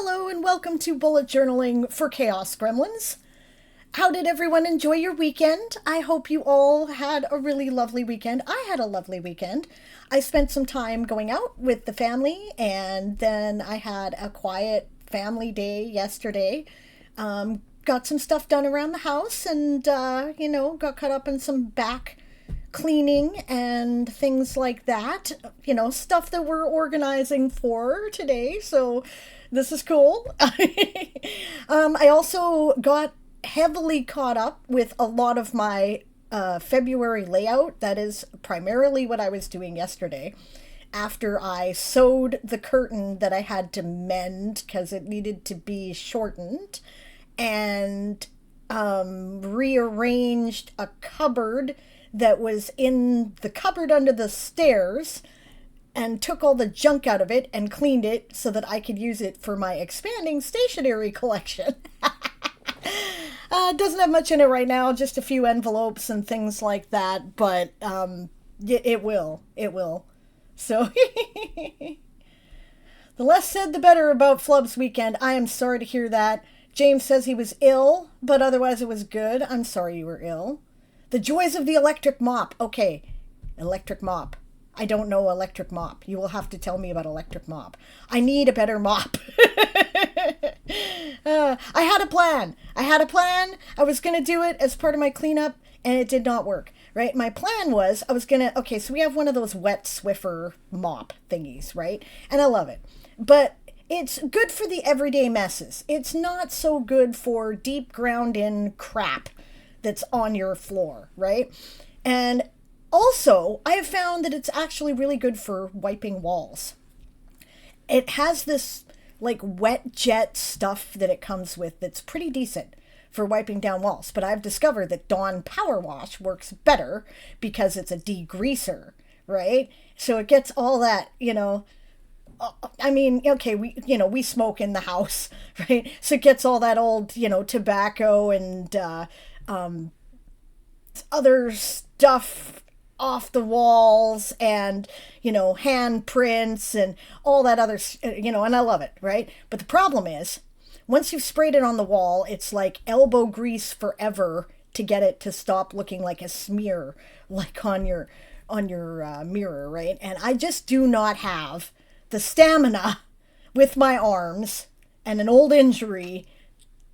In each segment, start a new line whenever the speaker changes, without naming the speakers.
Hello and welcome to Bullet Journaling for Chaos Gremlins. How did everyone enjoy your weekend? I hope you all had a really lovely weekend. I had a lovely weekend. I spent some time going out with the family, and then I had a quiet family day yesterday. Got some stuff done around the house and, got caught up in some back cleaning and things like that. Stuff that we're organizing for today. So this is cool. I also got heavily caught up with a lot of my February layout. That is primarily what I was doing yesterday after I sewed the curtain that I had to mend because it needed to be shortened, and rearranged a cupboard that was in the cupboard under the stairs, and took all the junk out of it and cleaned it so that I could use it for my expanding stationery collection. It doesn't have much in it right now, just a few envelopes and things like that, but it will. So the less said, the better about Flub's weekend. I am sorry to hear that. James says he was ill, but otherwise it was good. I'm sorry you were ill. The joys of the electric mop. Okay, electric mop. I don't know electric mop. You will have to tell me about electric mop. I need a better mop. I had a plan. I was going to do it as part of my cleanup, and it did not work, right? My plan was so we have one of those wet Swiffer mop thingies, right? And I love it. But it's good for the everyday messes. It's not so good for deep ground in crap that's on your floor, right? And also, I have found that it's actually really good for wiping walls. It has this like wet jet stuff that it comes with that's pretty decent for wiping down walls. But I've discovered that Dawn Power Wash works better because it's a degreaser, right? So it gets all that, we smoke in the house, right? So it gets all that old, tobacco and other stuff off the walls, and handprints and all that other, and I love it, right? But the problem is, once you've sprayed it on the wall, it's like elbow grease forever to get it to stop looking like a smear, like on your mirror, right? And I just do not have the stamina with my arms and an old injury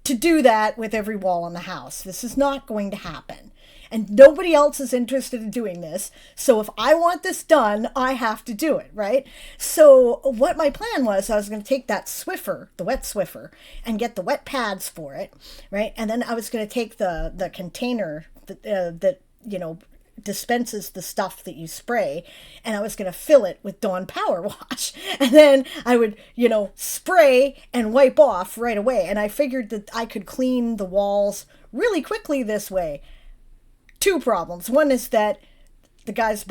to do that with every wall in the house. This is not going to happen. And nobody else is interested in doing this. So if I want this done, I have to do it, right? So what my plan was, I was going to take that Swiffer, the wet Swiffer, and get the wet pads for it, right? And then I was going to take the container that dispenses the stuff that you spray, and I was going to fill it with Dawn Power Wash. And then I would, spray and wipe off right away. And I figured that I could clean the walls really quickly this way. Two problems. One is that the guys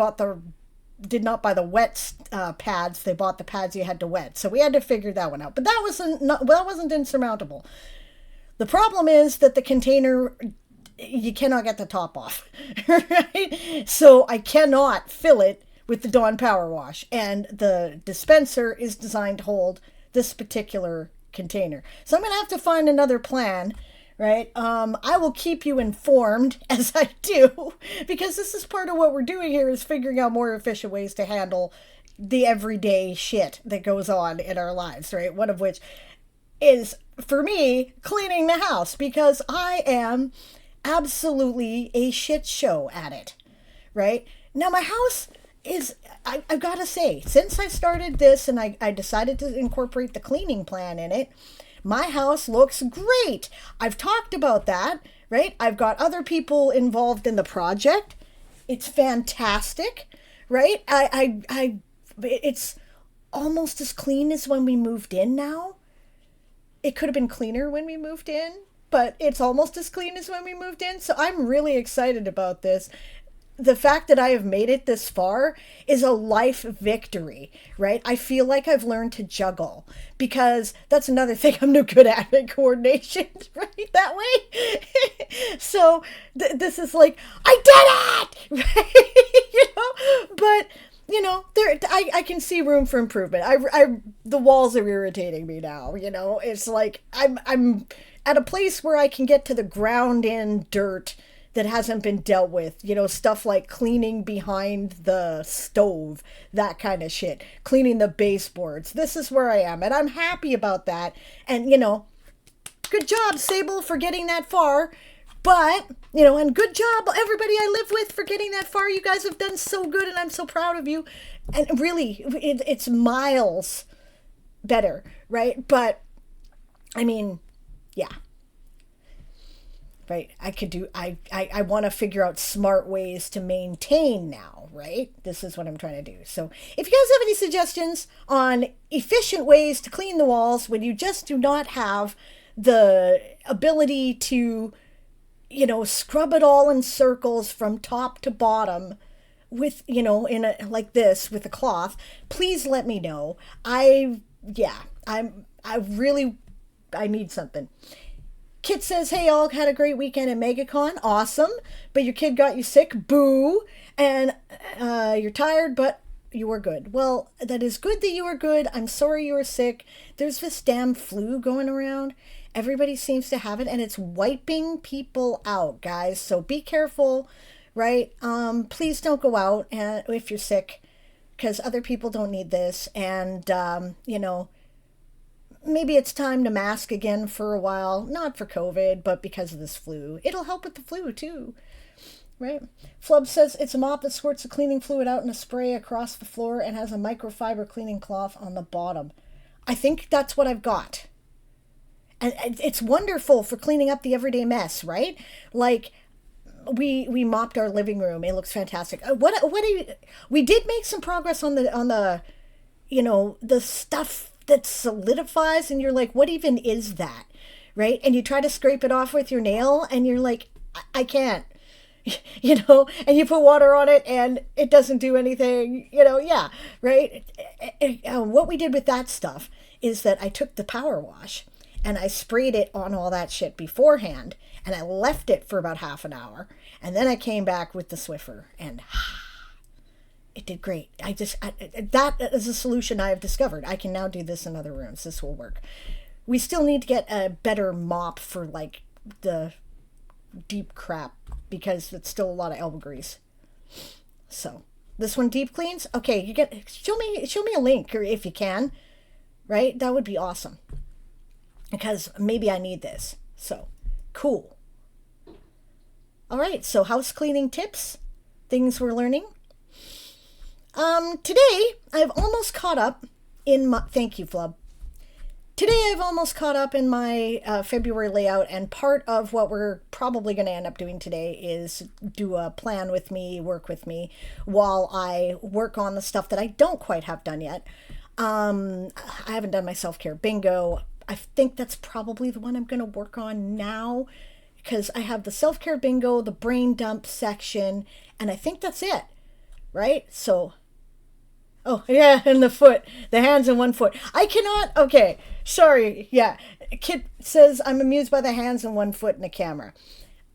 did not buy the wet pads. They bought the pads you had to wet. So we had to figure that one out. But that wasn't insurmountable. The problem is that the container, you cannot get the top off, right? So I cannot fill it with the Dawn Power Wash, and the dispenser is designed to hold this particular container. So I'm going to have to find another plan, right? I will keep you informed as I do, because this is part of what we're doing here, is figuring out more efficient ways to handle the everyday shit that goes on in our lives, right? One of which is, for me, cleaning the house, because I am absolutely a shit show at it, right? Now, my house is, I've got to say, since I started this and I decided to incorporate the cleaning plan in it, my house looks great. I've talked about that, right? I've got other people involved in the project. It's fantastic, right? It's almost as clean as when we moved in now. It could have been cleaner when we moved in, but it's almost as clean as when we moved in. So I'm really excited about this. The fact that I have made it this far is a life victory, right? I feel like I've learned to juggle, because that's another thing I'm no good at, coordination, right? That way. So this is like, I did it, right? But there I can see room for improvement. The walls are irritating me now. It's like I'm at a place where I can get to the ground in dirt that hasn't been dealt with. Stuff like cleaning behind the stove, that kind of shit, cleaning the baseboards. This is where I am, and I'm happy about that. And good job, Sable, for getting that far. But, and good job, everybody I live with, for getting that far. You guys have done so good, and I'm so proud of you. And really, it's miles better, right? But, I mean, yeah. Right? I want to figure out smart ways to maintain now, right? This is what I'm trying to do. So, if you guys have any suggestions on efficient ways to clean the walls when you just do not have the ability to scrub it all in circles from top to bottom with, like this with a cloth, please let me know. I need something. Kit says, hey, all had a great weekend at MegaCon. Awesome. But your kid got you sick. Boo. And you're tired, but you were good. Well, that is good that you were good. I'm sorry you were sick. There's this damn flu going around. Everybody seems to have it, and it's wiping people out, guys. So be careful, right? Please don't go out if you're sick, because other people don't need this. And, maybe it's time to mask again for a while. Not for COVID, but because of this flu. It'll help with the flu, too, right? Flub says it's a mop that squirts the cleaning fluid out in a spray across the floor and has a microfiber cleaning cloth on the bottom. I think that's what I've got. And it's wonderful for cleaning up the everyday mess, right? Like, we mopped our living room. It looks fantastic. We did make some progress on the the stuff that solidifies, and you're like, what even is that, right? And you try to scrape it off with your nail, and you're like, I can't, and you put water on it, and it doesn't do anything, yeah, right? What we did with that stuff is that I took the power wash, and I sprayed it on all that shit beforehand, and I left it for about half an hour, and then I came back with the Swiffer, and it did great. That is a solution I have discovered. I can now do this in other rooms. This will work. We still need to get a better mop for, like, the deep crap, because it's still a lot of elbow grease. So, this one deep cleans? Okay, show me a link, or if you can, right? That would be awesome. Because maybe I need this. So, cool. All right, so house cleaning tips, things we're learning. Today I've almost caught up in my, thank you, Flub. Today I've almost caught up in my February layout, and part of what we're probably going to end up doing today is do a plan with me, work with me, while I work on the stuff that I don't quite have done yet. I haven't done my self-care bingo. I think that's probably the one I'm going to work on now, because I have the self-care bingo, the brain dump section, and I think that's it, right? So, oh, yeah, and the foot, the hands and one foot. I cannot, okay, sorry, yeah. Kit says, I'm amused by the hands and one foot in the camera.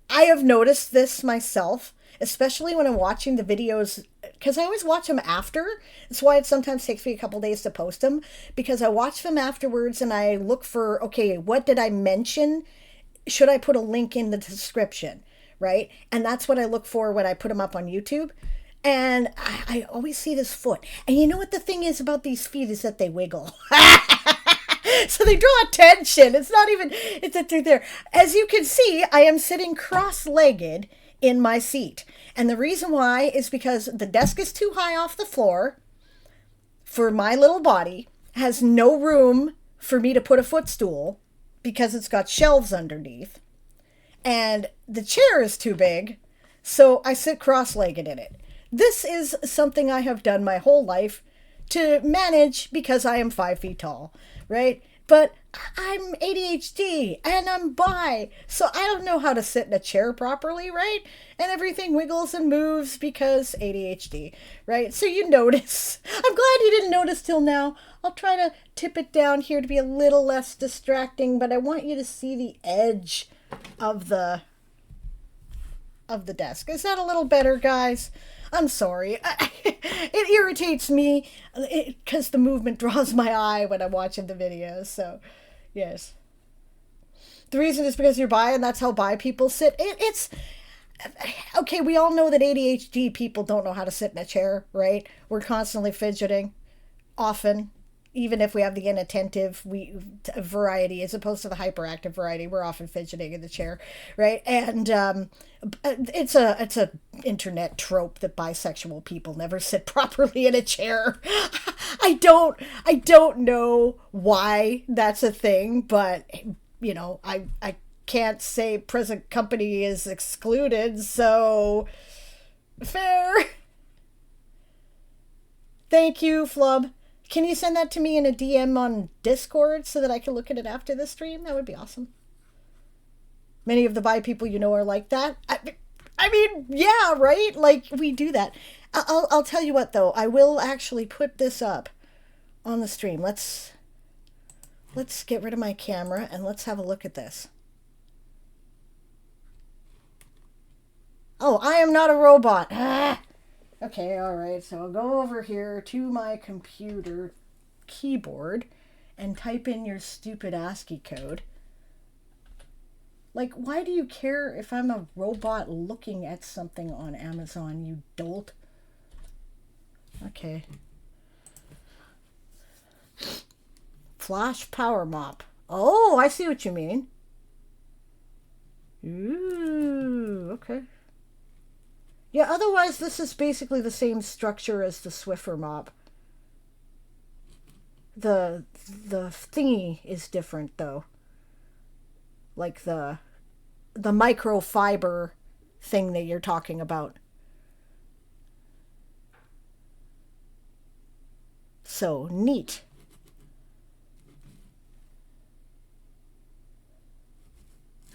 I have noticed this myself, especially when I'm watching the videos, because I always watch them after. That's why it sometimes takes me a couple days to post them, because I watch them afterwards and I look for, okay, what did I mention? Should I put a link in the description, right? And that's what I look for when I put them up on YouTube. And I always see this foot. And you know what the thing is about these feet is that they wiggle. So they draw attention. It's not even, it's that they're there. As you can see, I am sitting cross-legged in my seat. And the reason why is because the desk is too high off the floor for my little body, has no room for me to put a footstool because it's got shelves underneath. And the chair is too big, so I sit cross-legged in it. This is something I have done my whole life to manage because I am 5 feet tall, right? But I'm ADHD and I'm bi, so I don't know how to sit in a chair properly, right? And everything wiggles and moves because ADHD, right? So you notice. I'm glad you didn't notice till now. I'll try to tip it down here to be a little less distracting, but I want you to see the edge of the of the desk. Is that a little better, guys? I'm sorry. It irritates me because the movement draws my eye when I'm watching the videos. So, yes. The reason is because you're bi and that's how bi people sit. It's okay. We all know that ADHD people don't know how to sit in a chair, right? We're constantly fidgeting, often. Even if we have the inattentive variety as opposed to the hyperactive variety, we're often fidgeting in the chair, right? And it's a internet trope that bisexual people never sit properly in a chair. I don't know why that's a thing, but I can't say present company is excluded, so fair. Thank you, Flub. Can you send that to me in a DM on Discord so that I can look at it after the stream? That would be awesome. Many of the bi people are like that. I mean, yeah, right? Like, we do that. I'll tell you what, though. I will actually put this up on the stream. Let's get rid of my camera and let's have a look at this. Oh, I am not a robot. Ah! Okay, alright, so I'll go over here to my computer keyboard and type in your stupid ASCII code. Like, why do you care if I'm a robot looking at something on Amazon, you dolt? Okay. Flash power mop. Oh, I see what you mean. Ooh, okay. Yeah, otherwise this is basically the same structure as the Swiffer mop. The thingy is different though. Like the microfiber thing that you're talking about. So neat.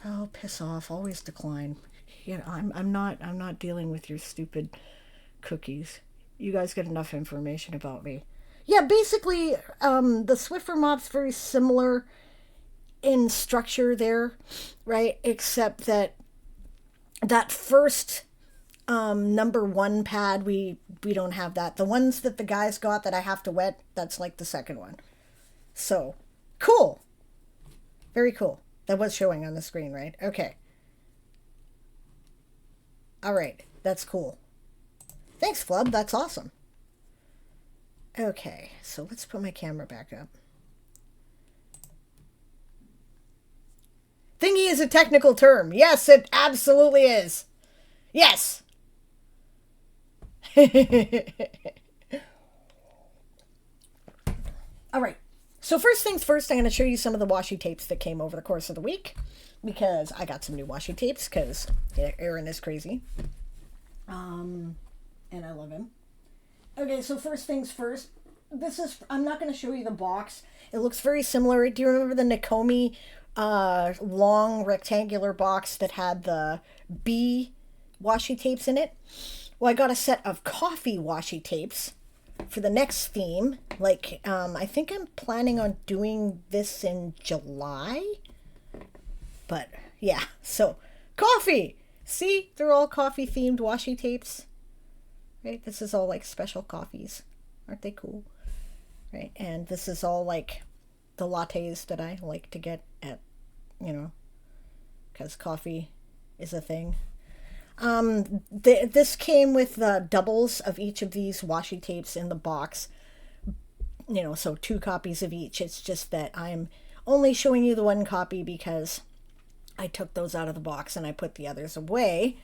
Oh, piss off. Always decline. I'm not dealing with your stupid cookies. You guys get enough information about me. Yeah, basically, the Swiffer mop's very similar in structure there, right? Except that first number 1 pad, we don't have that. The ones that the guys got that I have to wet, that's like the second one. So, cool. Very cool. That was showing on the screen, right? Okay. All right, that's cool. Thanks, Flub. That's awesome. Okay, so let's put my camera back up. Thingy is a technical term. Yes, it absolutely is. Yes. All right. So first things first, I'm going to show you some of the washi tapes that came over the course of the week, because I got some new washi tapes because Aaron is crazy. And I love him. Okay, so first things first. I'm not going to show you the box. It looks very similar. Do you remember the Nakomi long rectangular box that had the bee washi tapes in it? Well, I got a set of coffee washi tapes for the next theme. Like, I think I'm planning on doing this in July. But, yeah. So, coffee! See? They're all coffee-themed washi tapes. Right? This is all, like, special coffees. Aren't they cool? Right? And this is all, like, the lattes that I like to get at, because coffee is a thing. This came with the doubles of each of these washi tapes in the box. So 2 copies of each. It's just that I'm only showing you the 1 copy because I took those out of the box and I put the others away.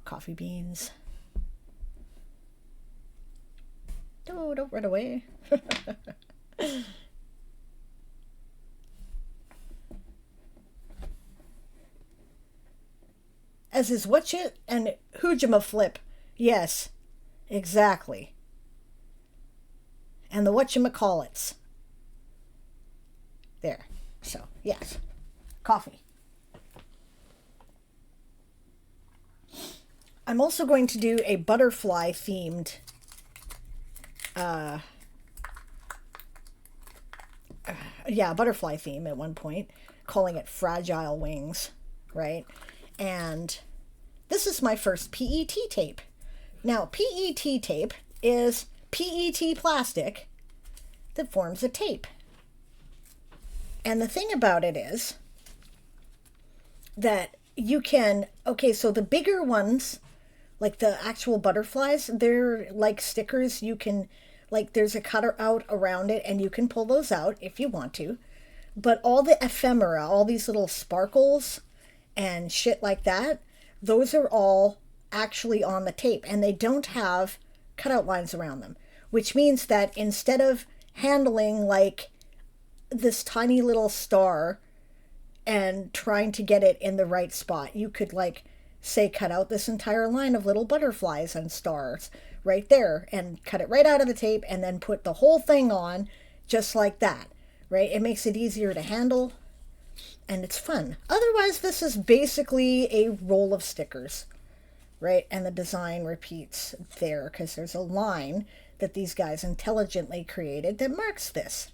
Coffee beans. Oh, don't run away. As is Whatchit and Hoojima Flip. Yes, exactly. And the whatchamacallits. There. So, yes. Coffee. I'm also going to do a butterfly themed butterfly theme at one point. calling it Fragile Wings, right? And this is my first PET tape. Now, PET tape is PET plastic that forms a tape. And the thing about it is that you can, okay, so the bigger ones, like the actual butterflies, they're like stickers. You can, like, there's a cutter out around it and you can pull those out if you want to. But all the ephemera, all these little sparkles and shit like that, those are all actually on the tape and they don't have cutout lines around them, which means that instead of handling like this tiny little star and trying to get it in the right spot, you could like say cut out this entire line of little butterflies and stars right there and cut it right out of the tape and then put the whole thing on just like that, right? It makes it easier to handle and it's fun. Otherwise, this is basically a roll of stickers, right? And the design repeats there because there's a line that these guys intelligently created that marks this.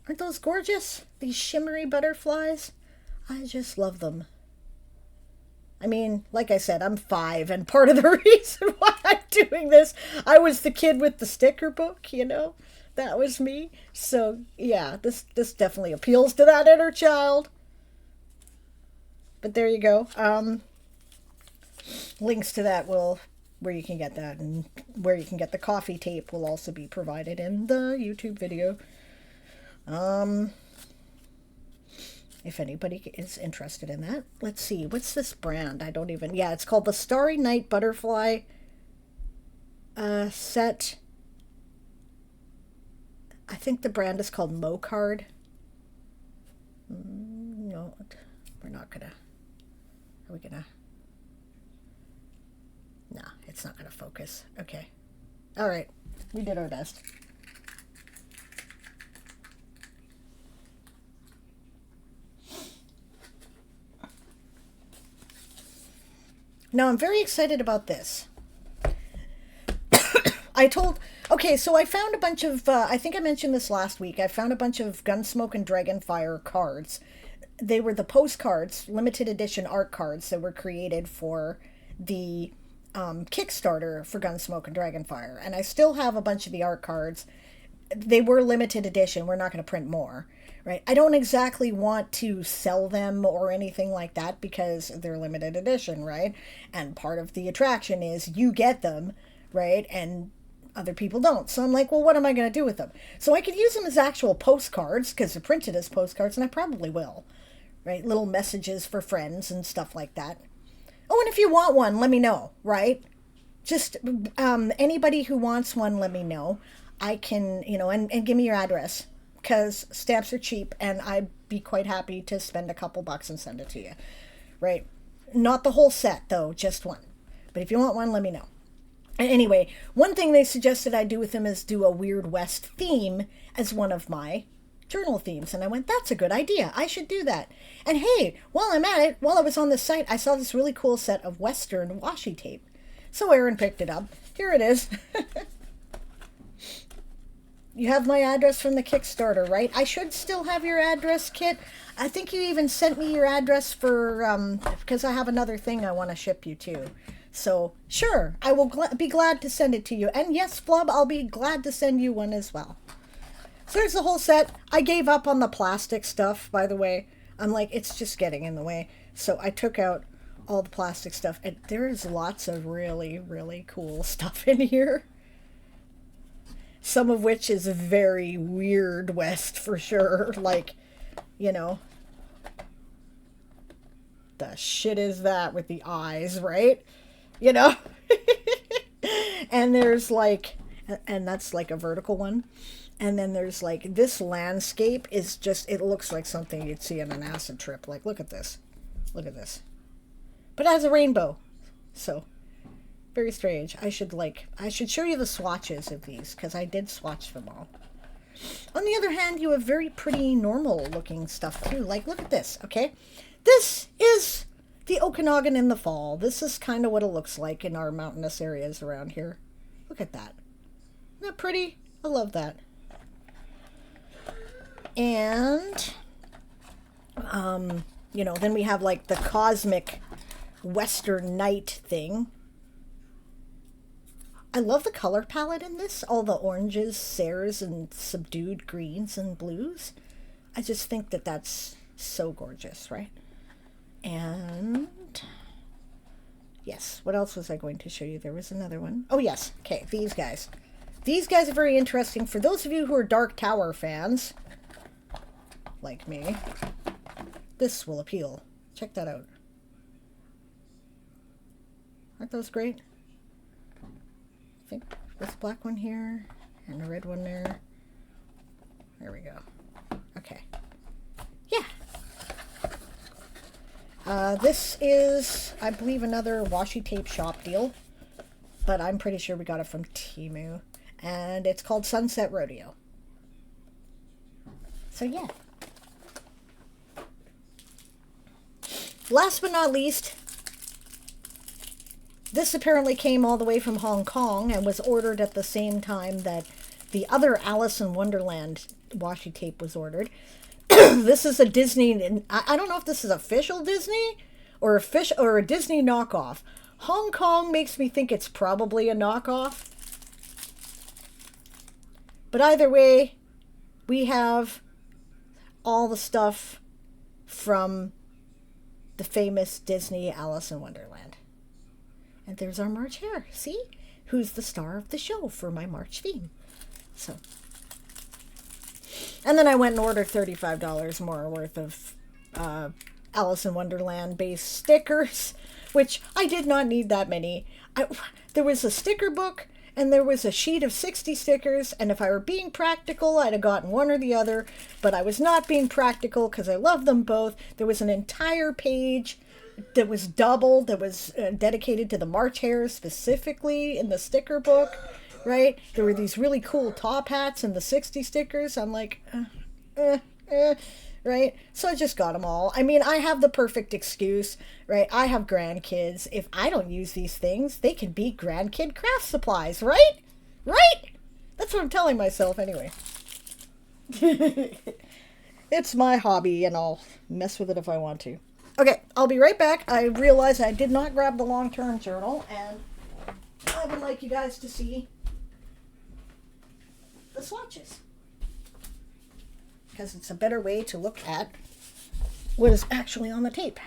Aren't those gorgeous? These shimmery butterflies? I just love them. I mean, like I said, I'm 5, and part of the reason why I'm doing this, I was the kid with the sticker book, you know? That was me. So, yeah, this definitely appeals to that inner child. But there you go. Links to that will, where you can get that, and where you can get the coffee tape will also be provided in the YouTube video. If anybody is interested in that. Let's see, what's this brand? I don't even, yeah, it's called the Starry Night Butterfly set. I think the brand is called Mocard. No, we're not gonna, are we gonna? No, it's not gonna focus. Okay. All right, we did our best. Now, I'm very excited about this. Okay, so I found a bunch of, I think I mentioned this last week, I found a bunch of Gunsmoke and Dragonfire cards. They were the postcards, limited edition art cards that were created for the Kickstarter for Gunsmoke and Dragonfire. And I still have a bunch of the art cards. They were limited edition. We're not going to print more. Right? I don't exactly want to sell them or anything like that because they're limited edition, right? And part of the attraction is you get them, right? And other people don't. So I'm like, well, what am I going to do with them? So I could use them as actual postcards because they're printed as postcards, and I probably will, right? Little messages for friends and stuff like that. Oh, and if you want one, let me know, right? Just anybody who wants one, let me know. I can, you know, and give me your address. Because stamps are cheap and I'd be quite happy to spend a couple bucks and send it to you, right? Not the whole set though, just one. But if you want one, let me know. Anyway, one thing they suggested I do with them is do a Weird West theme as one of my journal themes. And I went, that's a good idea. I should do that. And hey, while I'm at it, while I was on the site, I saw this really cool set of Western washi tape. So Erin picked it up. Here it is. You have my address from the Kickstarter, right? I should still have your address, Kit. I think you even sent me your address for, because I have another thing I want to ship you to. So, sure, I will be glad to send it to you. And yes, Flub, I'll be glad to send you one as well. So there's the whole set. I gave up on the plastic stuff, by the way. I'm like, it's just getting in the way. So I took out all the plastic stuff. And there's lots of really, really cool stuff in here. Some of which is very Weird West for sure. Like, you know, the shit is that with the eyes, right? You know? And there's like, and that's like a vertical one. And then there's like, this landscape is just, it looks like something you'd see on an acid trip. Like, look at this. Look at this. But it has a rainbow. So, very strange. I should show you the swatches of these, because I did swatch them all. On the other hand, you have very pretty normal looking stuff too. Like, look at this, okay? This is the Okanagan in the fall. This is kind of what it looks like in our mountainous areas around here. Look at that. Isn't that pretty? I love that. And You know, then we have like the cosmic Western night thing. I love the color palette in this. All the oranges, sers, and subdued greens and blues. I just think that that's so gorgeous, right? And yes, what else was I going to show you? There was another one. Oh, yes. Okay, these guys. These guys are very interesting. For those of you who are Dark Tower fans, like me, this will appeal. Check that out. Aren't those great? I think this black one here and the red one there. There we go. Okay. Yeah. This is, I believe, another washi tape shop deal, but I'm pretty sure we got it from Temu, and it's called Sunset Rodeo. So yeah. Last but not least, this apparently came all the way from Hong Kong and was ordered at the same time that the other Alice in Wonderland washi tape was ordered. This is a Disney, I don't know if this is official Disney or a Disney knockoff. Hong Kong makes me think it's probably a knockoff. But either way, we have all the stuff from the famous Disney Alice in Wonderland. And there's our March hare. See? Who's the star of the show for my March theme. So. And then I went and ordered $35 more worth of Alice in Wonderland based stickers, which I did not need that many. There was a sticker book and there was a sheet of 60 stickers, and if I were being practical, I'd have gotten one or the other, but I was not being practical because I love them both. There was an entire page that was doubled, that was dedicated to the March hare specifically in the sticker book, right? There were these really cool top hats and the 60 stickers. I'm like, right? So I just got them all. I mean, I have the perfect excuse, right? I have grandkids. If I don't use these things, they can be grandkid craft supplies, right? Right? That's what I'm telling myself anyway. It's my hobby and I'll mess with it if I want to. Okay, I'll be right back. I realize I did not grab the long-term journal, and I would like you guys to see the swatches, because it's a better way to look at what is actually on the tape.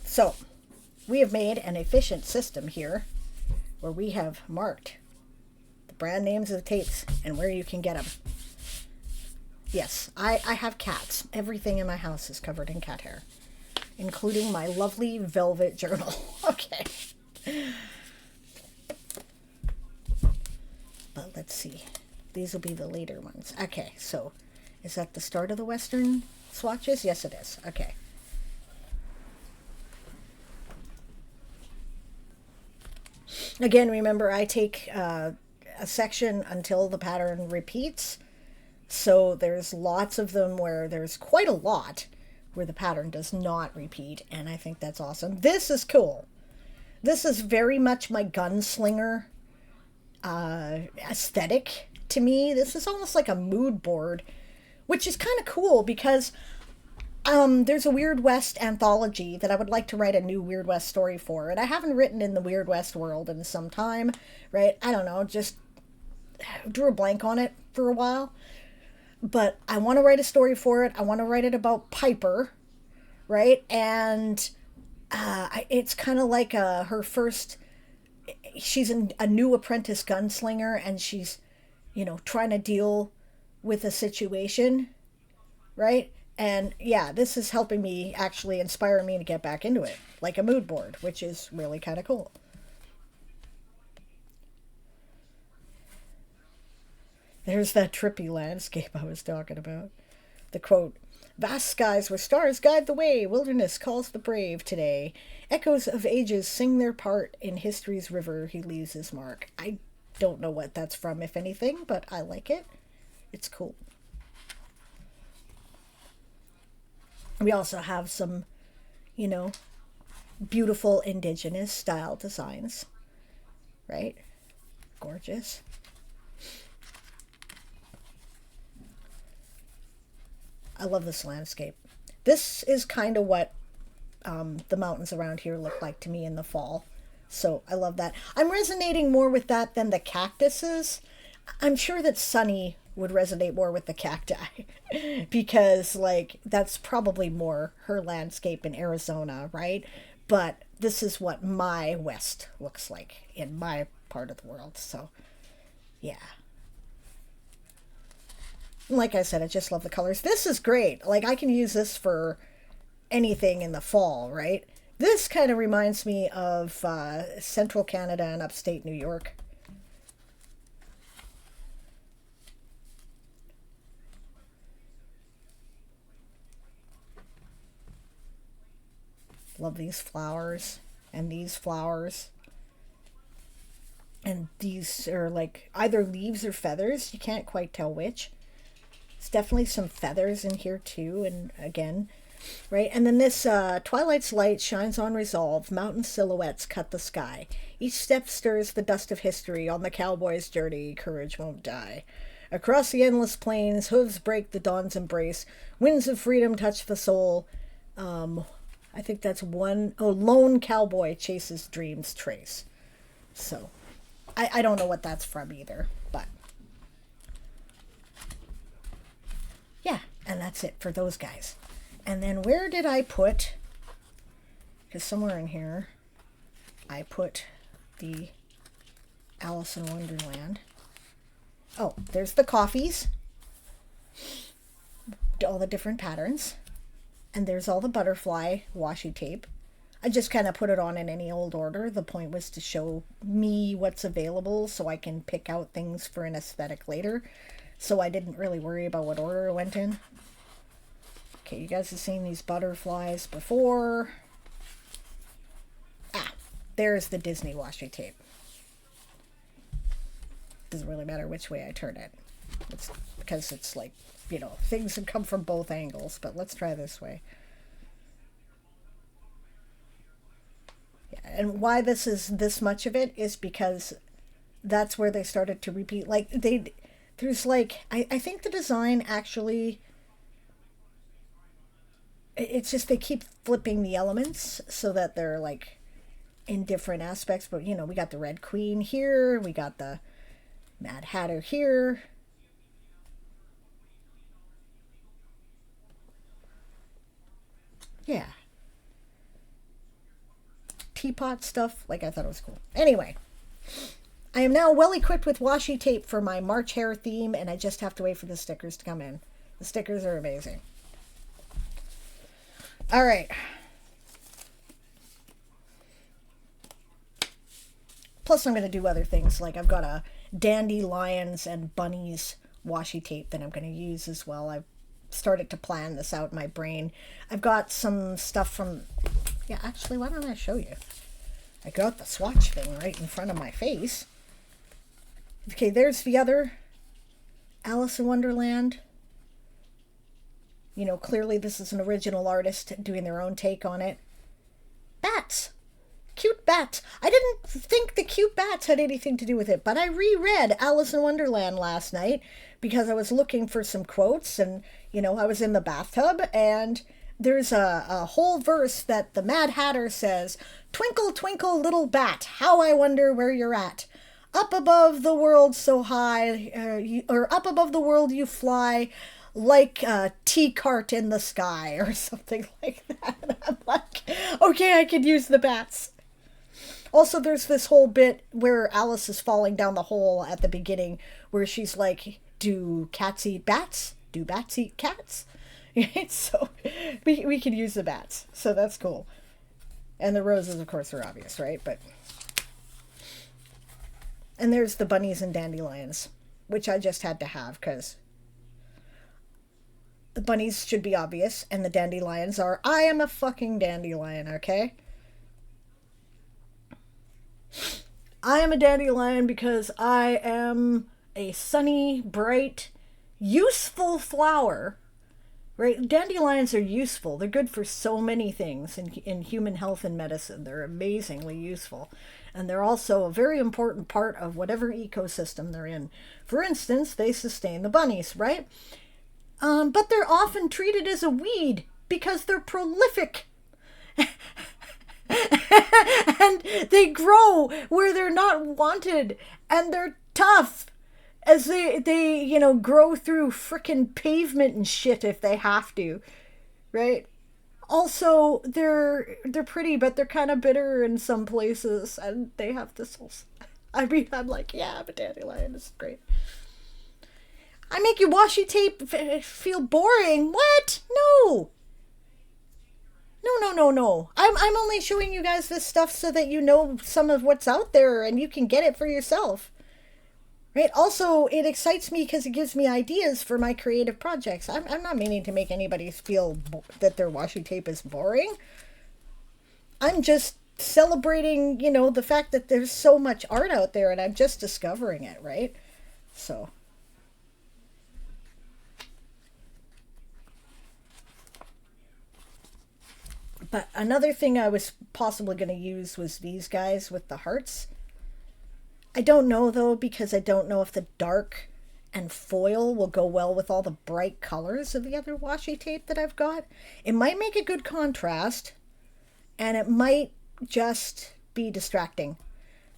So, we have made an efficient system here where we have marked the brand names of the tapes and where you can get them. Yes, I have cats. Everything in my house is covered in cat hair, including my lovely velvet journal. Okay. But let's see. These will be the later ones. Okay, so is that the start of the Western swatches? Yes, it is. Okay. Again, remember, I take a section until the pattern repeats. So there's lots of them where there's quite a lot where the pattern does not repeat, and I think that's awesome. This is cool. This is very much my gunslinger aesthetic to me. This is almost like a mood board, which is kind of cool because there's a Weird West anthology that I would like to write a new Weird West story for, and I haven't written in the Weird West world in some time, right? I don't know, just drew a blank on it for a while. But I want to write a story for it. I want to write it about Piper, right? And it's kind of like her first, she's a new apprentice gunslinger, and she's, trying to deal with a situation, right? And yeah, this is helping me, actually inspire me to get back into it, like a mood board, which is really kind of cool. There's that trippy landscape I was talking about. The quote, "Vast skies where stars guide the way, wilderness calls the brave today. Echoes of ages sing their part, in history's river he leaves his mark." I don't know what that's from, if anything, but I like it. It's cool. We also have some, beautiful indigenous style designs, right? Gorgeous. I love this landscape. This is kind of what the mountains around here look like to me in the fall. So I love that. I'm resonating more with that than the cactuses. I'm sure that Sunny would resonate more with the cacti because, like, that's probably more her landscape in Arizona, right? But this is what my West looks like in my part of the world. So, yeah. Like I said, I just love the colors. This is great. Like, I can use this for anything in the fall, right? This kind of reminds me of central Canada and upstate New York. Love these flowers and these flowers. And these are like either leaves or feathers. You can't quite tell which. There's definitely some feathers in here too. And again, right? And then this twilight's light shines on resolve. Mountain silhouettes cut the sky. Each step stirs the dust of history on the cowboy's journey. Courage won't die. Across the endless plains, hooves break the dawn's embrace. Winds of freedom touch the soul. I think that's one. Oh, lone cowboy chases dreams trace. So, I don't know what that's from either, but yeah, and that's it for those guys. And then where did I put, because somewhere in here, I put the Alice in Wonderland. Oh, there's the coffees. All the different patterns. And there's all the butterfly washi tape. I just kind of put it on in any old order. The point was to show me what's available so I can pick out things for an aesthetic later. So I didn't really worry about what order it went in. Okay, you guys have seen these butterflies before. Ah, there's the Disney washi tape. Doesn't really matter which way I turn it. It's because it's like, you know, things that come from both angles, but let's try this way. Yeah, and why this is this much of it is because that's where they started to repeat. Like, there's like, I think the design actually, it's just they keep flipping the elements so that they're like in different aspects. But, you know, we got the Red Queen here, we got the Mad Hatter here. Yeah. Teapot stuff. Like, I thought it was cool. Anyway, I am now well equipped with washi tape for my March hair theme, and I just have to wait for the stickers to come in. The stickers are amazing. All right. Plus, I'm going to do other things. Like, I've got a dandelions and bunnies washi tape that I'm going to use as well. I've started to plan this out in my brain. I've got some stuff from, yeah, actually, why don't I show you? I got the swatch thing right in front of my face. Okay, there's the other Alice in Wonderland. You know, clearly this is an original artist doing their own take on it. Bats. Cute bats. I didn't think the cute bats had anything to do with it, but I reread Alice in Wonderland last night because I was looking for some quotes, and, you know, I was in the bathtub, and there's a whole verse that the Mad Hatter says, "Twinkle, twinkle, little bat, how I wonder where you're at. Up above the world so high, or up above the world you fly, like a tea cart in the sky," or something like that. And I'm like, okay, I could use the bats. Also, there's this whole bit where Alice is falling down the hole at the beginning where she's like, do cats eat bats? Do bats eat cats? So we could use the bats. So that's cool. And the roses, of course, are obvious, right? But and there's the bunnies and dandelions, which I just had to have because the bunnies should be obvious and the dandelions are, I am a fucking dandelion, okay? I am a dandelion because I am a sunny, bright, useful flower, right? Dandelions are useful. They're good for so many things in human health and medicine. They're amazingly useful. And they're also a very important part of whatever ecosystem they're in. For instance, they sustain the bunnies, right? But they're often treated as a weed because they're prolific. And they grow where they're not wanted, and they're tough as they grow through frickin' pavement and shit if they have to, right? Also, they're pretty, but they're kind of bitter in some places, and they have thistles. I mean, I'm like, yeah, but dandelion is great. I make your washi tape feel boring. What? No. No. I'm only showing you guys this stuff so that you know some of what's out there and you can get it for yourself. Right? Also, it excites me because it gives me ideas for my creative projects. I'm not meaning to make anybody feel that their washi tape is boring. I'm just celebrating, the fact that there's so much art out there and I'm just discovering it, right? So. But another thing I was possibly going to use was these guys with the hearts. I don't know though, because I don't know if the dark and foil will go well with all the bright colors of the other washi tape that I've got. It might make a good contrast, and it might just be distracting,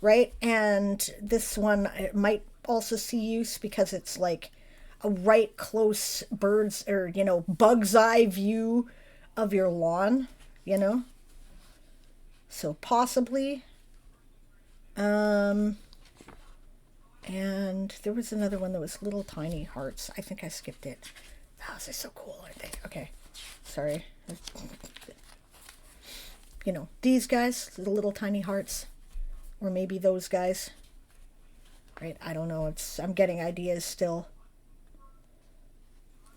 right? And this one, it might also see use because it's like a right close bird's or, bug's eye view of your lawn. So possibly. And there was another one that was little tiny hearts. I think I skipped it. Oh, they're so cool, aren't they? Okay. Sorry. These guys, the little tiny hearts. Or maybe those guys. Right? I don't know. I'm getting ideas still.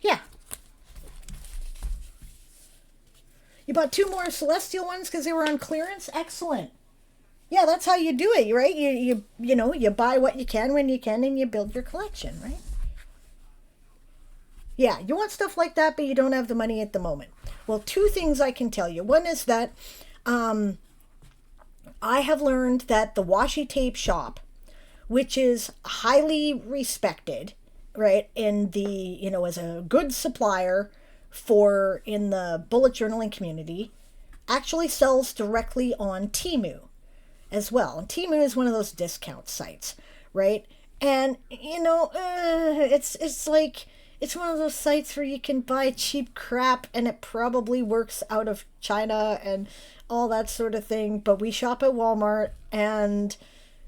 Yeah. You bought 2 more celestial ones because they were on clearance? Excellent. Yeah, that's how you do it, right? You buy what you can when you can and you build your collection, right? Yeah, you want stuff like that, but you don't have the money at the moment. Well, 2 things I can tell you. One is that I have learned that the washi tape shop, which is highly respected, right, in the, as a good supplier in the bullet journaling community, actually sells directly on Temu as well. And Temu is one of those discount sites, right? And it's like it's one of those sites where you can buy cheap crap and it probably works out of China and all that sort of thing. But we shop at Walmart, and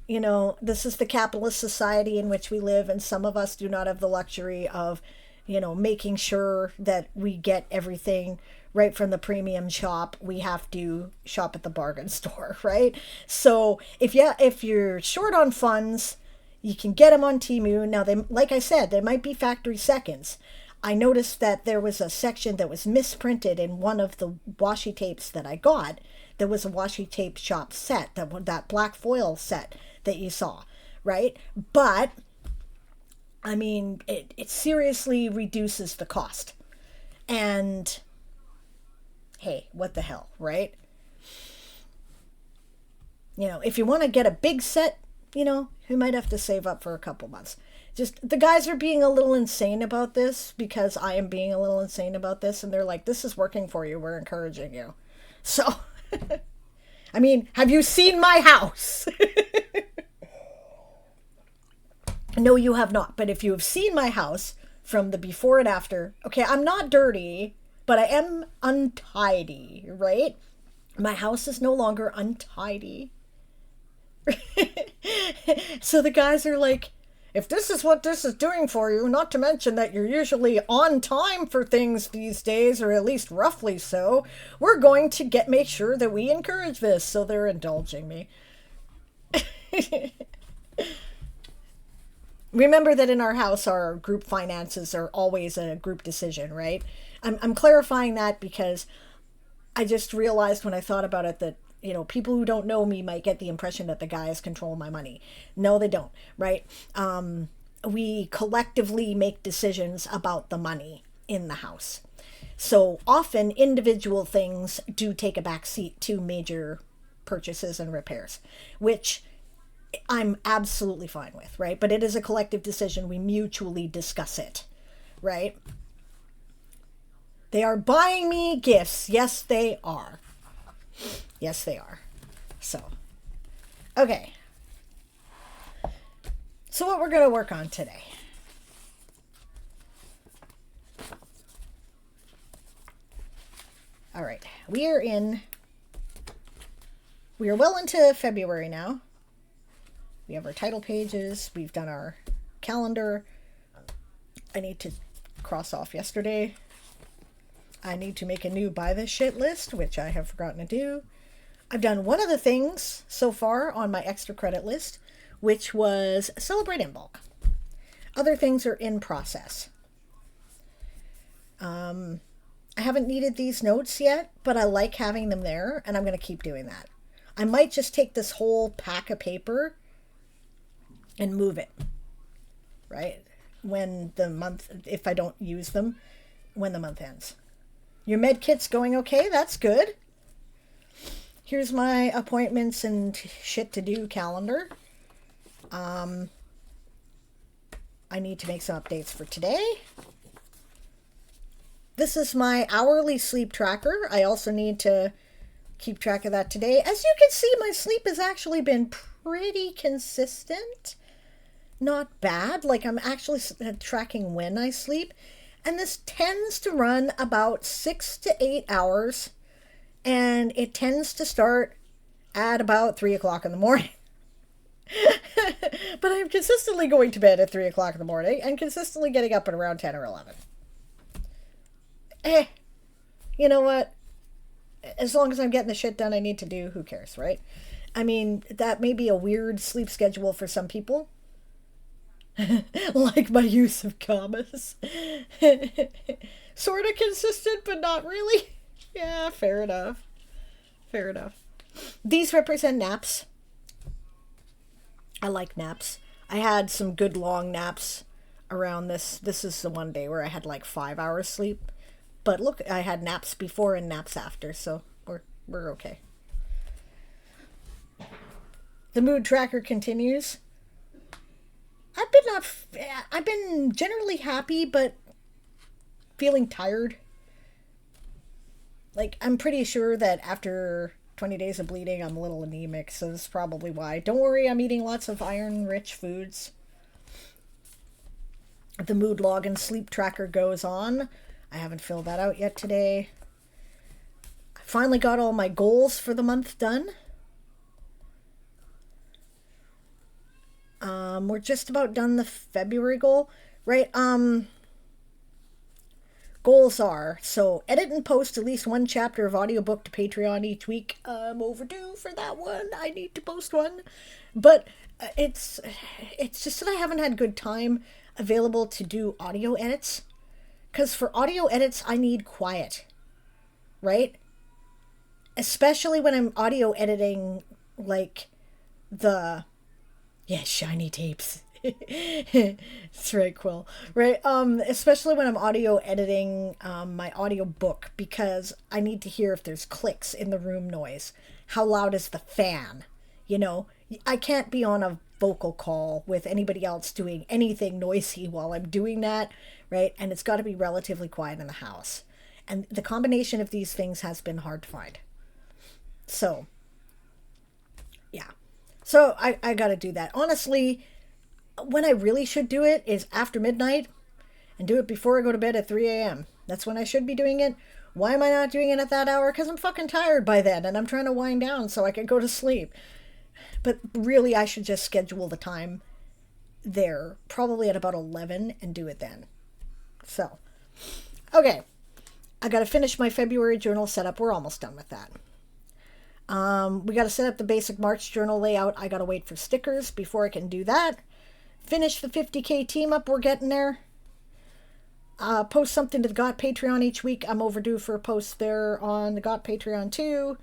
this is the capitalist society in which we live, and some of us do not have the luxury of making sure that we get everything right from the premium shop. We have to shop at the bargain store, right? So if you're short on funds, you can get them on Temu. Now, like I said, they might be factory seconds. I noticed that there was a section that was misprinted in one of the washi tapes that I got. There was a washi tape shop set, that black foil set that you saw, right? But I mean, it seriously reduces the cost. And hey, what the hell, right? If you want to get a big set, you might have to save up for a couple months. Just, the guys are being a little insane about this because I am being a little insane about this. And they're like, this is working for you. We're encouraging you. So, I mean, have you seen my house? No, you have not. But if you have seen my house from the before and after, okay, I'm not dirty, but I am untidy, right? My house is no longer untidy. So the guys are like, if this is what this is doing for you, not to mention that you're usually on time for things these days, or at least roughly so, we're going to make sure that we encourage this. So they're indulging me. Remember that in our house, our group finances are always a group decision, right? I'm clarifying that because I just realized when I thought about it that, people who don't know me might get the impression that the guys control my money. No, they don't, right? We collectively make decisions about the money in the house. So often individual things do take a back seat to major purchases and repairs, which I'm absolutely fine with, right? But it is a collective decision. We mutually discuss it, right? They are buying me gifts. Yes, they are. Yes, they are. So, okay. So what we're going to work on today. All right. We are well into February now. We have our title pages. We've done our calendar. I need to cross off yesterday. I need to make a new buy this shit list, which I have forgotten to do. I've done one of the things so far on my extra credit list, which was celebrate in bulk. Other things are in process. I haven't needed these notes yet, but I like having them there, and I'm going to keep doing that. I might just take this whole pack of paper and move it, right? If I don't use them, when the month ends. Your med kit's going okay? That's good. Here's my appointments and shit to do calendar. I need to make some updates for today. This is my hourly sleep tracker. I also need to keep track of that today. As you can see, my sleep has actually been pretty consistent. Not bad. Like, I'm actually tracking when I sleep. And this tends to run about 6 to 8 hours. And it tends to start at about 3 o'clock in the morning. But I'm consistently going to bed at 3 o'clock in the morning and consistently getting up at around 10 or 11. You know what? As long as I'm getting the shit done I need to do, who cares, right? I mean, that may be a weird sleep schedule for some people. Like my use of commas. Sort of consistent, but not really. Yeah, fair enough. Fair enough. These represent naps. I like naps. I had some good long naps around this. This is the one day where I had like 5 hours sleep. But look, I had naps before and naps after, so we're okay. The mood tracker continues. I've been generally happy, but feeling tired. Like, I'm pretty sure that after 20 days of bleeding, I'm a little anemic, so that's probably why. Don't worry, I'm eating lots of iron-rich foods. The mood log and sleep tracker goes on. I haven't filled that out yet today. I finally got all my goals for the month done. We're just about done the February goal, right? Goals are, so edit and post at least one chapter of audiobook to Patreon each week. I'm overdue for that one. I need to post one. But it's just that I haven't had good time available to do audio edits. Because for audio edits, I need quiet, right? Especially when I'm audio editing, like, shiny tapes. That's right, Quill. Right, especially when I'm audio editing my audio book, because I need to hear if there's clicks in the room noise. How loud is the fan? You know, I can't be on a vocal call with anybody else doing anything noisy while I'm doing that, right? And it's got to be relatively quiet in the house. And the combination of these things has been hard to find. So, yeah. So I got to do that. Honestly, when I really should do it is after midnight and do it before I go to bed at 3 a.m. That's when I should be doing it. Why am I not doing it at that hour? Because I'm fucking tired by then and I'm trying to wind down so I can go to sleep. But really, I should just schedule the time there, probably at about 11, and do it then. So, okay. I got to finish my February journal setup. We're almost done with that. We got to set up the basic March journal layout. I got to wait for stickers before I can do that. Finish the 50K team up. We're getting there. Post something to the GOT Patreon each week. I'm overdue for a post there on the GOT Patreon too.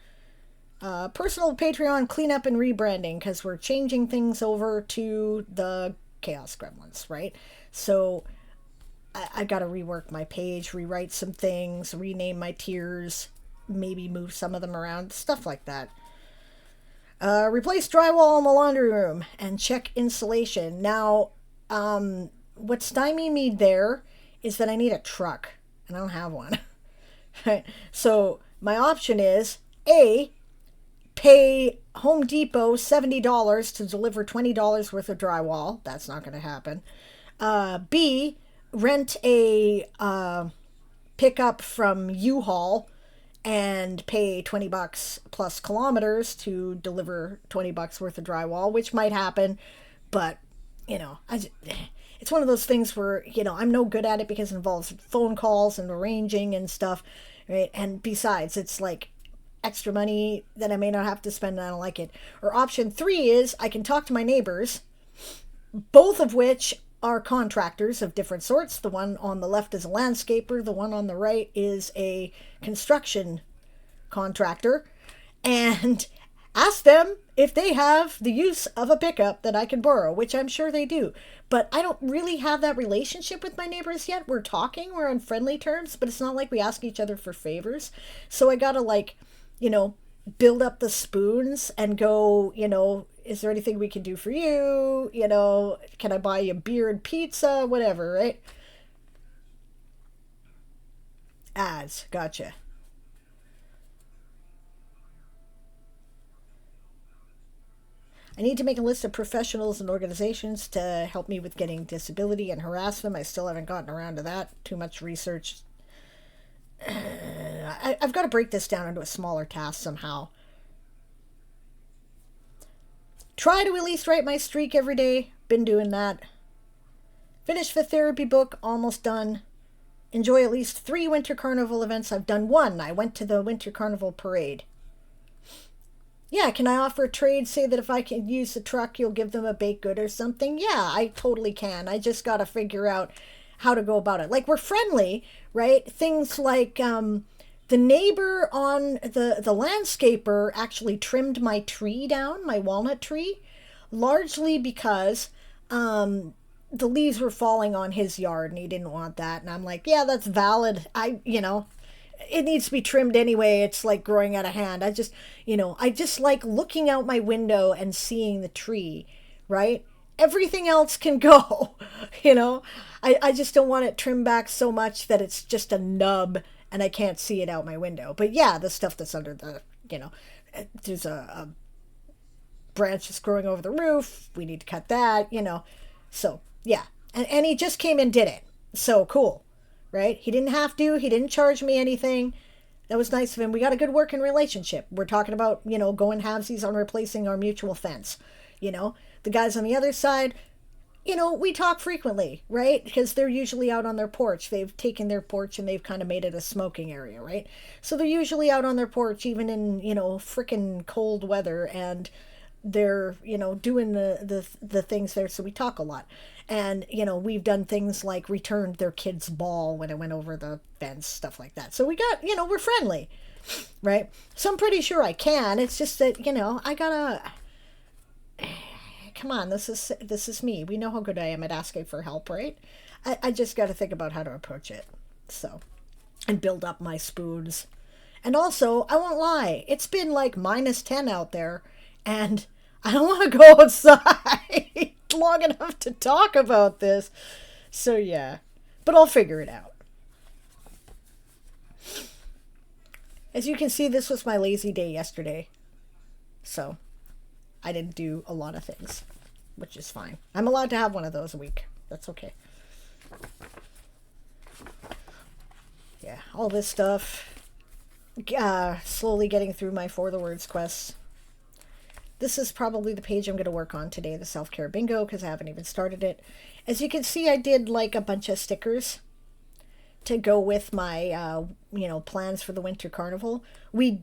Personal Patreon cleanup and rebranding, because we're changing things over to the Chaos Gremlins, right? So I got to rework my page, rewrite some things, rename my tiers, maybe move some of them around, stuff like that. Replace drywall in the laundry room and check insulation. Now, what's stymieing me there is that I need a truck, and I don't have one. Right? So my option is A, pay Home Depot $70 to deliver $20 worth of drywall. That's not going to happen. B, rent a pickup from U-Haul and pay 20 bucks plus kilometers to deliver 20 bucks worth of drywall, which might happen, but it's one of those things where, I'm no good at it because it involves phone calls and arranging and stuff, right? And besides, it's like extra money that I may not have to spend and I don't like it. Or option three is I can talk to my neighbors, both of which are contractors of different sorts. The one on the left is a landscaper, the one on the right is a construction contractor, and ask them if they have the use of a pickup that I can borrow, which I'm sure they do. But I don't really have that relationship with my neighbors yet. We're talking, we're on friendly terms, but it's not like we ask each other for favors. So I gotta, you know, build up the spoons and go, is there anything we can do for you? Can I buy you beer and pizza? Whatever, right? Ads, gotcha. I need to make a list of professionals and organizations to help me with getting disability and harass them. I still haven't gotten around to that. Too much research. I've got to break this down into a smaller task somehow. Try to at least write my streak every day. Been doing that. Finish the therapy book. Almost done. Enjoy at least 3 winter carnival events. I've done 1. I went to the winter carnival parade. Yeah, can I offer a trade? Say that if I can use the truck, you'll give them a baked good or something? Yeah, I totally can. I just got to figure out how to go about it. Like, we're friendly, right? Things like the neighbor on the landscaper actually trimmed my tree down, my walnut tree, largely because the leaves were falling on his yard and he didn't want that. And I'm like, yeah, that's valid. It needs to be trimmed anyway. It's like growing out of hand. I just like looking out my window and seeing the tree, right? Everything else can go, you know? I just don't want it trimmed back so much that it's just a nub and I can't see it out my window. But yeah, the stuff that's under there's a branch that's growing over the roof. We need to cut that. So yeah. And he just came and did it. So cool. Right? He didn't have to. He didn't charge me anything. That was nice of him. We got a good working relationship. We're talking about, going halvesies on replacing our mutual fence. The guys on the other side, we talk frequently, right? Because they're usually out on their porch. They've taken their porch and they've kind of made it a smoking area, right? So they're usually out on their porch, even in, frickin' cold weather, and they're, doing the things there. So we talk a lot. And, we've done things like returned their kid's ball when it went over the fence, stuff like that. So we got, we're friendly, right? So I'm pretty sure I can. It's just that, I gotta, come on, this is me. We know how good I am at asking for help, right? I just gotta think about how to approach it. So, and build up my spoons. And also, I won't lie, it's been like -10 out there, and I don't want to go outside long enough to talk about this. So yeah, but I'll figure it out. As you can see, this was my lazy day yesterday. So I didn't do a lot of things, which is fine. I'm allowed to have one of those a week. That's okay. Yeah, all this stuff. Slowly getting through my For the Words quests. This is probably the page I'm going to work on today, the self-care bingo, because I haven't even started it. As you can see, I did like a bunch of stickers to go with my, plans for the winter carnival. We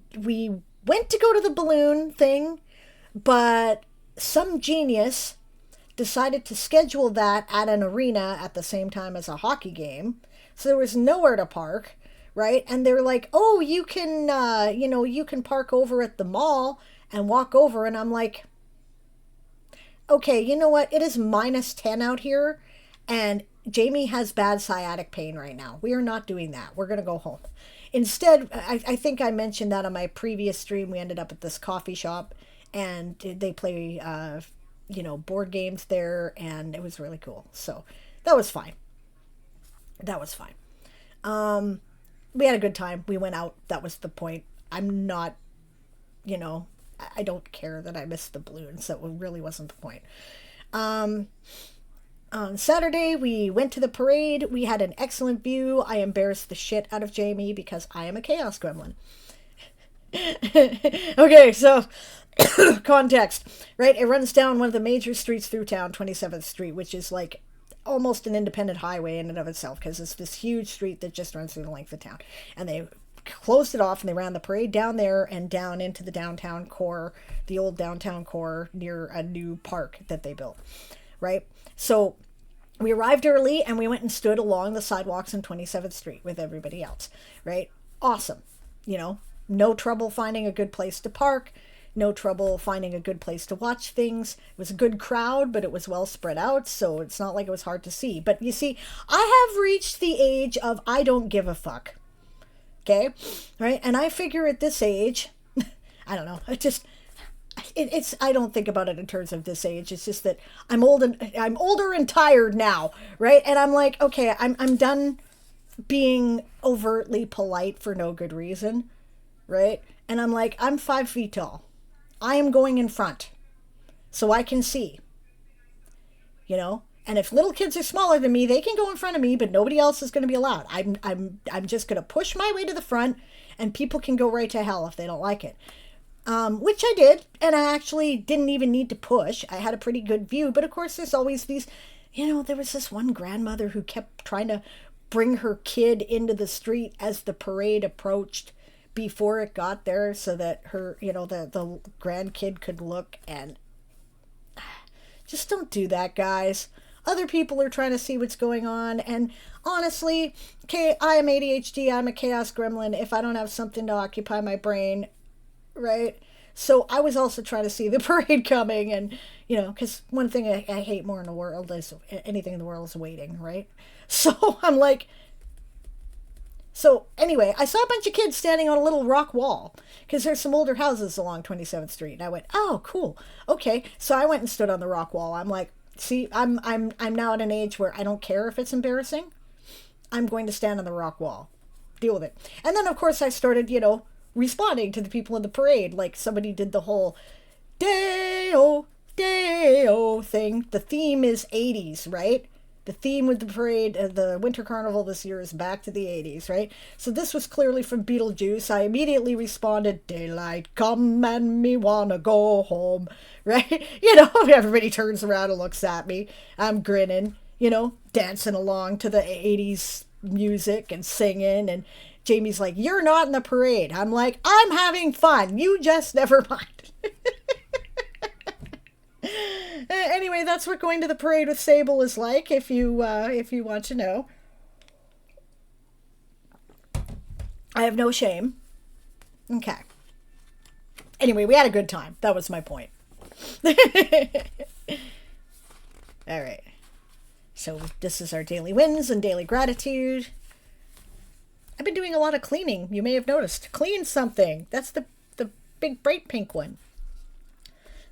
went to go to the balloon thing, but some genius decided to schedule that at an arena at the same time as a hockey game. So there was nowhere to park, right? And they were like, oh, you can park over at the mall and walk over. And I'm like, okay, you know what? It is -10 out here, and Jamie has bad sciatic pain right now. We are not doing that. We're going to go home. Instead, I think I mentioned that on my previous stream. We ended up at this coffee shop, and they play, board games there, and it was really cool. So that was fine. That was fine. we had a good time. We went out. That was the point. I'm not, I don't care that I missed the balloons. That really wasn't the point. On Saturday, we went to the parade. We had an excellent view. I embarrassed the shit out of Jamie because I am a Chaos Gremlin. Okay, so context, right? It runs down one of the major streets through town, 27th Street, which is like almost an independent highway in and of itself because it's this huge street that just runs through the length of town. And they closed it off and they ran the parade down there and down into the downtown core, the old downtown core near a new park that they built, right? So we arrived early and we went and stood along the sidewalks on 27th Street with everybody else, right? Awesome. No trouble finding a good place to park. No trouble finding a good place to watch things. It was a good crowd, but it was well spread out, so it's not like it was hard to see. But you see, I have reached the age of I don't give a fuck. Okay? Right? And I figure at this age, I don't know, I don't think about it in terms of this age. It's just that I'm older and tired now, right? And I'm like, okay, I'm done being overtly polite for no good reason, right? And I'm like, I'm 5 feet tall. I am going in front so I can see, and if little kids are smaller than me, they can go in front of me, but nobody else is going to be allowed. I'm just going to push my way to the front and people can go right to hell if they don't like it. Which I did. And I actually didn't even need to push. I had a pretty good view, but of course there's always these, there was this one grandmother who kept trying to bring her kid into the street as the parade approached before it got there so that her, the grandkid could look, and just don't do that, guys. Other people are trying to see what's going on, and honestly, okay, I am ADHD, I'm a Chaos Gremlin. If I don't have something to occupy my brain, right? So I was also trying to see the parade coming, and, because one thing I hate more in the world is anything in the world is waiting, right? So I'm like, so anyway, I saw a bunch of kids standing on a little rock wall because there's some older houses along 27th Street. And I went, oh, cool. Okay. So I went and stood on the rock wall. I'm like, see, I'm now at an age where I don't care if it's embarrassing. I'm going to stand on the rock wall. Deal with it. And then, of course, I started, responding to the people in the parade. Like somebody did the whole Day-o, Day-o thing. The theme is 80s, right? The theme with the parade, the Winter Carnival this year is back to the 80s, right? So this was clearly from Beetlejuice. I immediately responded, daylight come and me wanna go home, right? Everybody turns around and looks at me. I'm grinning, dancing along to the 80s music and singing. And Jamie's like, you're not in the parade. I'm like, I'm having fun. You just never mind. Anyway, that's what going to the parade with Sable is like, if you want to know. I have no shame. Okay. Anyway, we had a good time. That was my point. All right. So this is our daily wins and daily gratitude. I've been doing a lot of cleaning. You may have noticed. Clean something. That's the big bright pink one.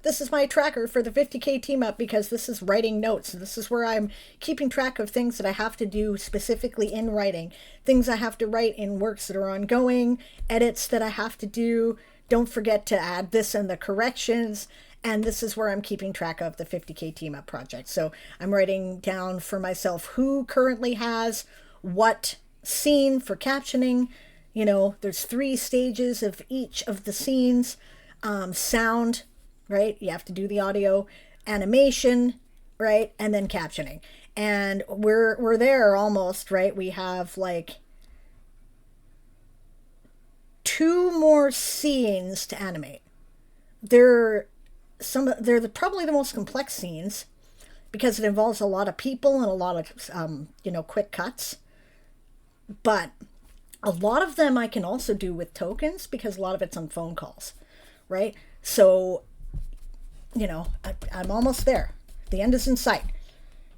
This is my tracker for the 50K team up because this is writing notes. This is where I'm keeping track of things that I have to do specifically in writing. Things I have to write in works that are ongoing, edits that I have to do. Don't forget to add this and the corrections. And this is where I'm keeping track of the 50K team up project. So I'm writing down for myself who currently has what scene for captioning. There's 3 stages of each of the scenes. Sound, right? You have to do the audio, animation, right? And then captioning. And we're there almost, right? We have like 2 more scenes to animate. They're probably the most complex scenes because it involves a lot of people and a lot of quick cuts. But a lot of them I can also do with tokens because a lot of it's on phone calls, right? So I'm almost there. The end is in sight,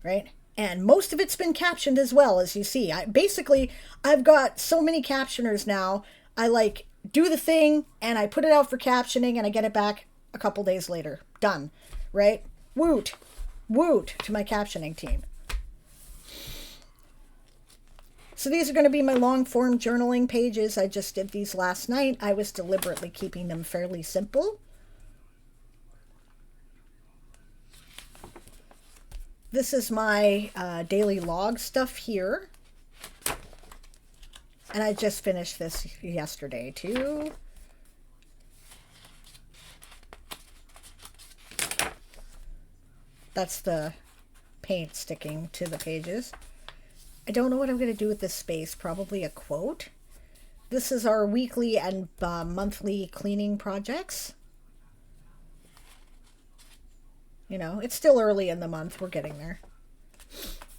right? And most of it's been captioned as well, as you see. I've got so many captioners now. I do the thing and I put it out for captioning and I get it back a couple days later. Done, right? Woot to my captioning team. So these are going to be my long form journaling pages. I just did these last night. I was deliberately keeping them fairly simple. This is my daily log stuff here. And I just finished this yesterday too. That's the paint sticking to the pages. I don't know what I'm going to do with this space. Probably a quote. This is our weekly and monthly cleaning projects. You know, it's still early in the month. We're getting there.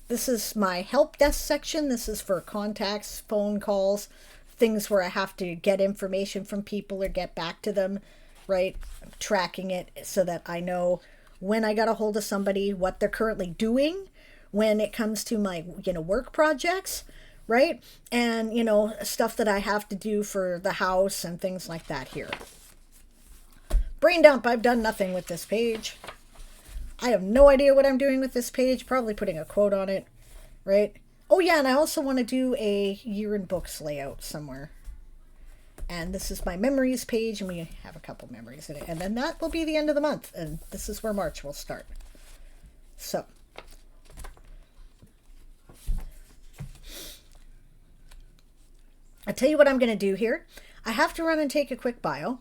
This is my help desk section. This is for contacts, phone calls, things where I have to get information from people or get back to them, right? I'm tracking it so that I know when I got a hold of somebody, what they're currently doing when it comes to my, work projects, right? And, stuff that I have to do for the house and things like that here. Brain dump. I've done nothing with this page. I have no idea what I'm doing with this page. Probably putting a quote on it, right? Oh yeah, and I also want to do a year in books layout somewhere. And this is my memories page, and we have a couple memories in it. And then that will be the end of the month, and this is where March will start. So, I'll tell you what I'm going to do here. I have to run and take a quick bio.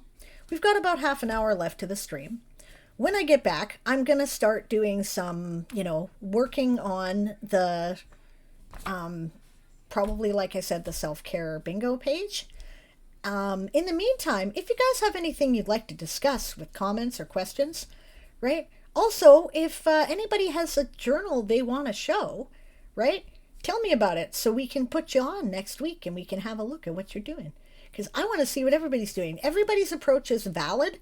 We've got about half an hour left to the stream. When I get back, I'm going to start doing some, working on the, probably, like I said, the self-care bingo page. In the meantime, if you guys have anything you'd like to discuss with comments or questions, right? Also, if anybody has a journal they want to show, right? Tell me about it so we can put you on next week and we can have a look at what you're doing. Because I want to see what everybody's doing. Everybody's approach is valid.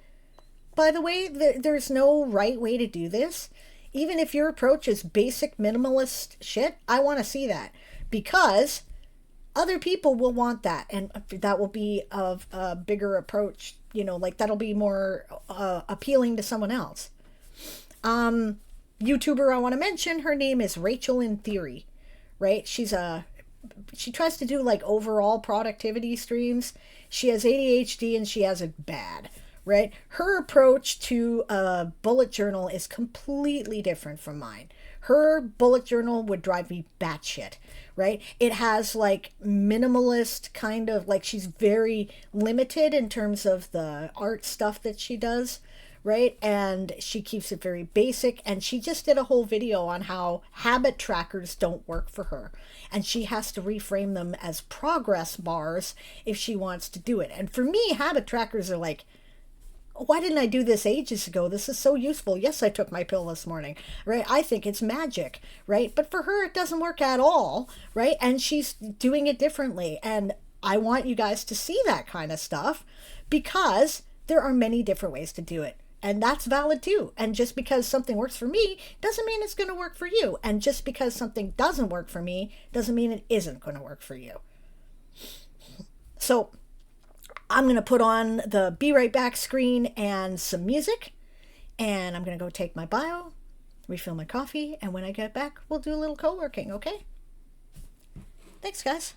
By the way, there's no right way to do this. Even if your approach is basic minimalist shit, I want to see that. Because other people will want that. And that will be of a bigger approach. That'll be more appealing to someone else. YouTuber I want to mention, her name is Rachel in Theory. Right? She tries to do overall productivity streams. She has ADHD and she has it bad. Right? Her approach to a bullet journal is completely different from mine. Her bullet journal would drive me batshit, right? It has minimalist kind of she's very limited in terms of the art stuff that she does, right? And she keeps it very basic. And she just did a whole video on how habit trackers don't work for her. And she has to reframe them as progress bars if she wants to do it. And for me, habit trackers are why didn't I do this ages ago? This is so useful. Yes, I took my pill this morning, right? I think it's magic, right? But for her, it doesn't work at all, right? And she's doing it differently. And I want you guys to see that kind of stuff because there are many different ways to do it. And that's valid too. And just because something works for me doesn't mean it's going to work for you. And just because something doesn't work for me doesn't mean it isn't going to work for you. So I'm going to put on the Be Right Back screen and some music. And I'm going to go take my bio, refill my coffee. And when I get back, we'll do a little co-working, okay? Thanks, guys.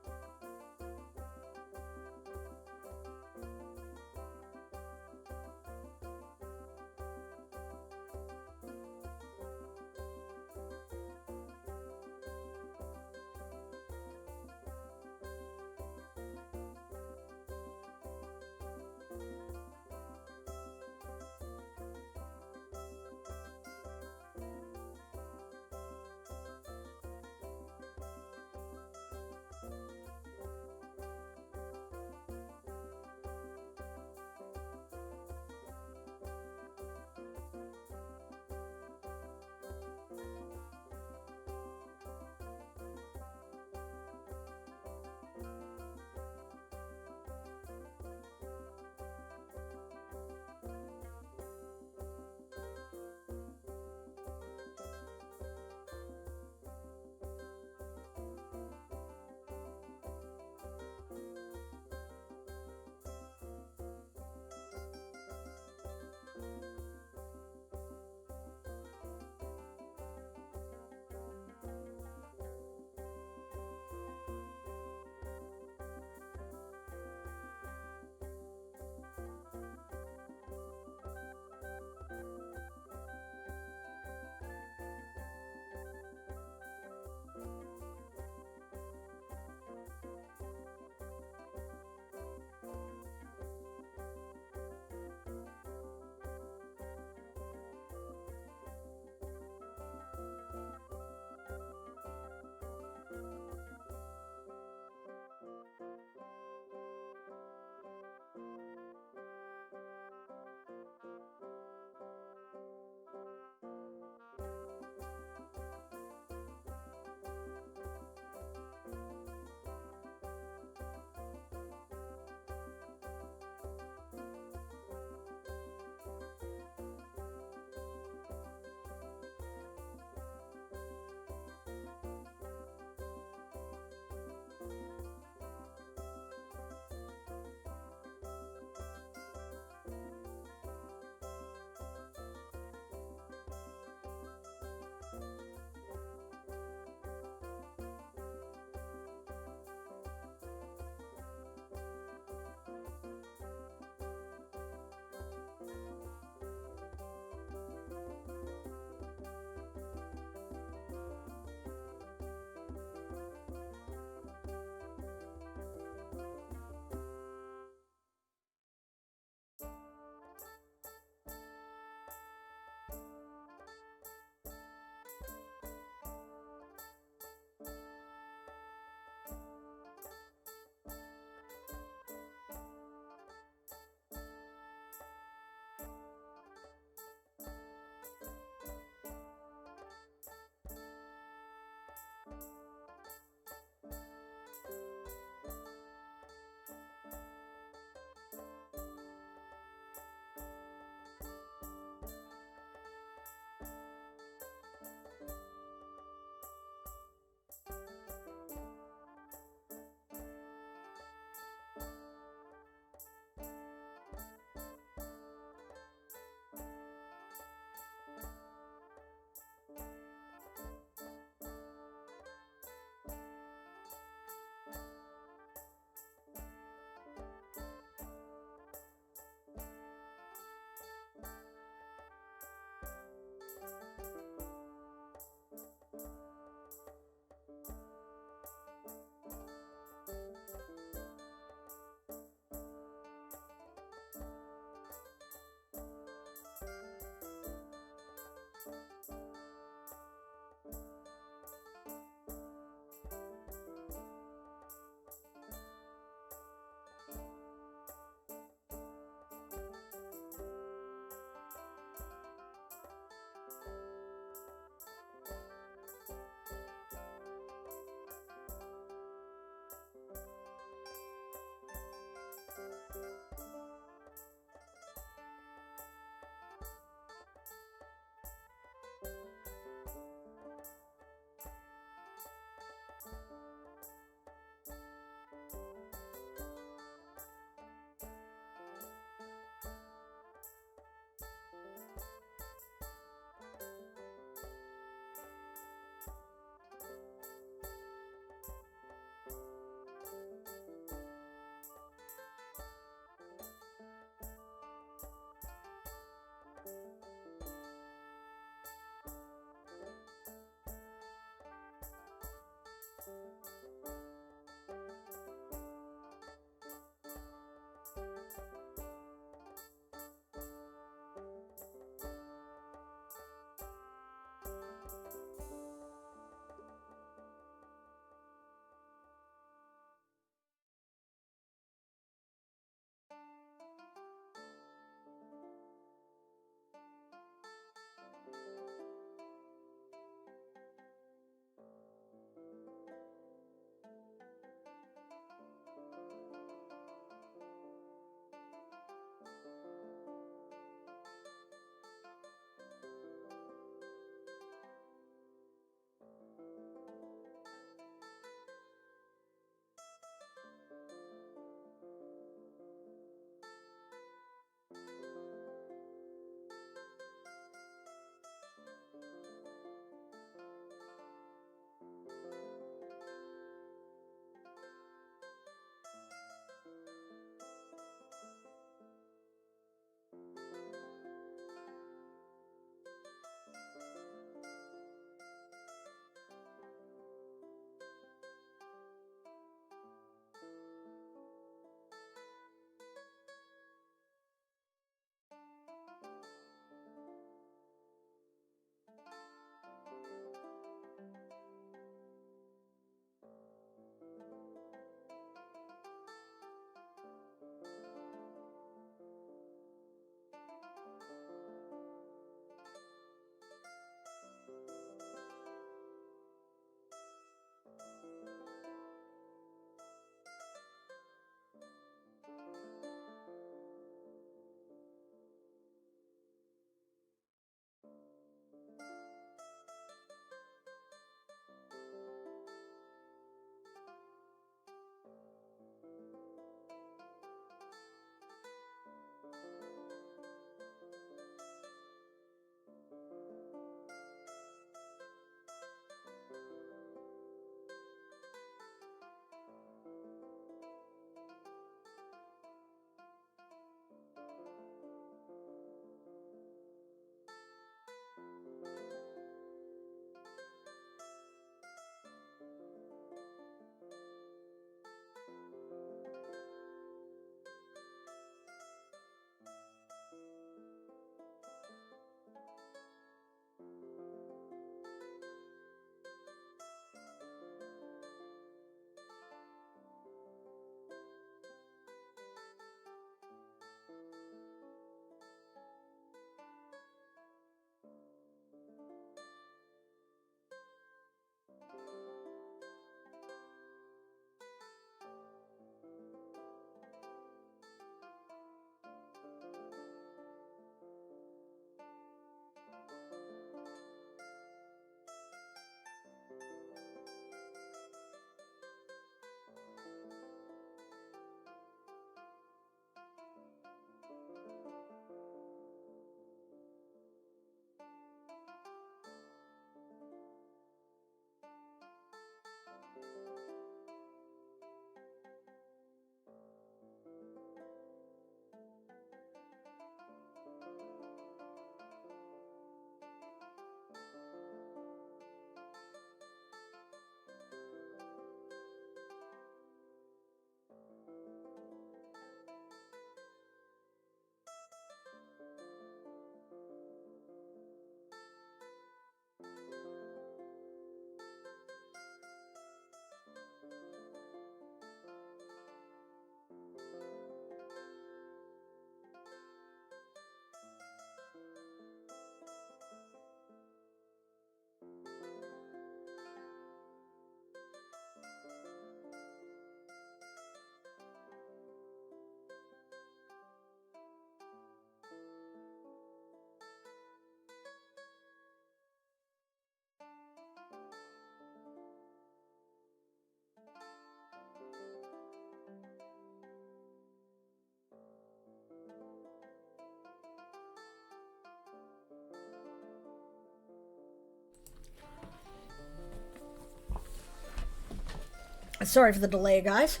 Sorry for the delay, guys.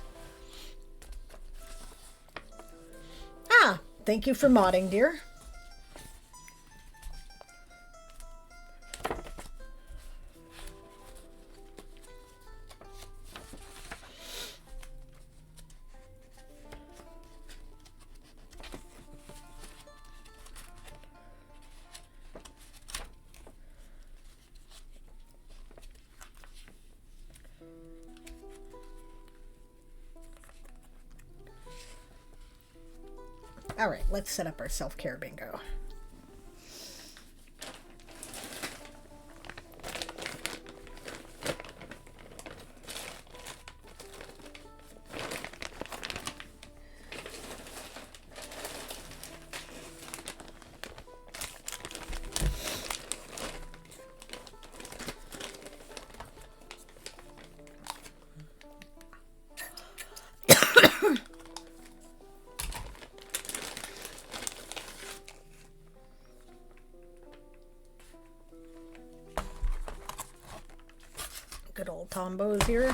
Ah, thank you for modding, dear. All right, let's set up our self-care bingo. Good old Tombos here.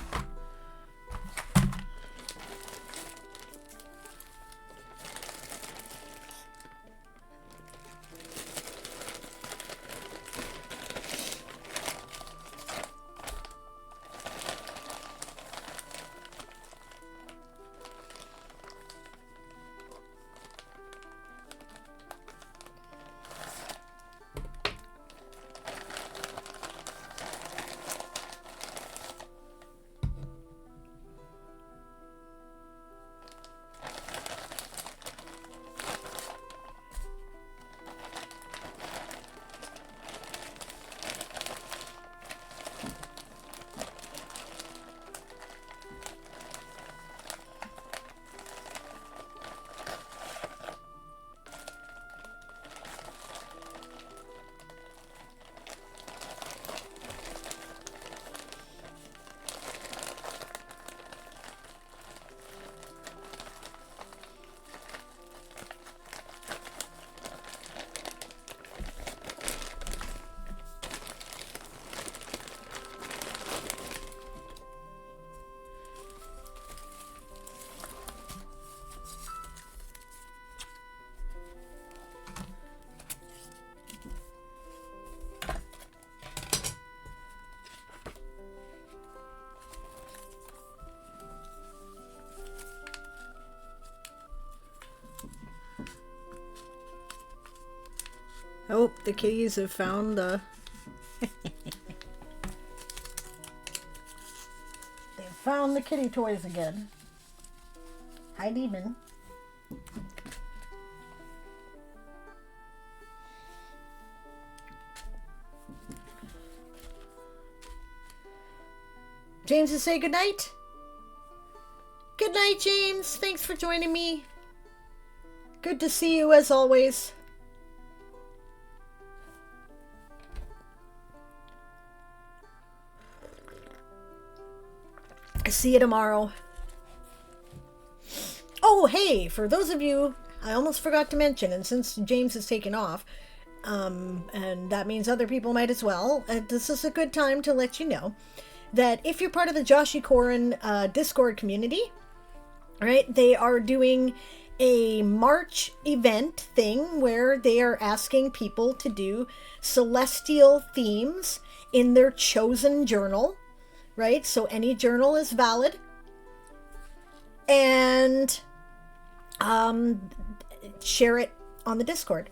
Oh, the kitties have found the... They've found the kitty toys again. Hi, Demon. James, to say goodnight? Good night, James. Thanks for joining me. Good to see you as always. See you tomorrow. Oh, hey, for those of you, I almost forgot to mention, and since James has taken off, and that means other people might as well, this is a good time to let you know that if you're part of the Joshi Korin Discord community, right, they are doing a March event thing where they are asking people to do celestial themes in their chosen journal. Right? So any journal is valid. And share it on the Discord.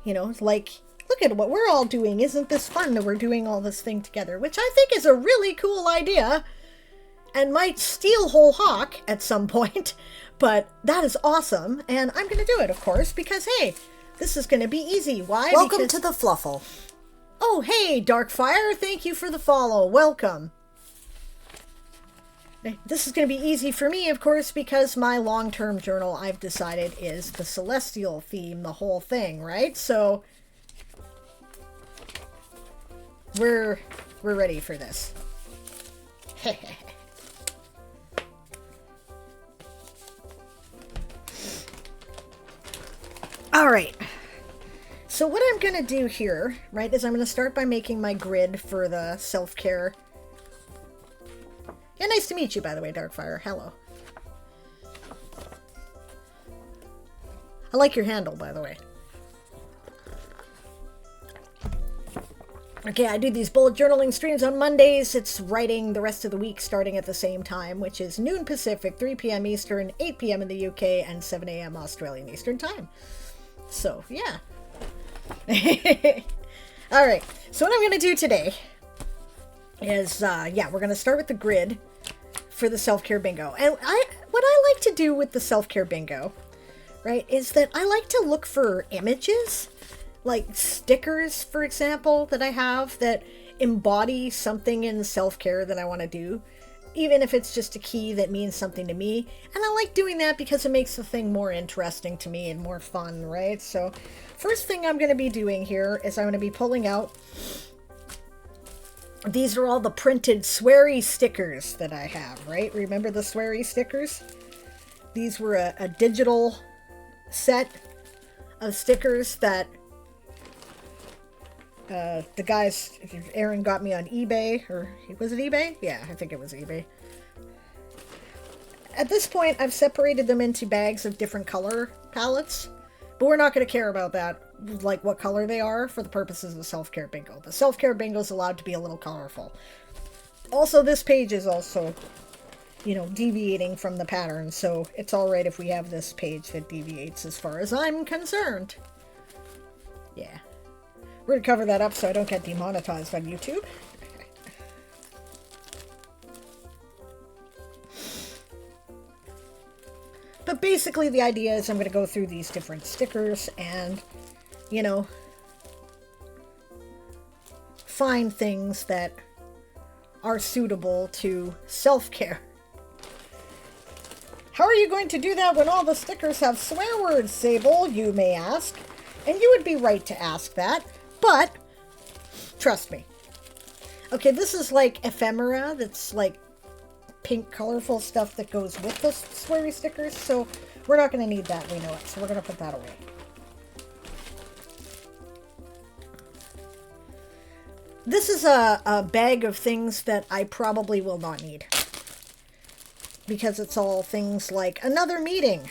You know, like, look at what we're all doing. Isn't this fun that we're doing all this thing together? Which I think is a really cool idea. And might steal whole hawk at some point. But that is awesome. And I'm going to do it, of course, because, hey, this is going to be easy. Why?
Welcome to the Fluffle.
Oh, hey, Darkfire. Thank you for the follow. Welcome. This is going to be easy for me, of course, because my long-term journal, I've decided, is the celestial theme, the whole thing, right? So we're ready for this. All right. So what I'm going to do here, right, is I'm going to start by making my grid for the self-care. Yeah, nice to meet you, by the way, Darkfire. Hello. I like your handle, by the way. Okay, I do these bullet journaling streams on Mondays. It's writing the rest of the week starting at the same time, which is noon Pacific, 3 p.m. Eastern, 8 p.m. in the UK, and 7 a.m. Australian Eastern Time. So, yeah. All right, so what I'm going to do today is, yeah, we're going to start with the grid for the self-care bingo. And what I like to do with the self-care bingo, right, is that I like to look for images, like stickers, for example, that I have that embody something in self-care that I want to do, even if it's just a key that means something to me. And I like doing that because it makes the thing more interesting to me and more fun, right? So first thing I'm going to be doing here is I'm going to be pulling out, these are all the printed sweary stickers that I have, right? Remember the sweary stickers? These were a digital set of stickers that the guys, Aaron got me on eBay, or was it eBay? Yeah, I think it was eBay. At this point, I've separated them into bags of different color palettes, but we're not going to care about that, like what color they are, for the purposes of the self-care bingo. The self-care bingo is allowed to be a little colorful. Also, this page is also, you know, deviating from the pattern, so it's all right if we have this page that deviates as far as I'm concerned. Yeah. We're going to cover that up so I don't get demonetized on YouTube. But basically the idea is I'm going to go through these different stickers and, you know, find things that are suitable to self-care. How are you going to do that when all the stickers have swear words, Sable, you may ask? And you would be right to ask that. But, trust me. Okay, this is like ephemera. That's like pink, colorful stuff that goes with the sweary stickers. So, we're not going to need that, we know it. So, we're going to put that away. This is a bag of things that I probably will not need. Because it's all things like another meeting.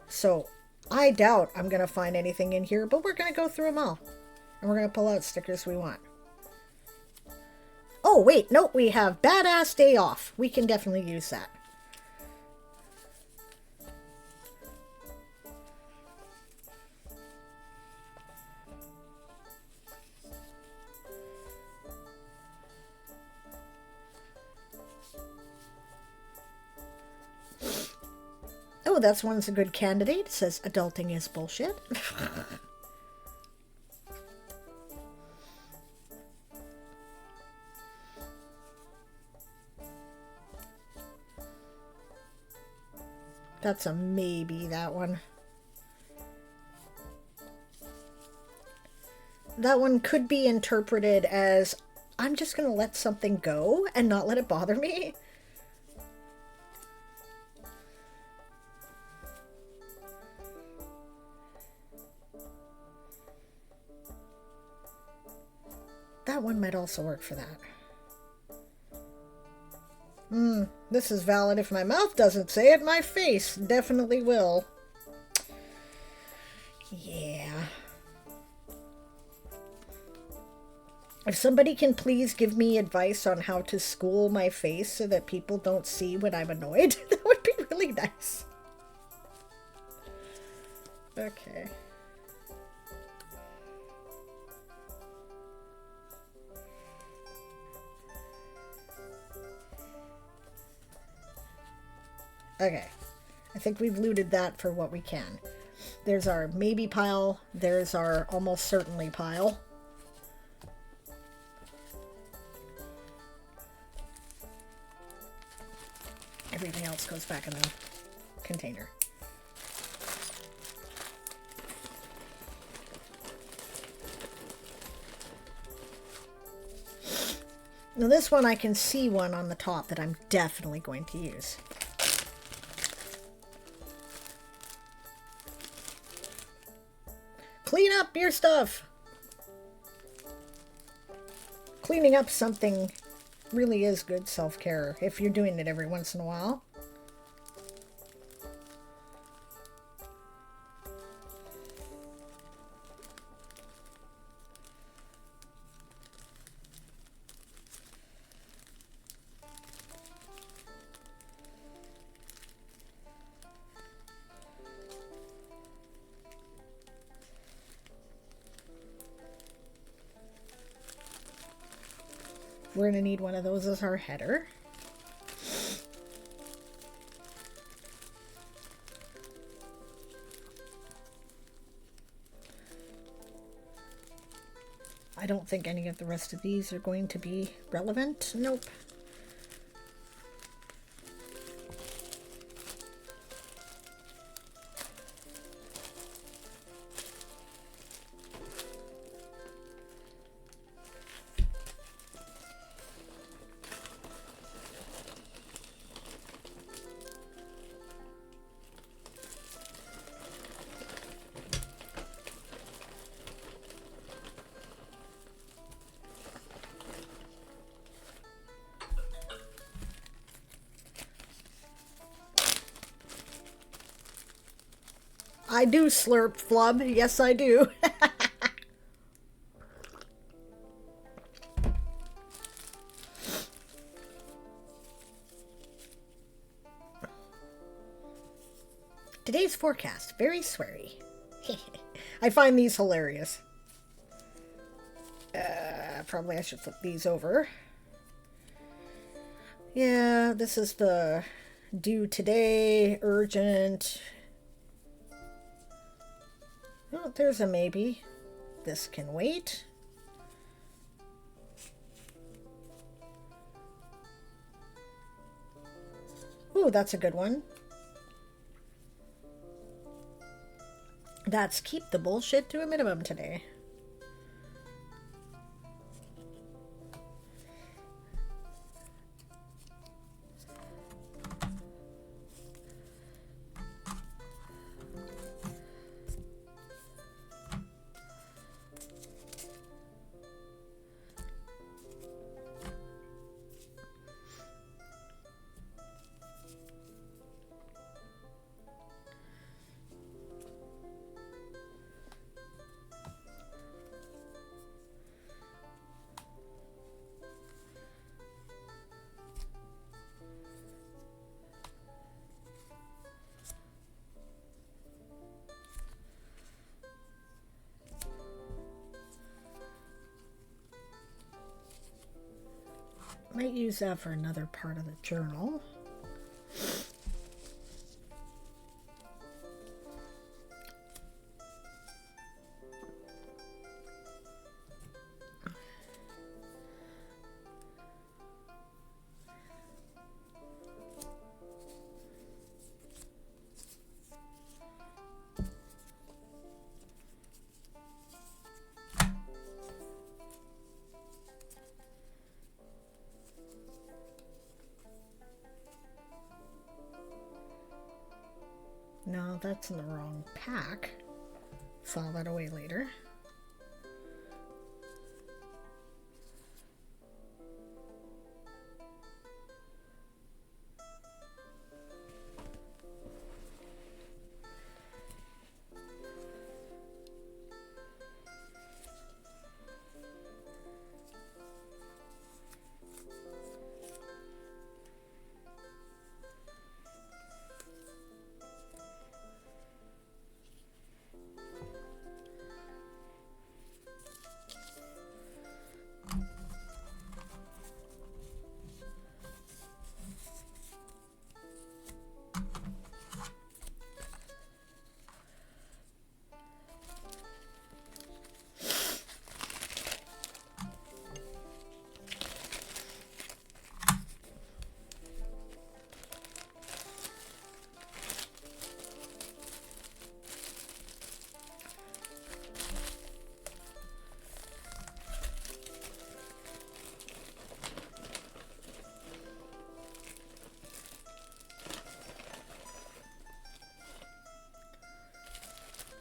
So, I doubt I'm going to find anything in here, but we're going to go through them all. And we're going to pull out stickers we want. Oh, wait, no, we have Badass Day Off. We can definitely use that. Oh, that's one's a good candidate. It says adulting is bullshit. That's a maybe, that one. That one could be interpreted as, I'm just going to let something go and not let it bother me. That one might also work for that. This is valid if my mouth doesn't say it, my face definitely will. Yeah. If somebody can please give me advice on how to school my face so that people don't see when I'm annoyed, that would be really nice. Okay. Okay, I think we've looted that for what we can. There's our maybe pile. There's our almost certainly pile. Everything else goes back in the container. Now this one, I can see one on the top that I'm definitely going to use. clean up your stuff. Cleaning up something really is good self-care if you're doing it every once in a while. We're going to need one of those as our header. I don't think any of the rest of these are going to be relevant. Nope. I do slurp, Flub. Yes, I do. Today's forecast, very sweary. I find these hilarious. Probably I should flip these over. Yeah, this is the due today, urgent. Oh, there's a maybe. This can wait. Ooh, that's a good one. That's keep the bullshit to a minimum today. Might use that for another part of the journal. No, that's in the wrong pack. File that away later.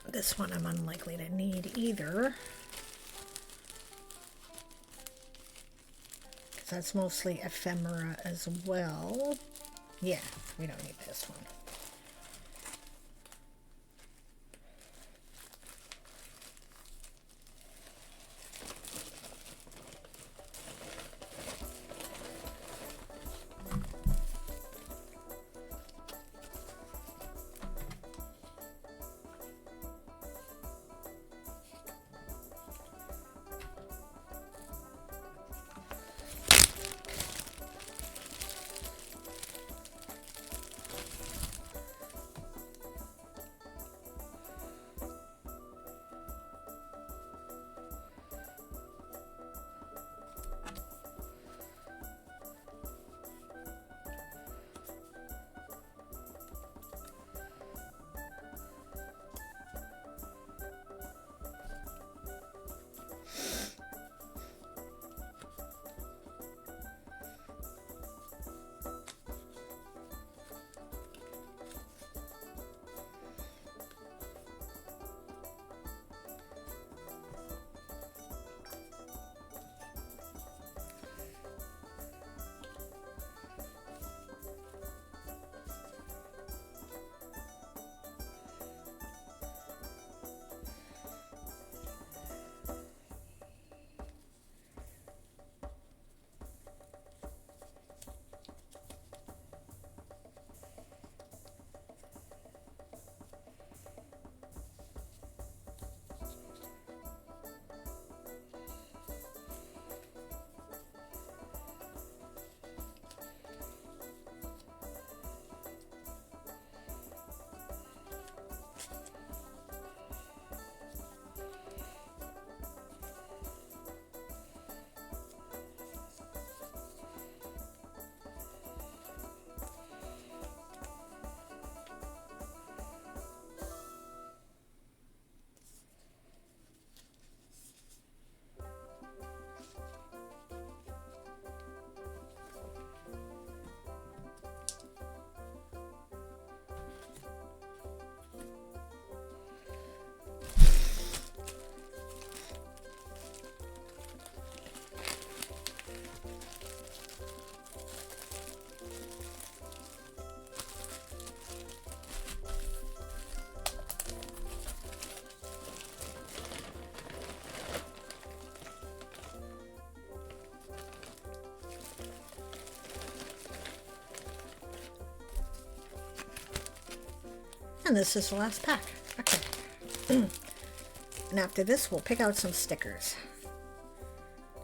This one I'm unlikely to need either, because that's mostly ephemera as well. Yeah, we don't need this one. And this is the last pack. Okay. And after this, we'll pick out some stickers.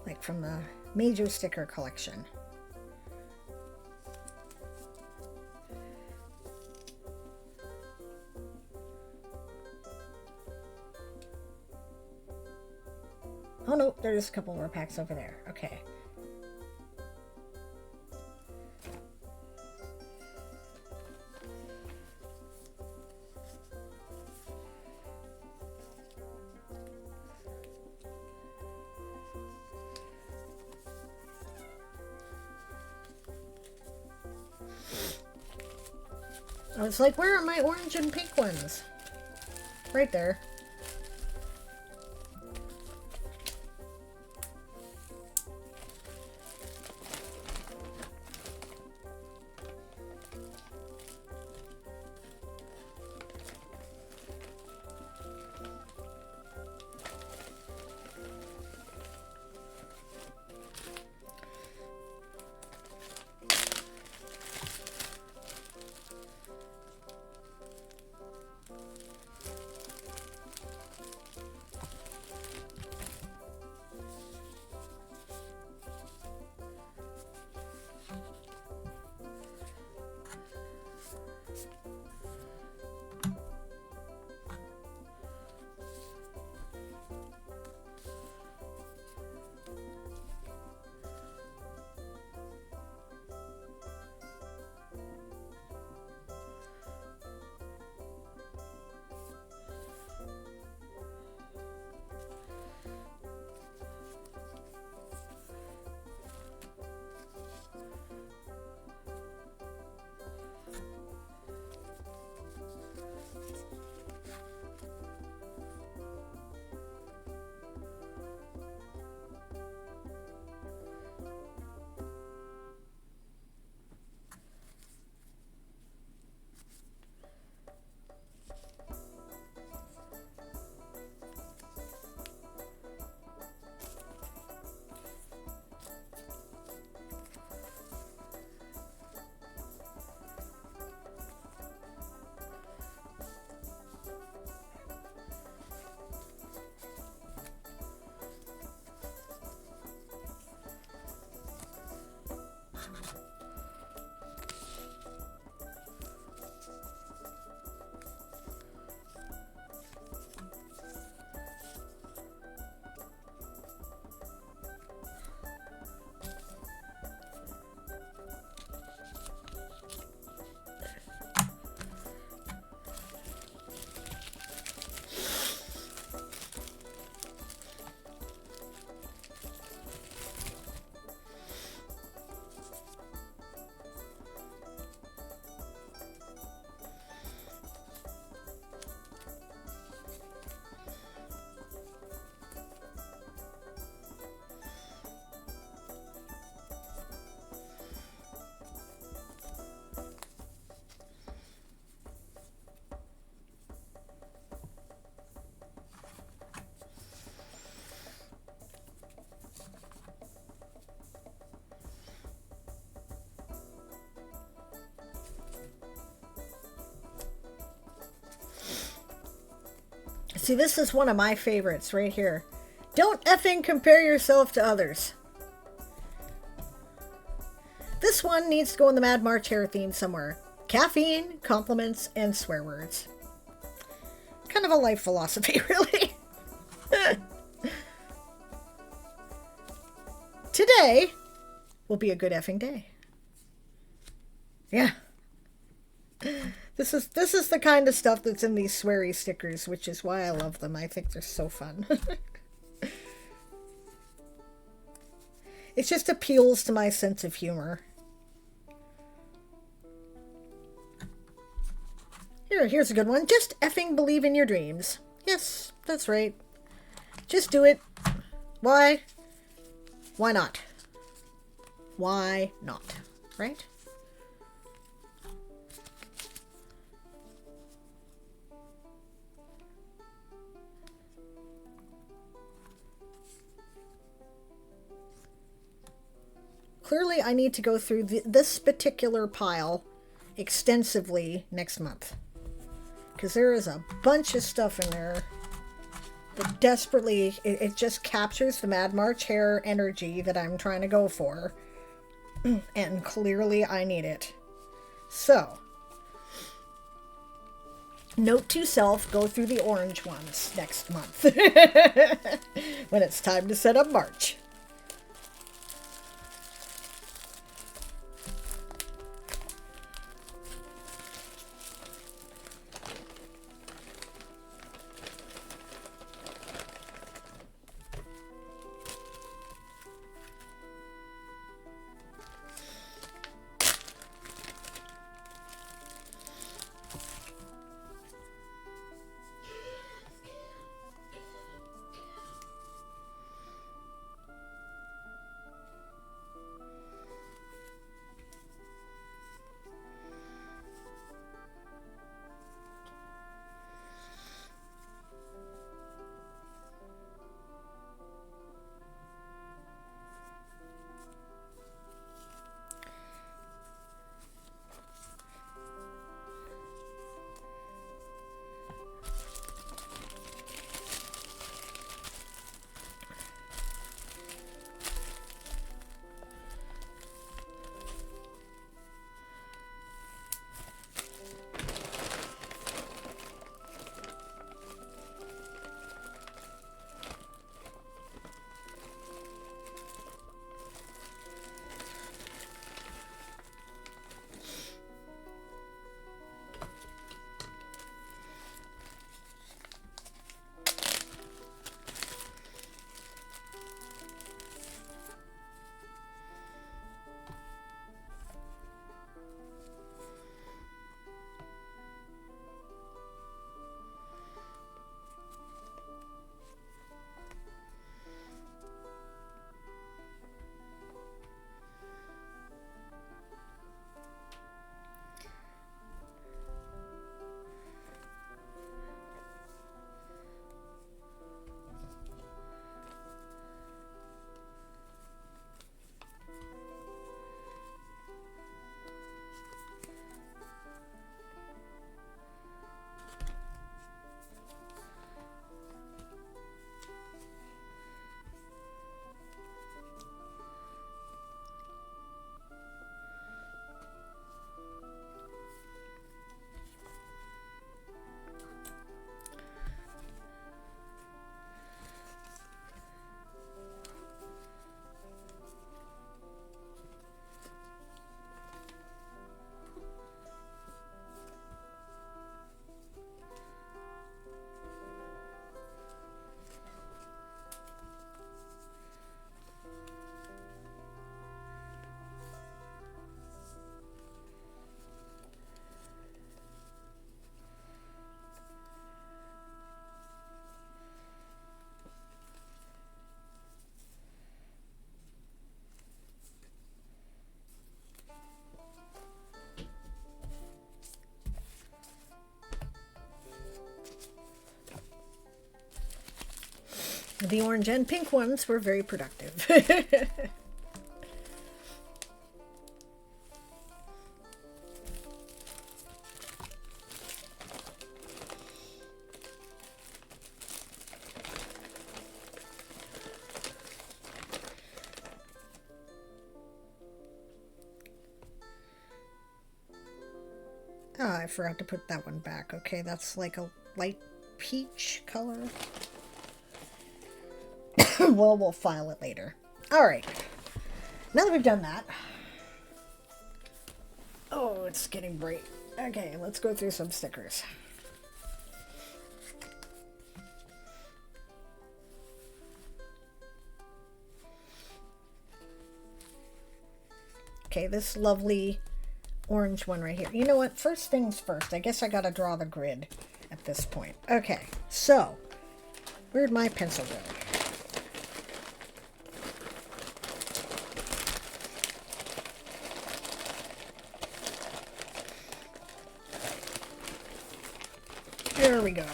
Like from the major sticker collection. Oh no, there's a couple more packs over there. Okay. I was like, where are my orange and pink ones? Right there. See, this is one of my favorites right here. Don't effing compare yourself to others. This one needs to go in the Mad March hair theme somewhere. Caffeine, compliments, and swear words. Kind of a life philosophy, really. Today will be a good effing day. Yeah. This is the kind of stuff that's in these sweary stickers, which is why I love them. I think they're so fun. It just appeals to my sense of humor. Here's a good one. Just effing believe in your dreams. Yes, that's right. Just do it. Why? Why not? Why not? Right? Clearly, I need to go through this particular pile extensively next month. Because there is a bunch of stuff in there that desperately, it just captures the Mad March hair energy that I'm trying to go for. And clearly I need it. So, note to self, go through the orange ones next month. When it's time to set up March. The orange and pink ones were very productive. Oh, I forgot to put that one back. Okay, that's like a light peach color. Well, we'll file it later. All right. Now that we've done that. Oh, it's getting bright. Okay, let's go through some stickers. Okay, this lovely orange one right here. You know what? First things first. I guess I gotta draw the grid at this point. Okay, so where'd my pencil go? There we go.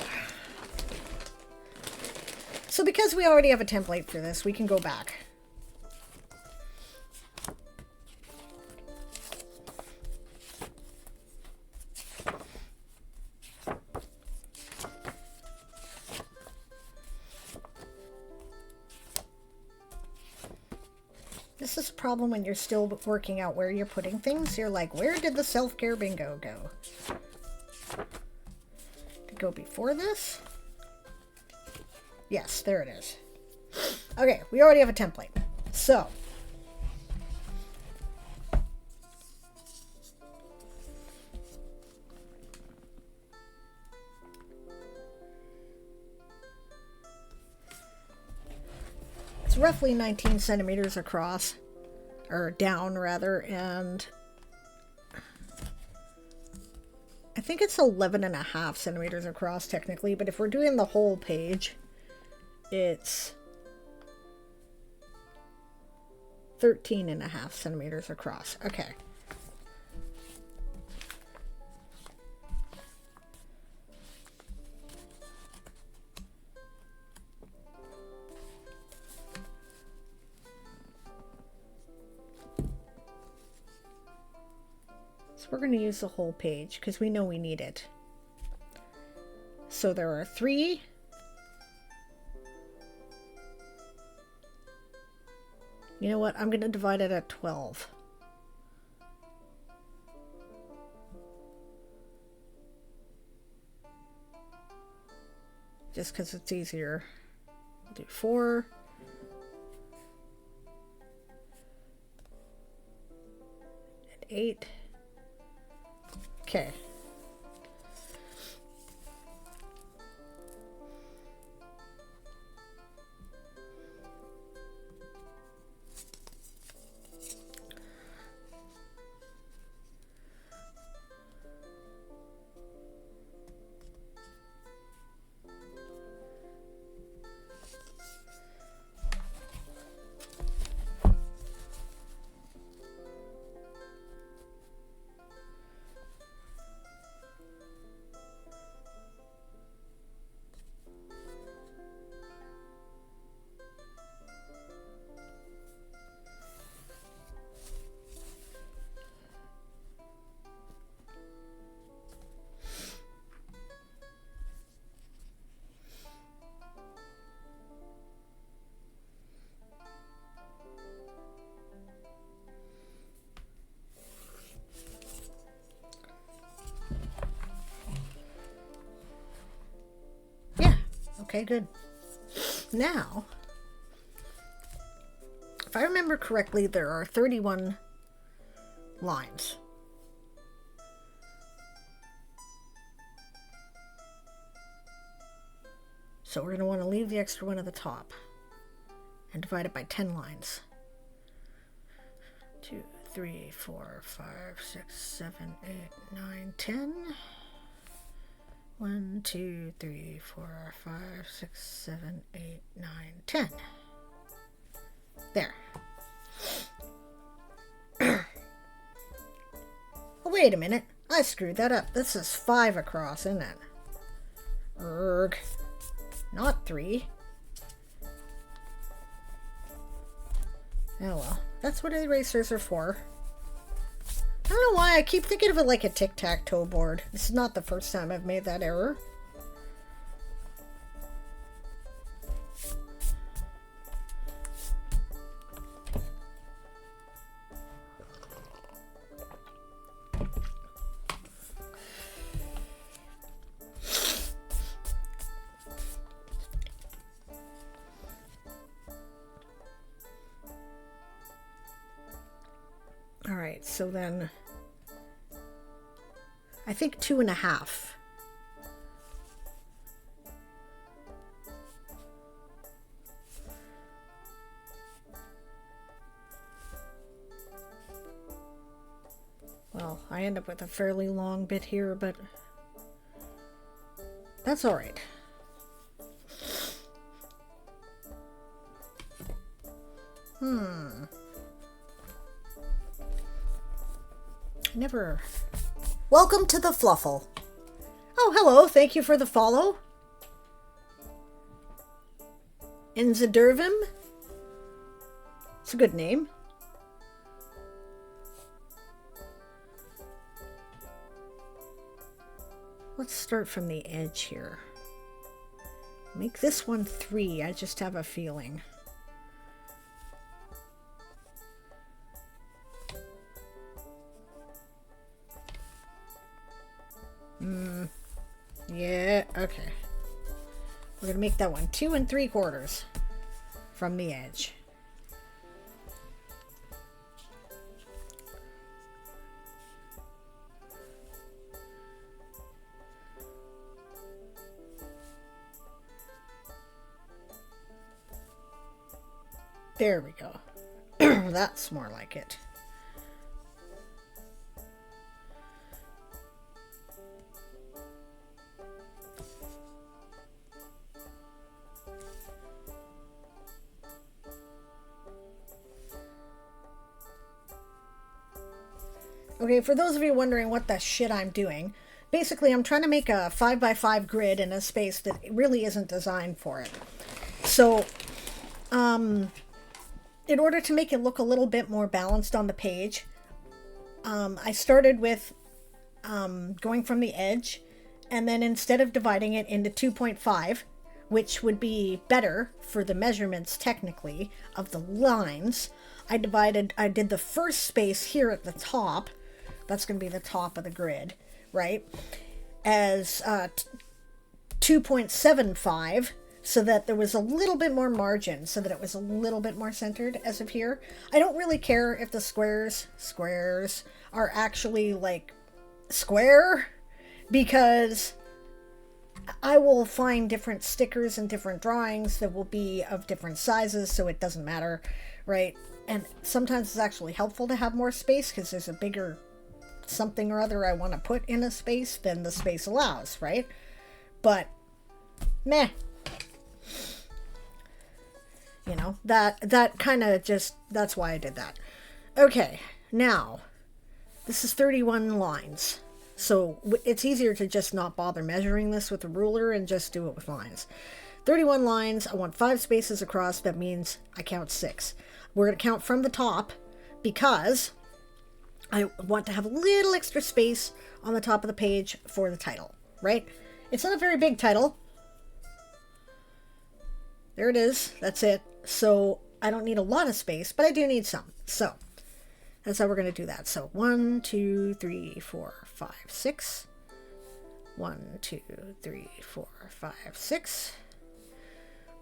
So because we already have a template for this, we can go back. This is a problem when you're still working out where you're putting things. You're like, where did the self-care bingo go? Did it go before this? Yes, there it is. Okay, we already have a template. So, it's roughly 19 centimeters across, or down rather, and I think it's 11.5 centimeters across technically, but if we're doing the whole page, it's 13.5 centimeters across. Okay. So we're going to use the whole page because we know we need it. So there are 3. You know what? I'm going to divide it at 12. Just because it's easier. I'll do 4. And 8. Okay. Okay, good. Now, if I remember correctly, there are 31 lines. So we're going to want to leave the extra one at the top and divide it by 10 lines. 2, 3, 4, 5, 6, 7, 8, 9, 10. 1, 2, 3, 4, 5, 6, 7, 8, 9, 10. There. Oh, wait a minute. I screwed that up. This is 5 across, isn't it? Erg. Not 3. Oh well. That's what erasers are for. I don't know why I keep thinking of it like a tic-tac-toe board. This is not the first time I've made that error. So then I think 2.5. Well, I end up with a fairly long bit here, but that's all right. Never. Welcome to the Fluffle. Oh, hello. Thank you for the follow. Inzadervim. It's a good name. Let's start from the edge here. Make this one 3. I just have a feeling. Yeah, okay. We're gonna make that one 2 3/4 from the edge. There we go. That's more like it. Okay, for those of you wondering what the shit I'm doing, basically I'm trying to make a 5x5 grid in a space that really isn't designed for it. So, in order to make it look a little bit more balanced on the page, I started with going from the edge, and then instead of dividing it into 2.5, which would be better for the measurements technically of the lines, I did the first space here at the top. That's going to be the top of the grid, right? As 2.75, so that there was a little bit more margin, so that it was a little bit more centered as of here. I don't really care if the squares are actually like square, because I will find different stickers and different drawings that will be of different sizes, so it doesn't matter, right? And sometimes it's actually helpful to have more space because there's a bigger something or other I want to put in a space than the space allows, right? But meh. You know, that kind of just, that's why I did that. Okay, now, this is 31 lines. So it's easier to just not bother measuring this with a ruler and just do it with lines. 31 lines, I want 5 spaces across, that means I count 6. We're going to count from the top because I want to have a little extra space on the top of the page for the title, right? It's not a very big title. There it is. That's it. So I don't need a lot of space, but I do need some. So that's how we're going to do that. So 1, 2, 3, 4, 5, 6. 1, 2, 3, 4, 5, 6.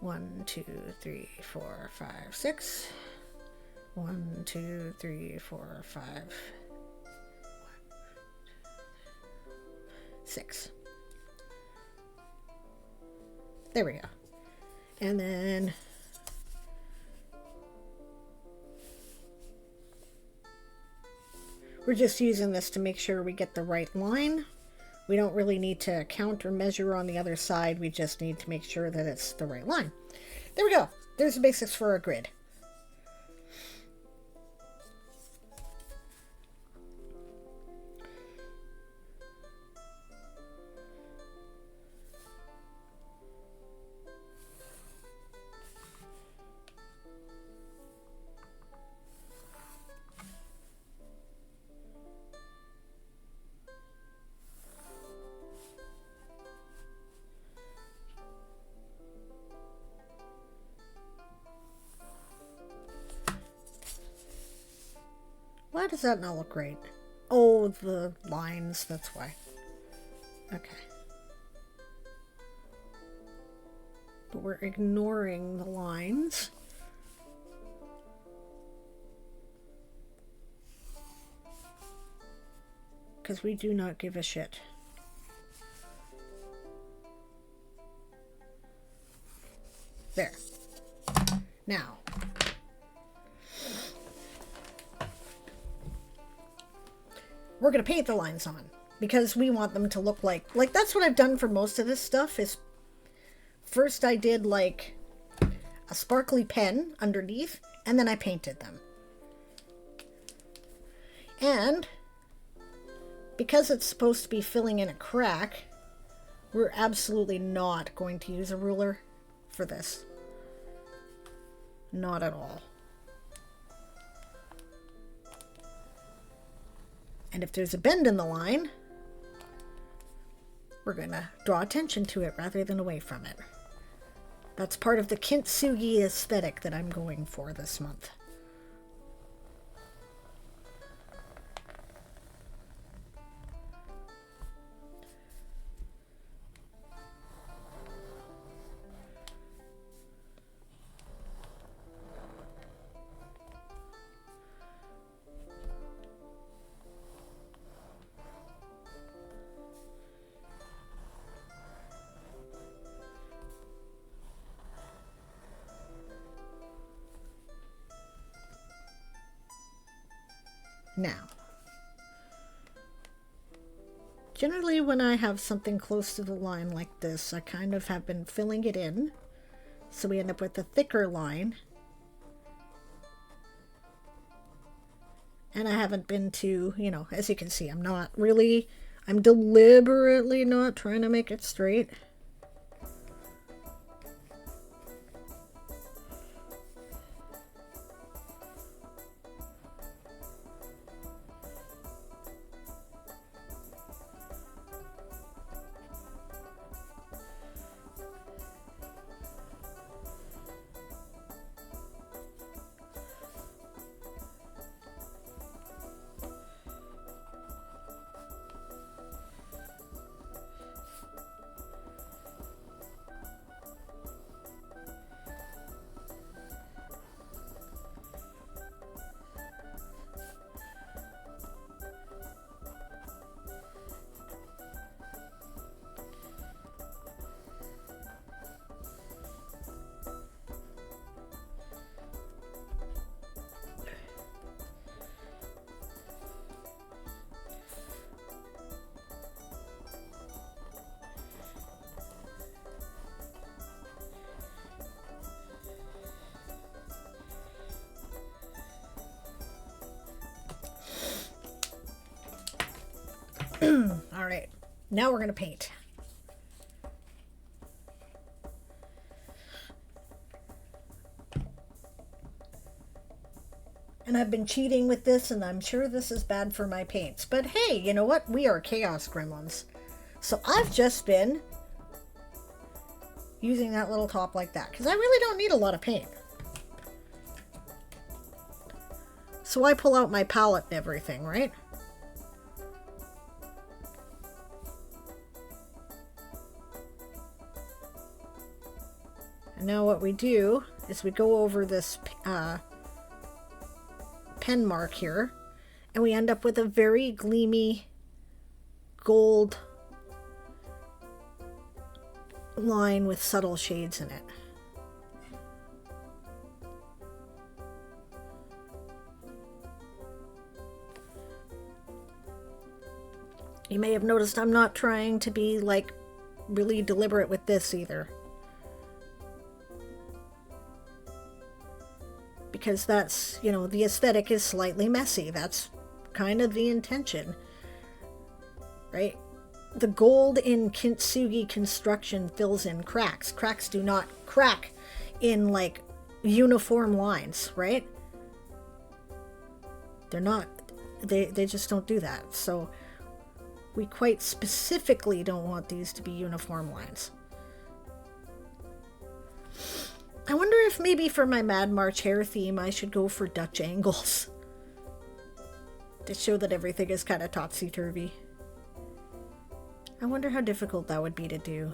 1, 2, 3, 4, 5, 6. 1, 2, 3, 4, 5, 6. There we go. And then we're just using this to make sure we get the right line. We don't really need to count or measure on the other side. We just need to make sure that it's the right line. There we go. There's the basics for a grid. Why does that not look right? Oh, the lines, that's why. Okay. But we're ignoring the lines. because we do not give a shit. There. Now, we're going to paint the lines on because we want them to look like that's what I've done for most of this stuff. Is first I did like a sparkly pen underneath, and then I painted them. And because it's supposed to be filling in a crack, we're absolutely not going to use a ruler for this. Not at all. And if there's a bend in the line, we're going to draw attention to it rather than away from it. That's part of the Kintsugi aesthetic that I'm going for this month. Now, generally when I have something close to the line like this, I kind of have been filling it in, so we end up with a thicker line. And I haven't been too, as you can see, I'm deliberately not trying to make it straight. All right, now we're going to paint. And I've been cheating with this, and I'm sure this is bad for my paints. But hey, you know what? We are Chaos Gremlins. So I've just been using that little top like that, because I really don't need a lot of paint. So I pull out my palette and everything, right? And now what we do is we go over this pen mark here, and we end up with a very gleamy gold line with subtle shades in it. You may have noticed I'm not trying to be like really deliberate with this either, because that's, the aesthetic is slightly messy. That's kind of the intention, right? The gold in Kintsugi construction fills in cracks. Cracks do not crack in like uniform lines, right? They're not, they just don't do that. So we quite specifically don't want these to be uniform lines. I wonder if maybe for my Mad March hair theme, I should go for Dutch angles to show that everything is kind of topsy-turvy. I wonder how difficult that would be to do.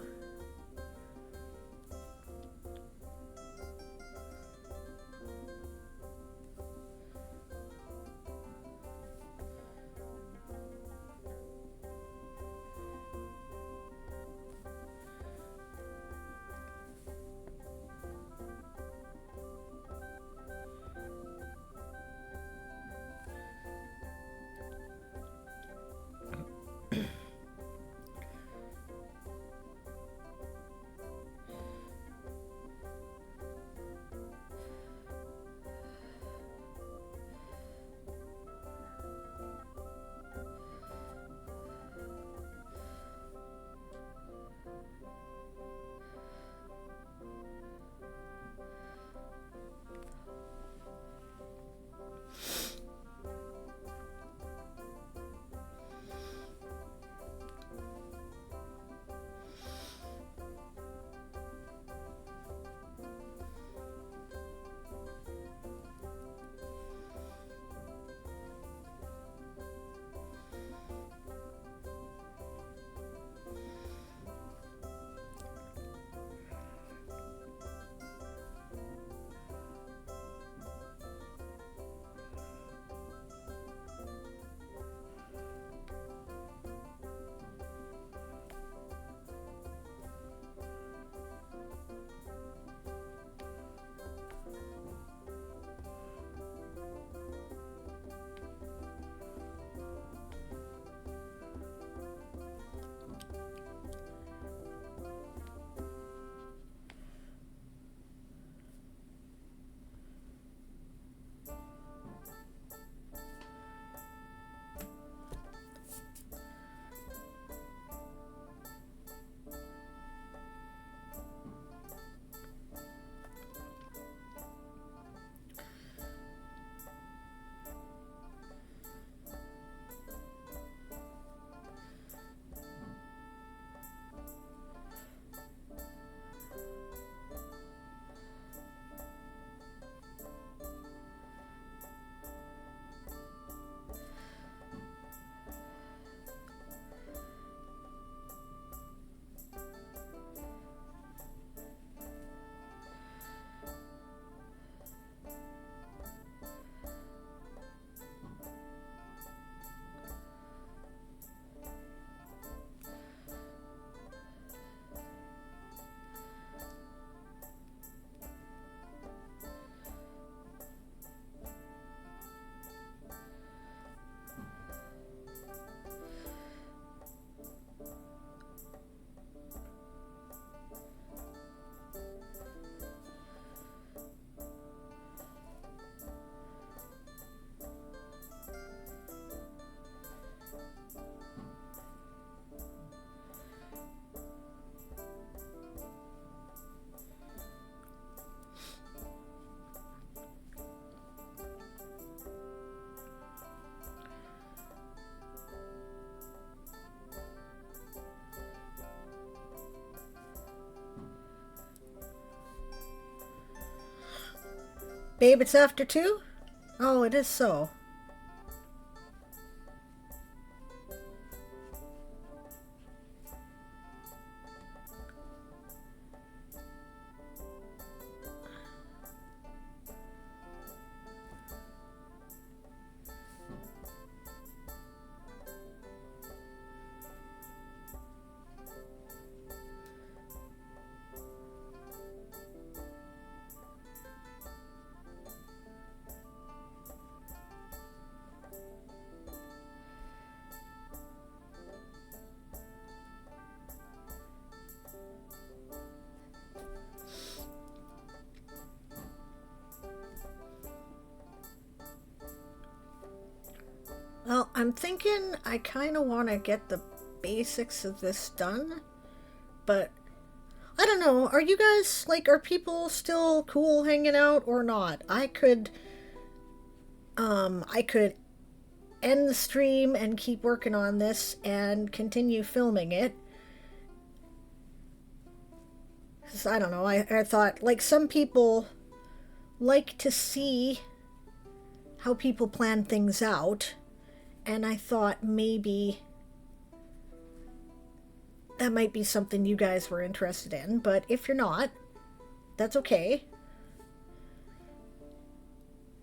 Babe, it's after 2? Oh, it is so. Well, I'm thinking I kind of want to get the basics of this done, but I don't know. Are you guys, like, are people still cool hanging out or not? I could end the stream and keep working on this and continue filming it. 'Cause I don't know. I thought, like, some people like to see how people plan things out. And I thought maybe that might be something you guys were interested in. But if you're not, that's okay.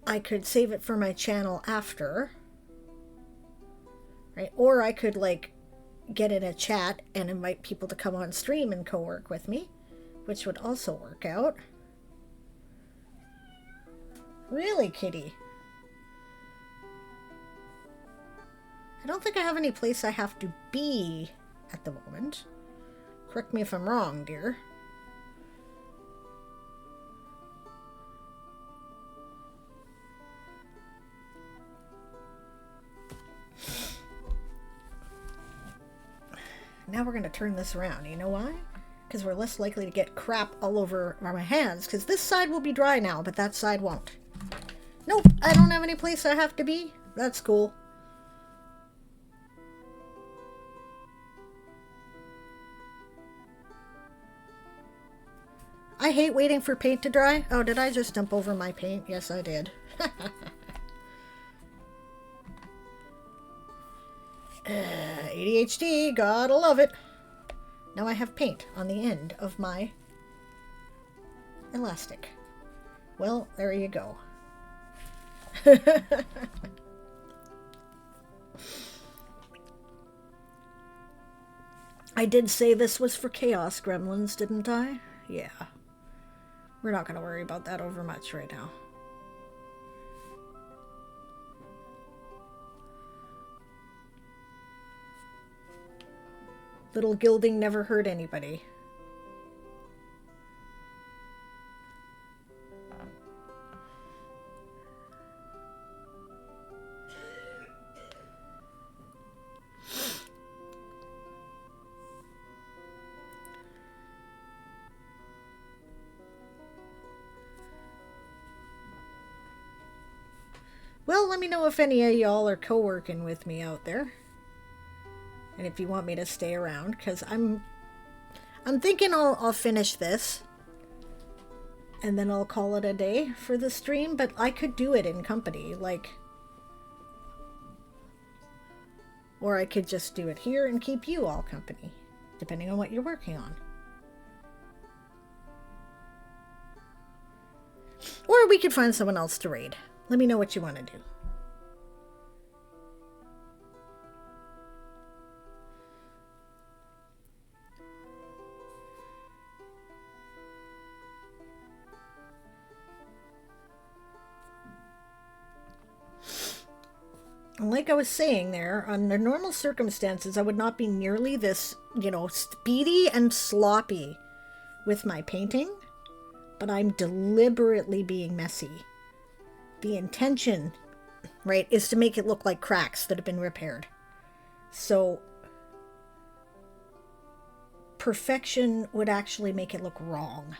I could save it for my channel after. Right? Or I could, like, get in a chat and invite people to come on stream and co-work with me, which would also work out. Really, kitty? I don't think I have any place I have to be at the moment. Correct me if I'm wrong, dear. Now we're going to turn this around. You know why? Because we're less likely to get crap all over my hands. Because this side will be dry now, but that side won't. Nope, I don't have any place I have to be. That's cool. I hate waiting for paint to dry. Oh, did I just dump over my paint? Yes, I did. ADHD, gotta love it. Now I have paint on the end of my elastic. Well, there you go. I did say this was for Chaos Gremlins, didn't I? Yeah. We're not going to worry about that over much right now. Little gilding never hurt anybody. Well, let me know if any of y'all are co-working with me out there. And if you want me to stay around, because I'm thinking I'll finish this. And then I'll call it a day for the stream. But I could do it in company, like... Or I could just do it here and keep you all company. Depending on what you're working on. Or we could find someone else to raid. Let me know what you want to do. Like I was saying there, under normal circumstances, I would not be nearly this, speedy and sloppy with my painting, but I'm deliberately being messy. The intention, right, is to make it look like cracks that have been repaired. So, perfection would actually make it look wrong.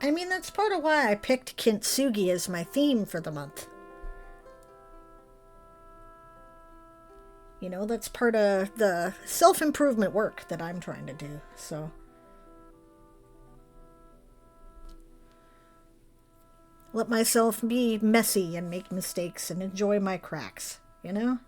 I mean, that's part of why I picked Kintsugi as my theme for the month. That's part of the self-improvement work that I'm trying to do, so... let myself be messy and make mistakes and enjoy my cracks, you know?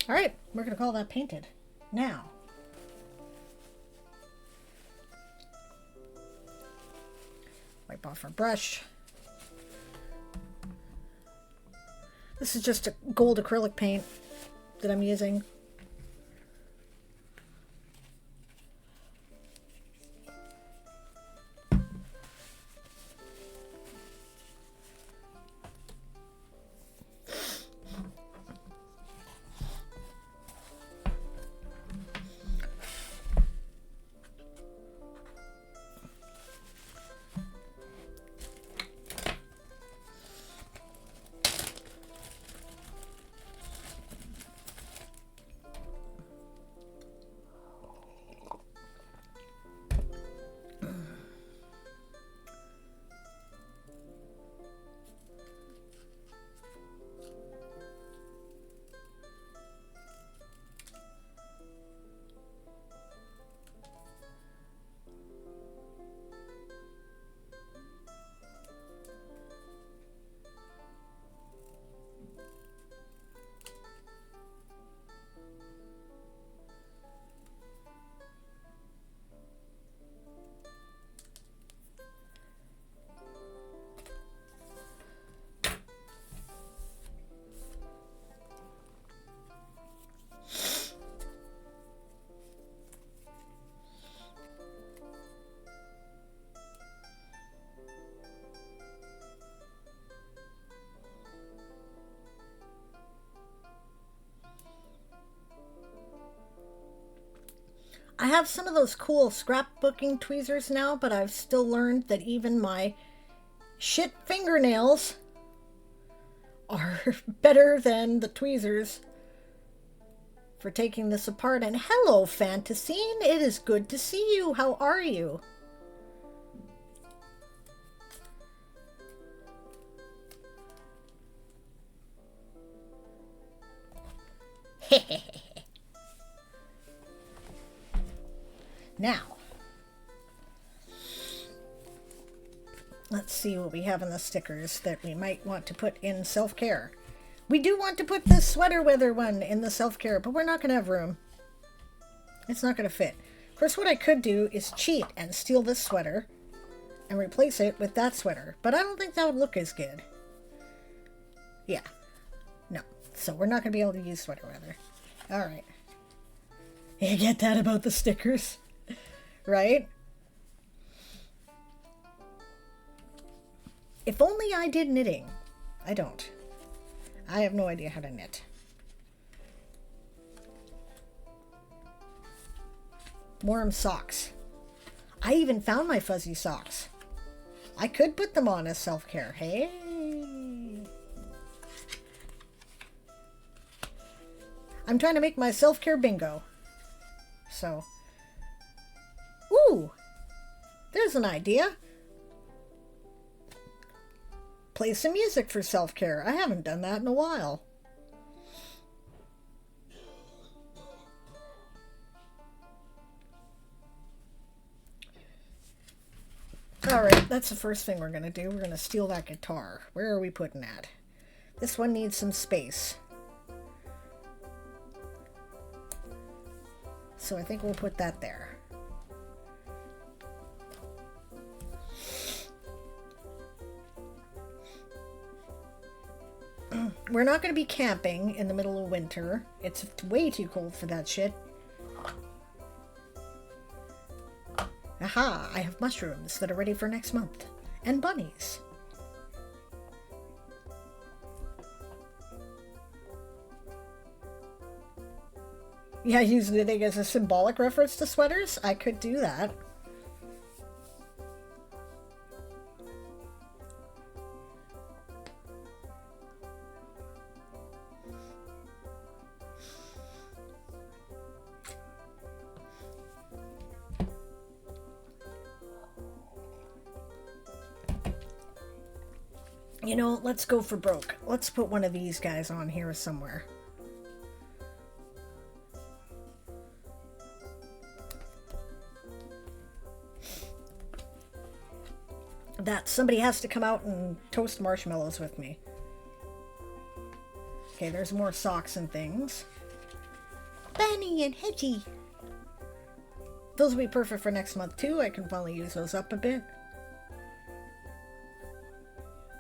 All right, we're going to call that painted. Now, wipe off our brush. This is just a gold acrylic paint that I'm using. I have some of those cool scrapbooking tweezers now, but I've still learned that even my shit fingernails are better than the tweezers for taking this apart. And hello, Fantasine. It is good to see you. How are you? Now, let's see what we have in the stickers that we might want to put in self-care. We do want to put this sweater weather one in the self-care, but we're not going to have room. It's not going to fit. Of course, what I could do is cheat and steal this sweater and replace it with that sweater, but I don't think that would look as good. Yeah. No. So we're not going to be able to use sweater weather. All right. You get that about the stickers? Right? If only I did knitting. I don't. I have no idea how to knit. Warm socks. I even found my fuzzy socks. I could put them on as self-care. Hey. I'm trying to make my self-care bingo. So. Ooh. There's an idea. Play some music for self-care. I haven't done that in a while. That's the first thing we're going to do. We're going to steal that guitar. Where are we putting that? This one needs some space. So I think we'll put that there. We're not going to be camping in the middle of winter. It's way too cold for that shit. Aha! I have mushrooms that are ready for next month. And bunnies. Yeah, using it as a symbolic reference to sweaters? I could do that. You know, let's go for broke. Let's put one of these guys on here somewhere. That somebody has to come out and toast marshmallows with me. Okay, there's more socks and things. Bunny and Hedgie. Those will be perfect for next month too. I can finally use those up a bit.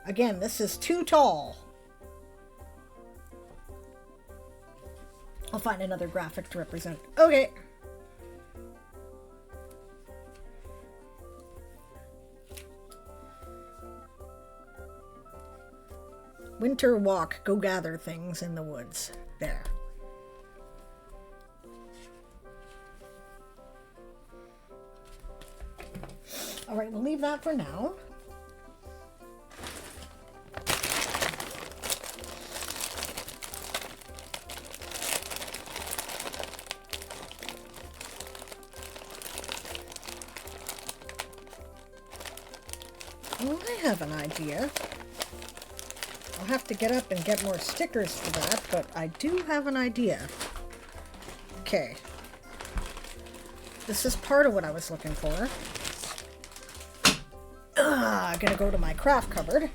Again, this is too tall. I'll find another graphic to represent. Okay. Winter walk. Go gather things in the woods. There. All right, we'll leave that for now. Well, I have an idea. I'll have to get up and get more stickers for that, but I do have an idea. Okay. This is part of what I was looking for. I'm gonna go to my craft cupboard.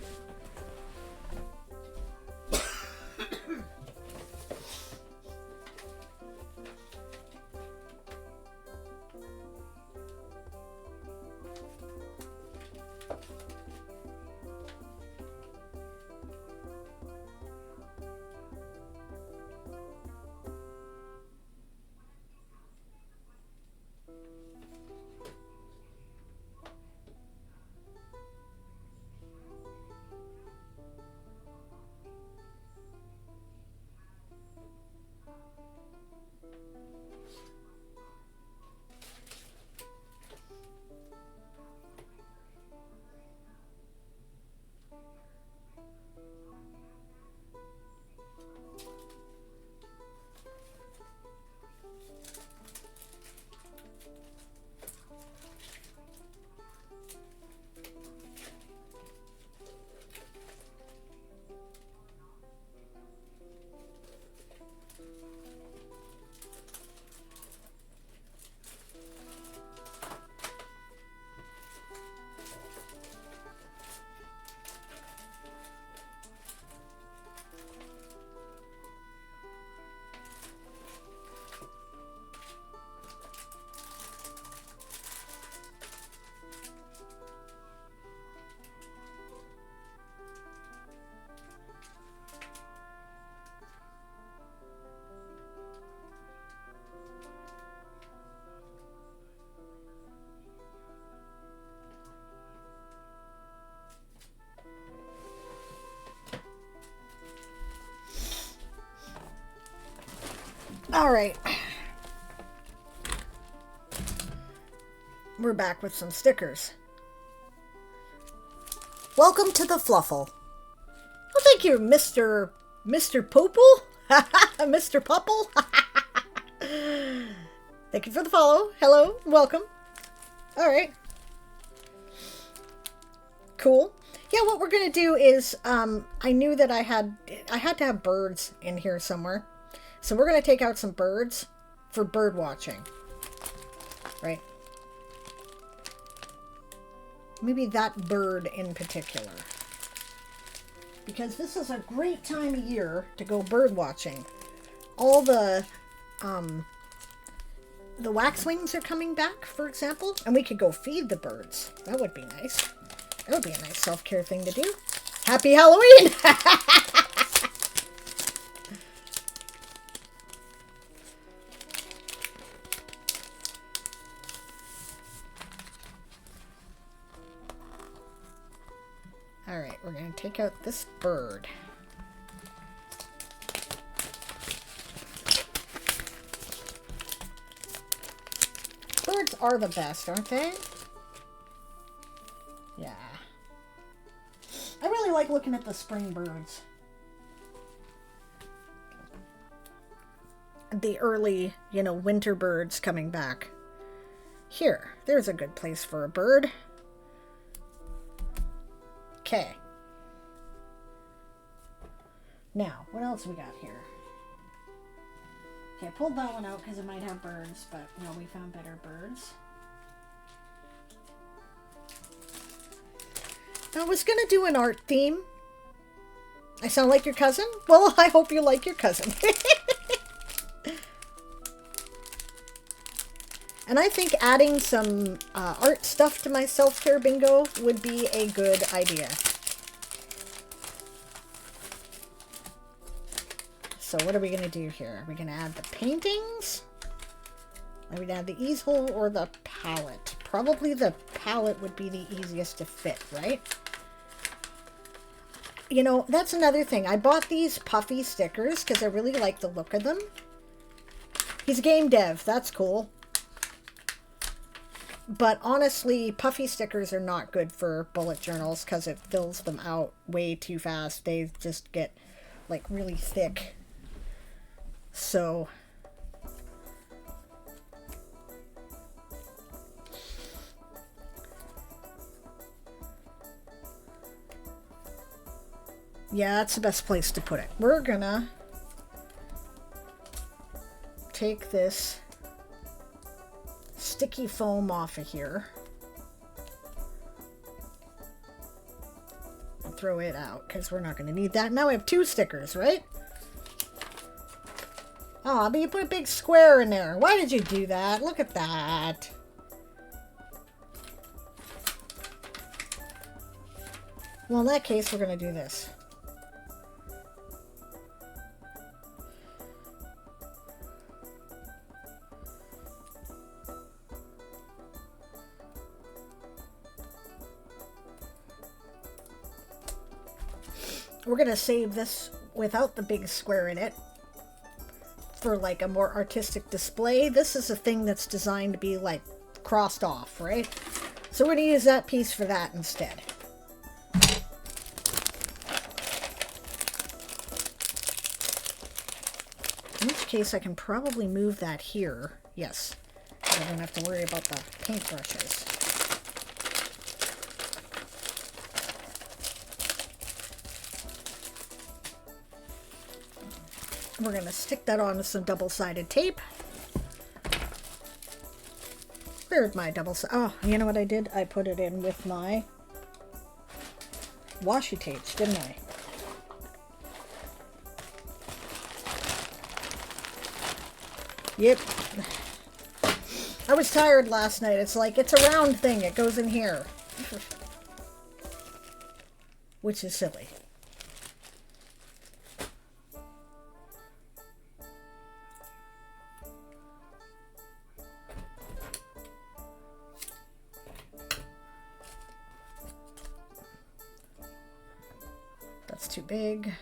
All right. We're back with some stickers. Welcome to the Fluffle. Well, thank you, Mr. Popple. Mr. Popple. Thank you for the follow. Hello. Welcome. All right. Cool. Yeah, what we're going to do is, I knew that I had to have birds in here somewhere. So we're going to take out some birds for bird watching. Right? Maybe that bird in particular. Because this is a great time of year to go bird watching. All the waxwings are coming back, for example, and we could go feed the birds. That would be nice. That would be a nice self-care thing to do. Happy Halloween! Alright, we're going to take out this bird. Birds are the best, aren't they? Yeah. I really like looking at the spring birds. The early, winter birds coming back. Here, there's a good place for a bird. Okay. Now, what else we got here? Okay, I pulled that one out because it might have birds, but no, we found better birds. I was going to do an art theme. I sound like your cousin? Well, I hope you like your cousin. And I think adding some art stuff to my self-care bingo would be a good idea. So what are we going to do here? Are we going to add the paintings? Are we going to add the easel or the palette? Probably the palette would be the easiest to fit, right? That's another thing. I bought these puffy stickers because I really like the look of them. He's a game dev. That's cool. But honestly, puffy stickers are not good for bullet journals because it fills them out way too fast. They just get, really thick. So, yeah, that's the best place to put it. We're gonna take this sticky foam off of here and throw it out because we're not going to need that. Now we have 2 stickers, right? Oh, but you put a big square in there. Why did you do that? Look at that. Well, in that case, we're going to do this. We're going to save this without the big square in it for a more artistic display. This is a thing that's designed to be crossed off, right? So we're going to use that piece for that instead. In which case I can probably move that here. Yes. I don't have to worry about the paintbrushes. We're going to stick that on with some double-sided tape. Where's my double-sided? Oh, you know what I did? I put it in with my washi tapes, didn't I? Yep. I was tired last night. It's it's a round thing. It goes in here. Which is silly. That's too big.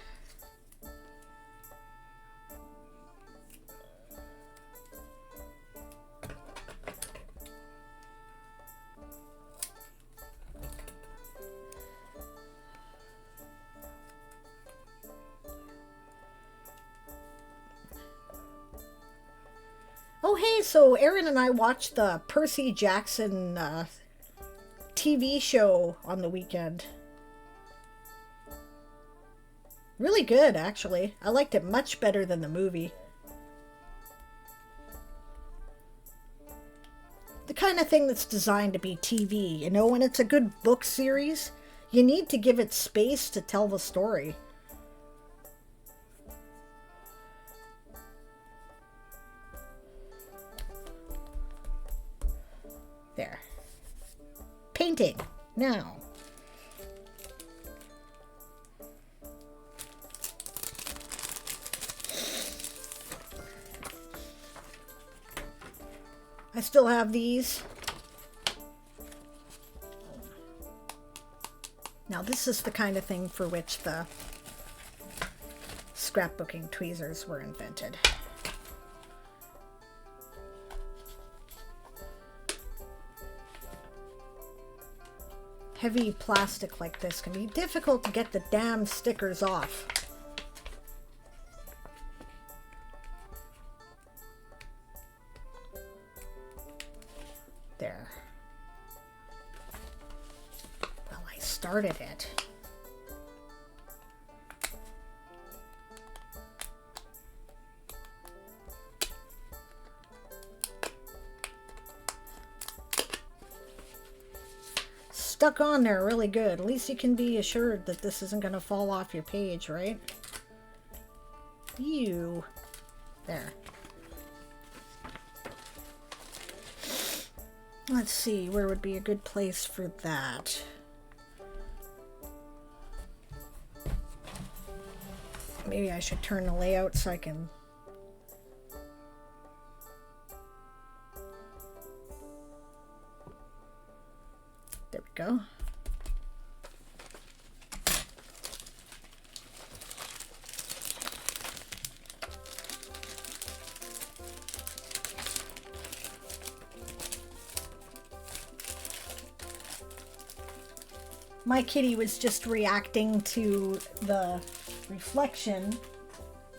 Oh, hey, so Erin and I watched the Percy Jackson TV show on the weekend. Really good, actually. I liked it much better than the movie. The kind of thing that's designed to be TV. You know, when it's a good book series, you need to give it space to tell the story. There. Painting. Now. I still have these. Now this is the kind of thing for which the scrapbooking tweezers were invented. Heavy plastic like this can be difficult to get the damn stickers off. There. Well, I started it. Stuck on there really good. At least you can be assured that this isn't going to fall off your page, right? Ew. There. Let's see, where would be a good place for that? Maybe I should turn the layout so I can... There we go. My kitty was just reacting to the reflection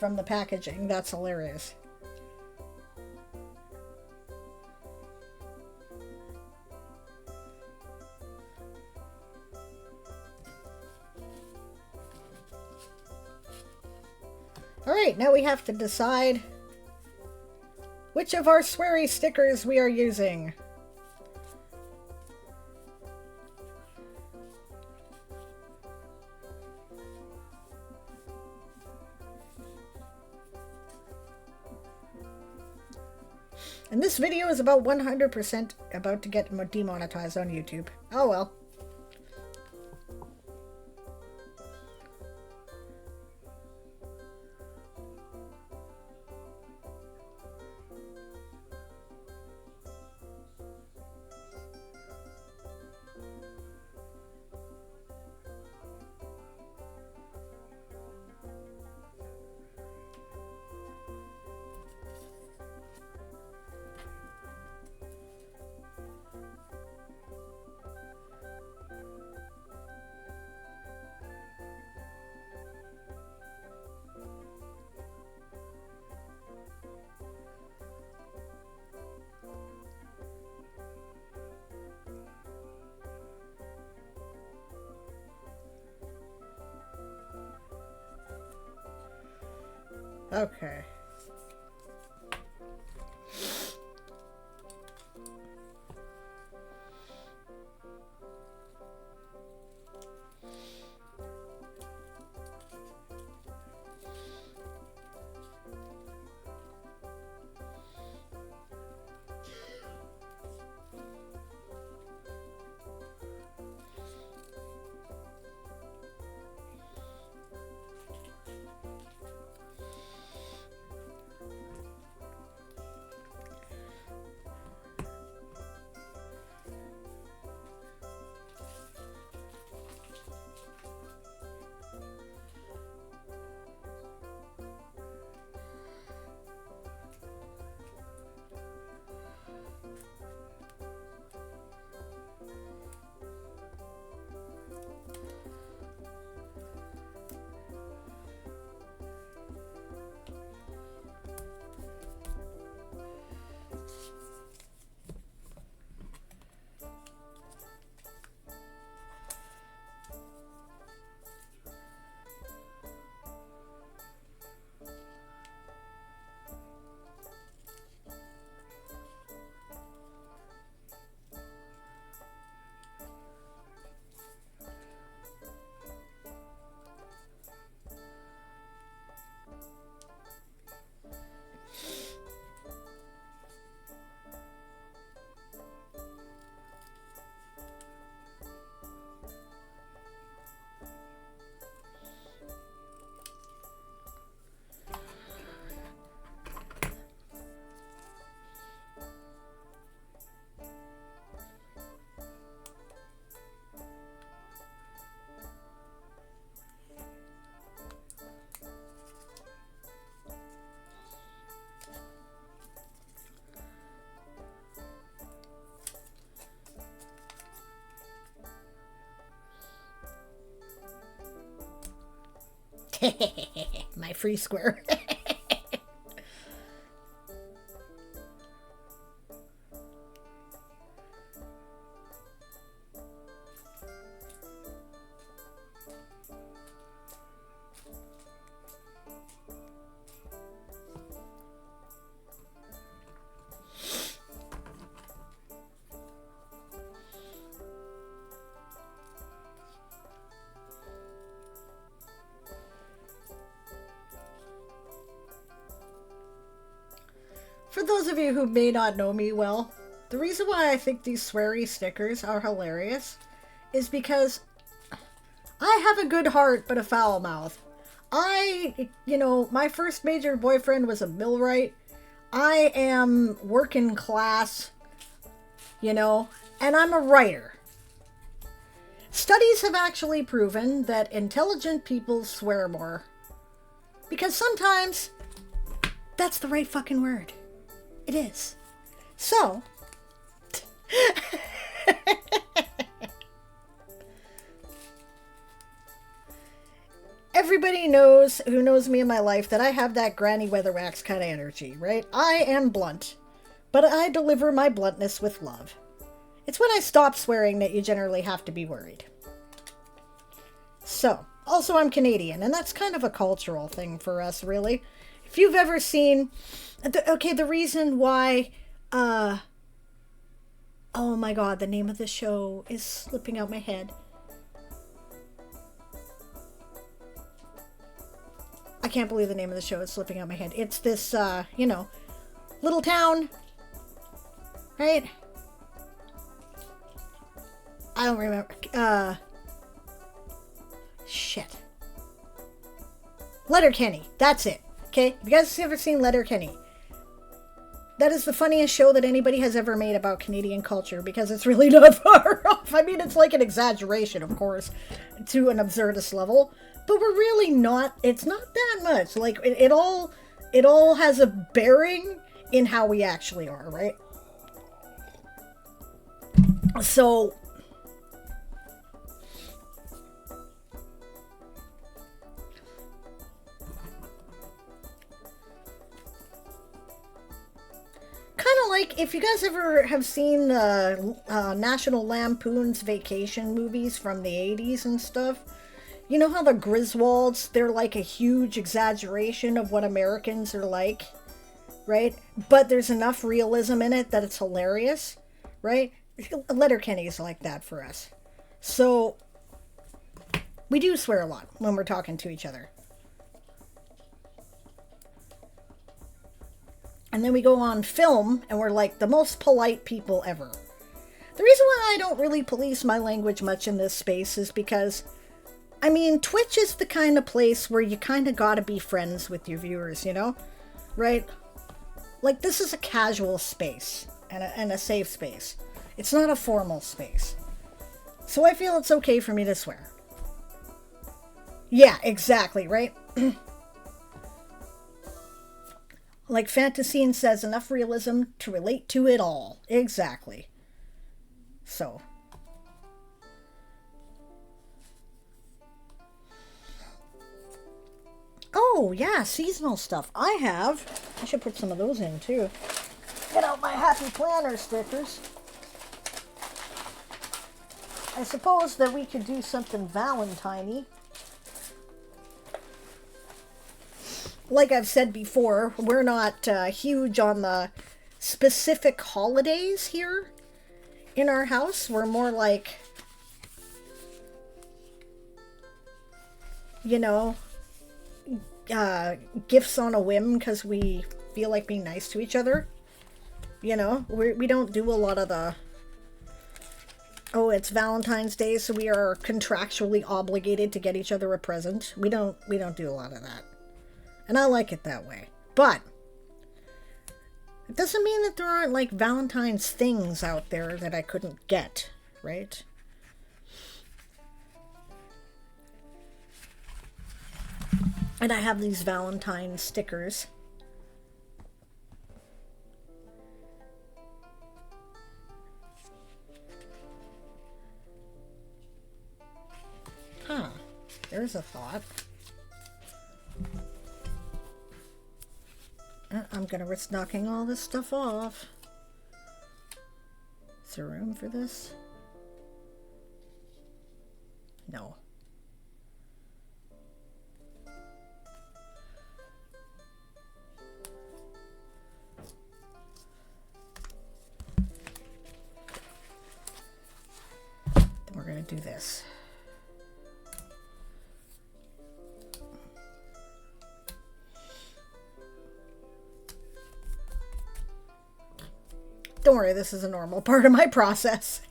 from the packaging. That's hilarious. All right, now we have to decide which of our sweary stickers we are using. And this video is about 100% about to get demonetized on YouTube. Oh well. Okay. My free square. For those of you who may not know me well, the reason why I think these sweary stickers are hilarious is because I have a good heart but a foul mouth. My first major boyfriend was a millwright. I am working class, and I'm a writer. Studies have actually proven that intelligent people swear more. Because sometimes that's the right fucking word. It is. So, everybody who knows me in my life that I have that granny weatherwax kind of energy, right? I am blunt, but I deliver my bluntness with love. It's when I stop swearing that you generally have to be worried. So, also I'm Canadian, and that's kind of a cultural thing for us, really. If you've ever seen... the reason why... oh my god, the name of the show is slipping out my head. I can't believe the name of the show is slipping out my head. It's this, little town, right? I don't remember. Shit. Letterkenny. That's it. Okay? Have you guys ever seen Letterkenny? That is the funniest show that anybody has ever made about Canadian culture, because it's really not far off. I mean, it's like an exaggeration, of course, to an absurdist level, but we're really not, it's not that much. Like, it all has a bearing in how we actually are, right? So, kind of like, if you guys ever have seen National Lampoon's Vacation movies from the 80s and stuff, you know how the Griswolds, they're like a huge exaggeration of what Americans are like, right? But there's enough realism in it that it's hilarious, right? Letterkenny is like that for us. So, we do swear a lot when we're talking to each other. And then we go on film, and we're like the most polite people ever. The reason why I don't really police my language much in this space is because, I mean, Twitch is the kind of place where you kind of gotta be friends with your viewers, right? Like, this is a casual space and a safe space. It's not a formal space. So I feel it's okay for me to swear. Yeah, exactly, right? Like Fantasine says, enough realism to relate to it all. Exactly. So. Oh, yeah, seasonal stuff. I should put some of those in, too. Get out my Happy Planner stickers. I suppose that we could do something Valentine-y. Like I've said before, we're not huge on the specific holidays here in our house. We're more like, gifts on a whim because we feel like being nice to each other. We don't do a lot of the, oh, it's Valentine's Day, so we are contractually obligated to get each other a present. We don't do a lot of that. And I like it that way. But it doesn't mean that there aren't, like, Valentine's things out there that I couldn't get, right? And I have these Valentine stickers. Huh. There's a thought. I'm going to risk knocking all this stuff off. Is there room for this? No. Then we're going to do this. Don't worry, this is a normal part of my process.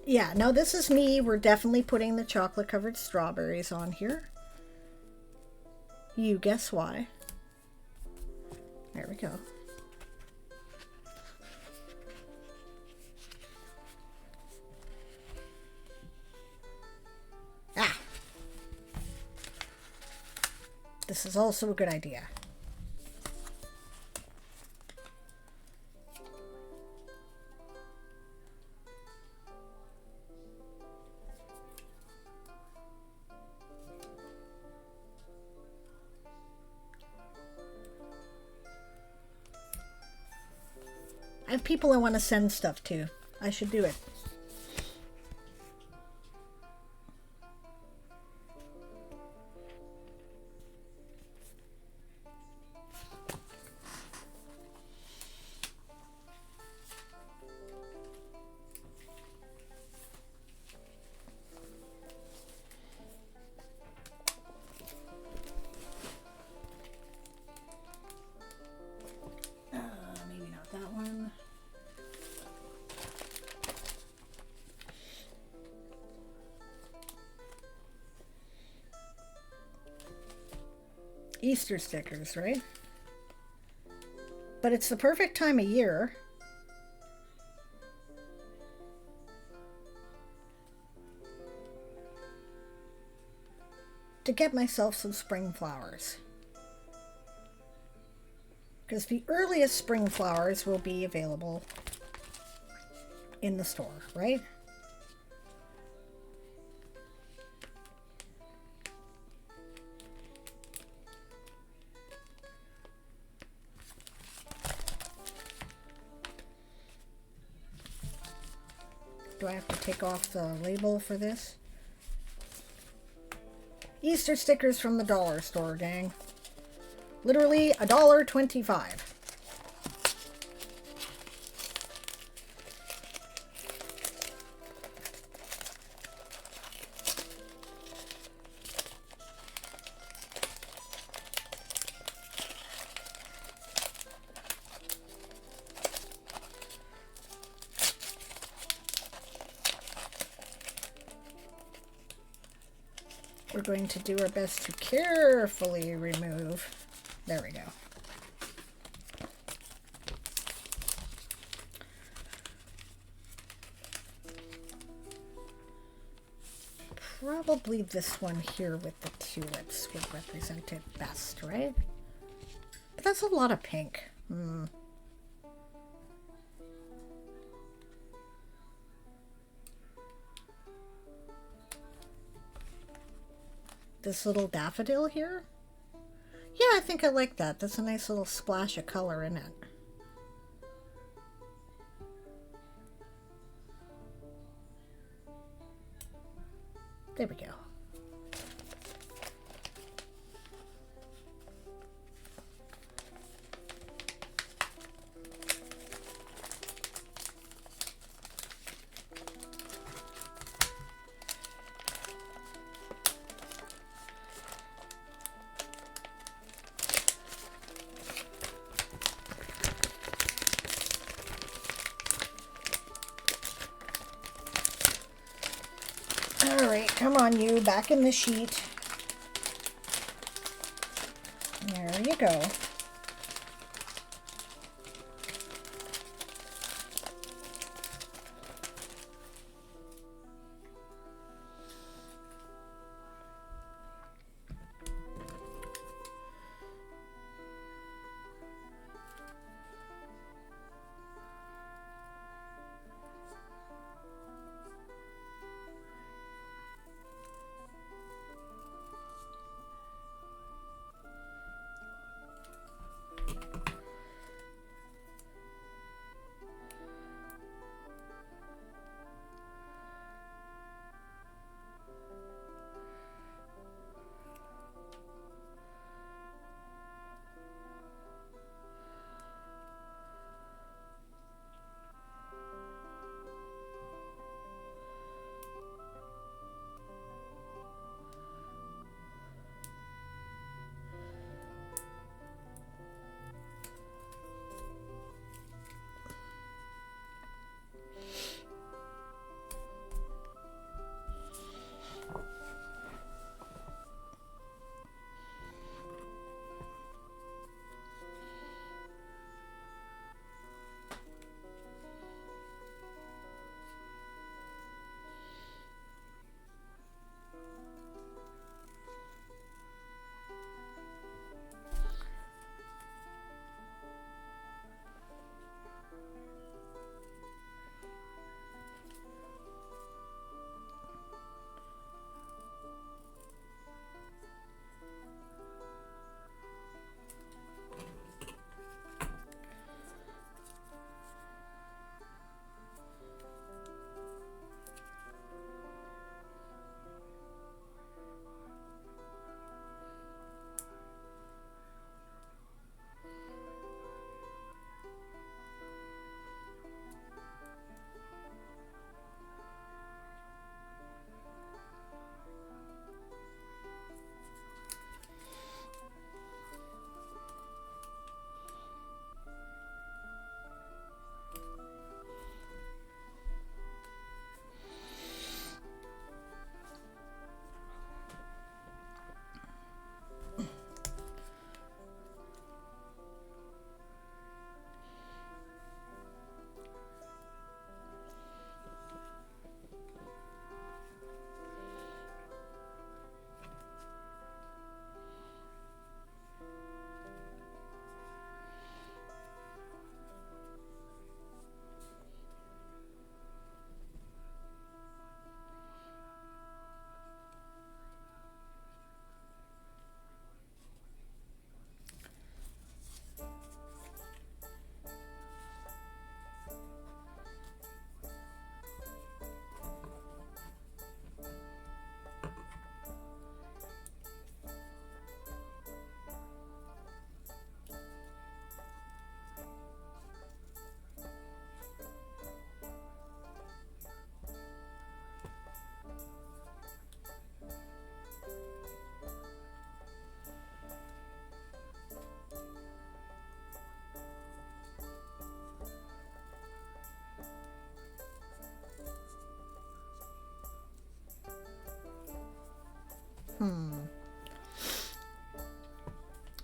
Yeah, no, this is me. We're definitely putting the chocolate covered strawberries on here. You guess why. There we go. Ah! This is also a good idea. I have people I want to send stuff to. I should do it. Maybe not that one. Easter stickers, right? But it's the perfect time of year. To get myself some spring flowers. Because the earliest spring flowers will be available in the store, right? Do I have to take off the label for this? Easter stickers from the dollar store, gang. Literally $1.25. We're going to do our best to carefully remove. There we go. Probably this one here with the tulips would represent it best, right? But that's a lot of pink. This little daffodil here? Yeah, I think I like that. That's a nice little splash of color in it. There we go. Alright, come on you, back in the sheet. There you go.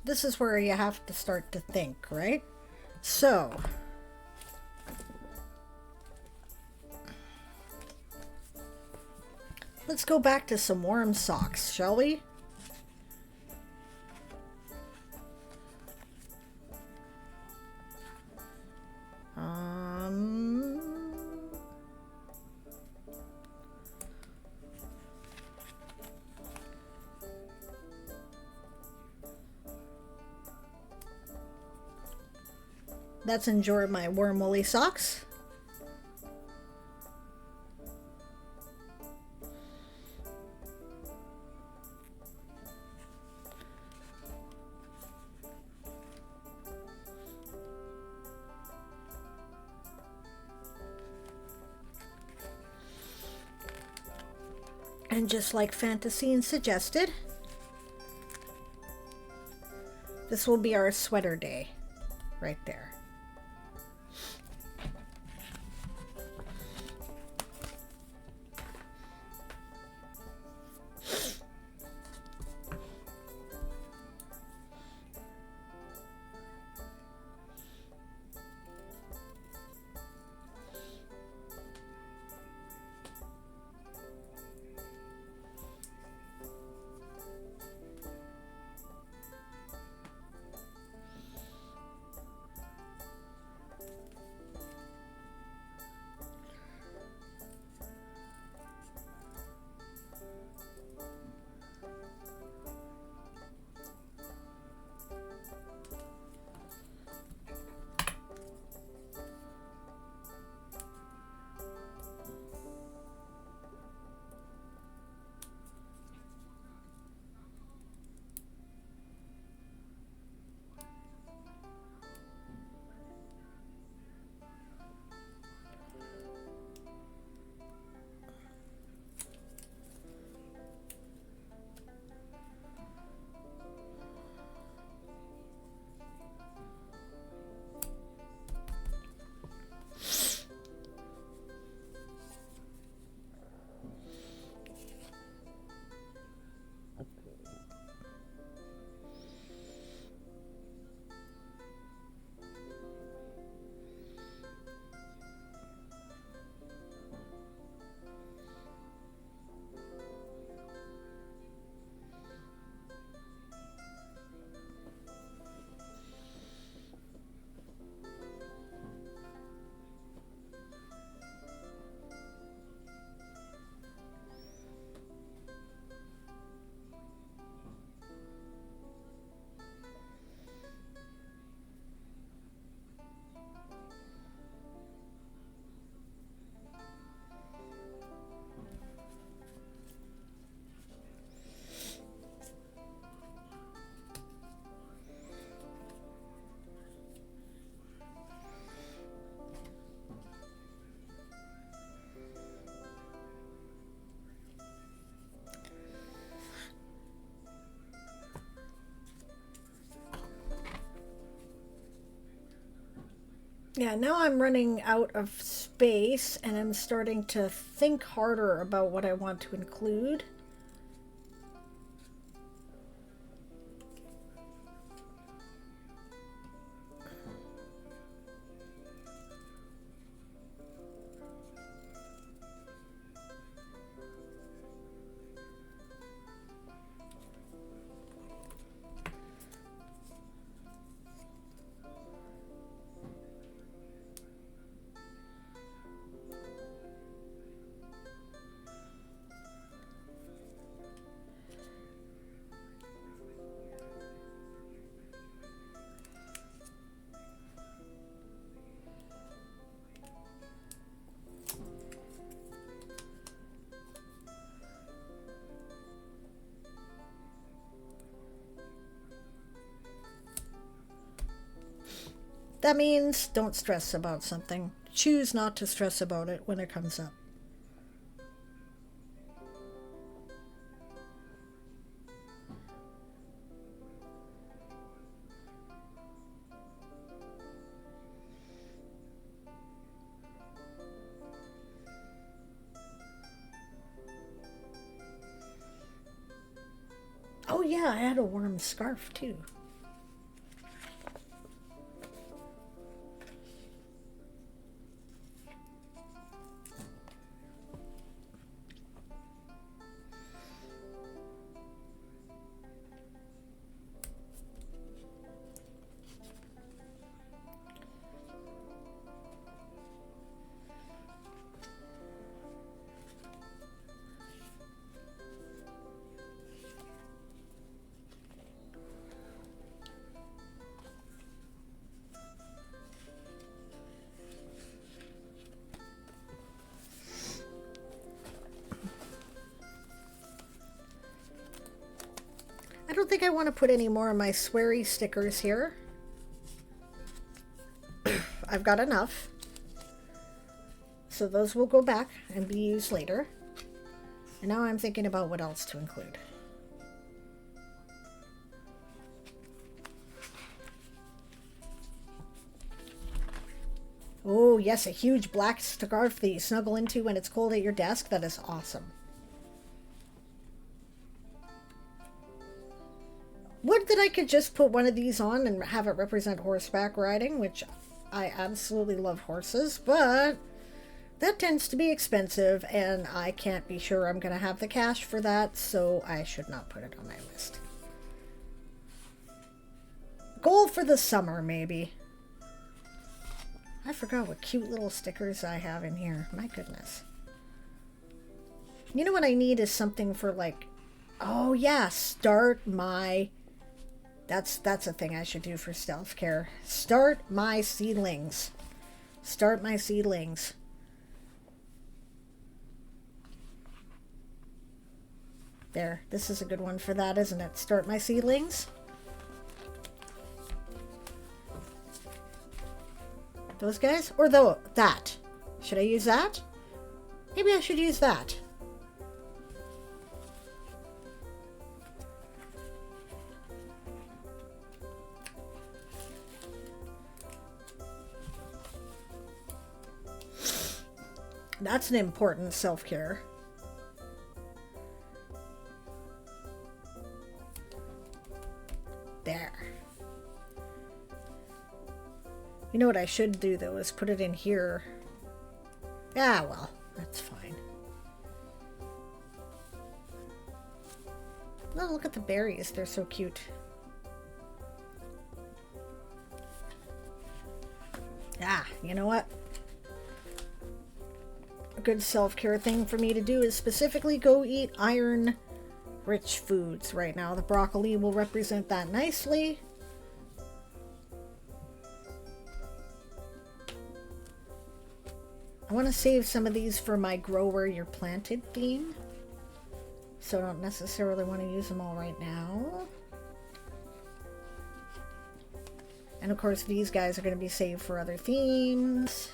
This is where you have to start to think, right? So, let's go back to some warm socks, shall we? Let's enjoy my warm woolly socks. And just like Fantasy suggested, this will be our sweater day right there. Yeah, now I'm running out of space and I'm starting to think harder about what I want to include. That means don't stress about something. Choose not to stress about it when it comes up. Oh yeah, I had a warm scarf too. I don't think I want to put any more of my sweary stickers here. I've got enough. So those will go back and be used later. And now I'm thinking about what else to include. Oh yes, a huge black scarf that you snuggle into when it's cold at your desk. That is awesome. Would that I could just put one of these on and have it represent horseback riding, which I absolutely love horses, but that tends to be expensive and I can't be sure I'm going to have the cash for that, so I should not put it on my list. Goal for the summer, maybe. I forgot what cute little stickers I have in here. My goodness. You know what I need is something for like, oh yeah, start my... That's a thing I should do for self-care. Start my seedlings. Start my seedlings. There. This is a good one for that, isn't it? Start my seedlings. Those guys? Or that? Should I use that? Maybe I should use that. That's an important self-care. There. You know what I should do, though, is put it in here. Ah, well, that's fine. Oh, look at the berries. They're so cute. Ah, you know what? A good self-care thing for me to do is specifically go eat iron-rich foods right now. The broccoli will represent that nicely. I want to save some of these for my grow where you're planted theme. So I don't necessarily want to use them all right now. And of course these guys are going to be saved for other themes.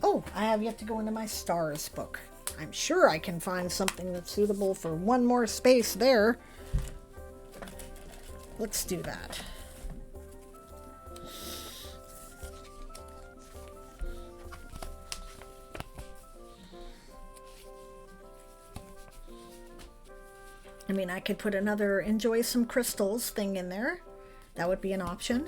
Oh, I have yet to go into my stars book. I'm sure I can find something that's suitable for one more space there. Let's do that. I mean, I could put another enjoy some crystals thing in there. That would be an option.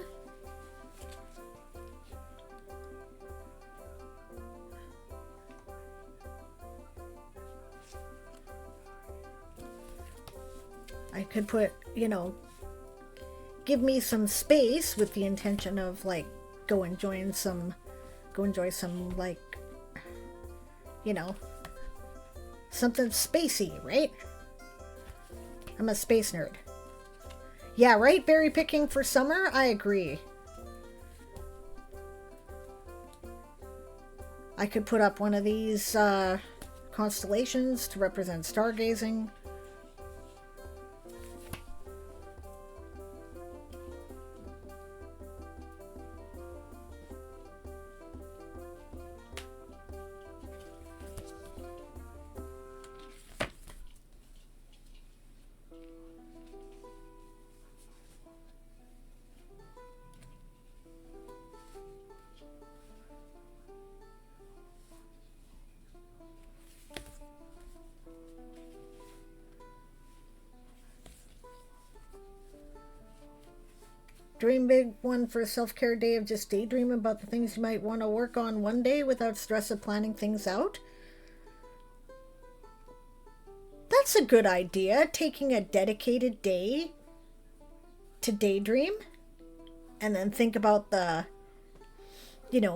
I could put, you know, give me some space with the intention of like go enjoy some like, you know, something spacey, right? I'm a space nerd. Yeah, right? Berry picking for summer? I agree. I could put up one of these constellations to represent stargazing. Dream big one for a self-care day of just daydream about the things you might want to work on one day without stress of planning things out. That's a good idea, taking a dedicated day to daydream and then think about the,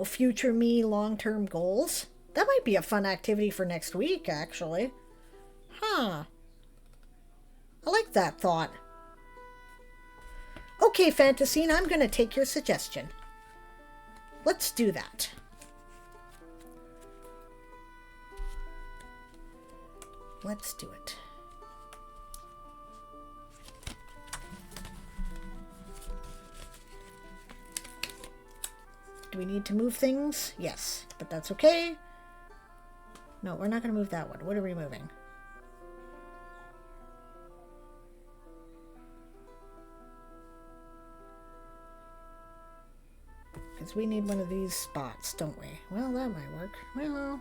future me long-term goals. That might be a fun activity for next week, actually. Huh. I like that thought. Okay, Fantasine, I'm going to take your suggestion. Let's do that. Let's do it. Do we need to move things? Yes, but that's okay. No, we're not going to move that one. What are we moving? Because we need one of these spots, don't we? Well, that might work. Well,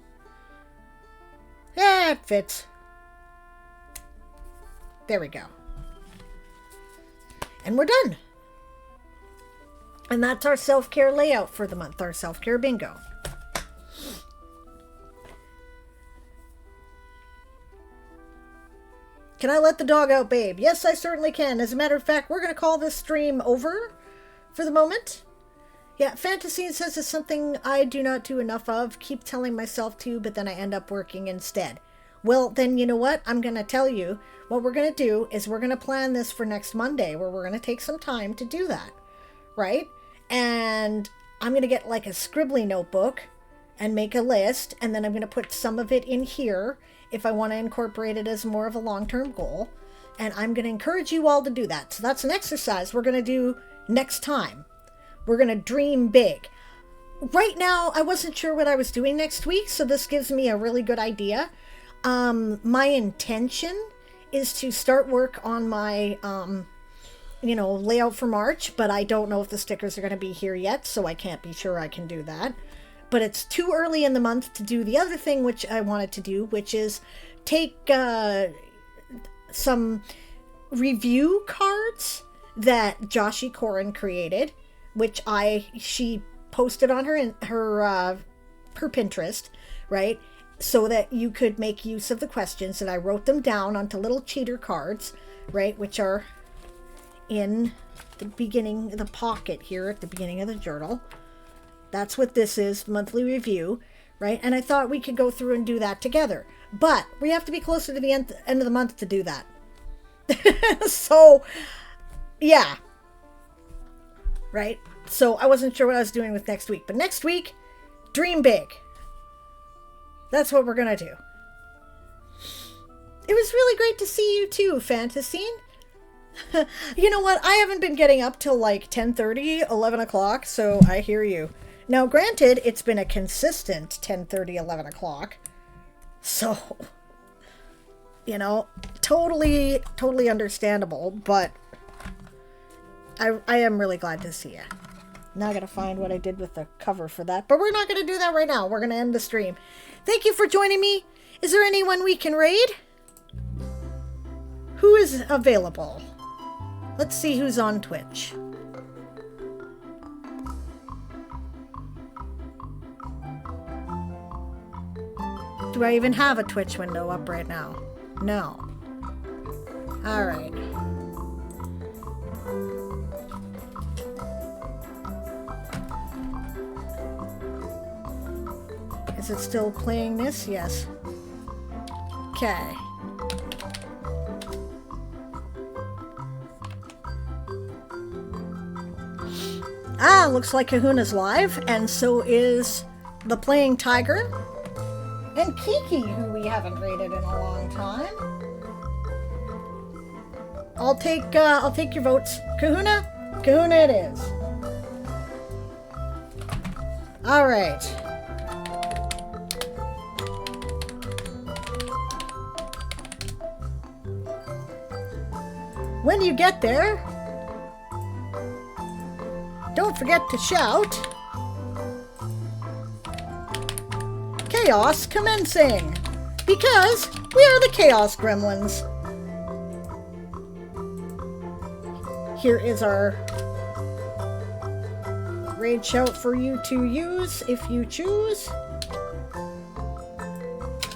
yeah, it fits. There we go. And we're done. And that's our self-care layout for the month, our self-care bingo. Can I let the dog out, babe? Yes, I certainly can. As a matter of fact, we're going to call this stream over for the moment. Yeah, Fantasine says it's something I do not do enough of. Keep telling myself to, but then I end up working instead. Well, then you know what? I'm going to tell you what we're going to do is we're going to plan this for next Monday where we're going to take some time to do that, right? And I'm going to get like a scribbly notebook and make a list, and then I'm going to put some of it in here if I want to incorporate it as more of a long-term goal. And I'm going to encourage you all to do that. So that's an exercise we're going to do next time. We're going to dream big. Right now, I wasn't sure what I was doing next week, so this gives me a really good idea. My intention is to start work on my, layout for March, but I don't know if the stickers are going to be here yet, so I can't be sure I can do that. But it's too early in the month to do the other thing which I wanted to do, which is take some review cards that Joshi Corin created, which she posted on her Pinterest, right? So that you could make use of the questions, and I wrote them down onto little cheater cards, right, which are in the beginning, the pocket here at the beginning of the journal. That's what this is, monthly review, right? And I thought we could go through and do that together, but we have to be closer to the end of the month to do that. So, yeah, right? So I wasn't sure what I was doing with next week, but next week, dream big. That's what we're going to do. It was really great to see you too, Fantasine. You know what? I haven't been getting up till like 10:30, 11 o'clock, so I hear you. Now, granted, it's been a consistent 10:30, 11 o'clock. So, totally understandable, but I am really glad to see you. Now I gotta find what I did with the cover for that, but we're not gonna do that right now. We're gonna end the stream. Thank you for joining me. Is there anyone we can raid? Who is available? Let's see who's on Twitch. Do I even have a Twitch window up right now? No. All right. Is it still playing this? Yes. Okay. Looks like Kahuna's live, and so is the Playing Tiger and Kiki, who we haven't raided in a long time. I'll take your votes. Kahuna it is. All right. When you get there, don't forget to shout, Chaos commencing, because we are the Chaos Gremlins. Here is our raid shout for you to use if you choose.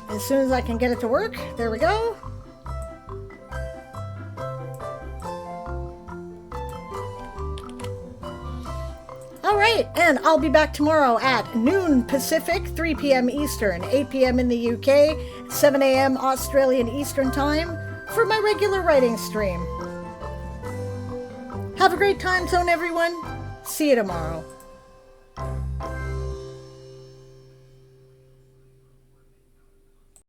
As soon as I can get it to work. There we go. Alright, and I'll be back tomorrow at noon Pacific, 3 p.m. Eastern, 8 p.m. in the UK, 7 a.m. Australian Eastern Time for my regular writing stream. Have a great time zone, everyone. See you tomorrow.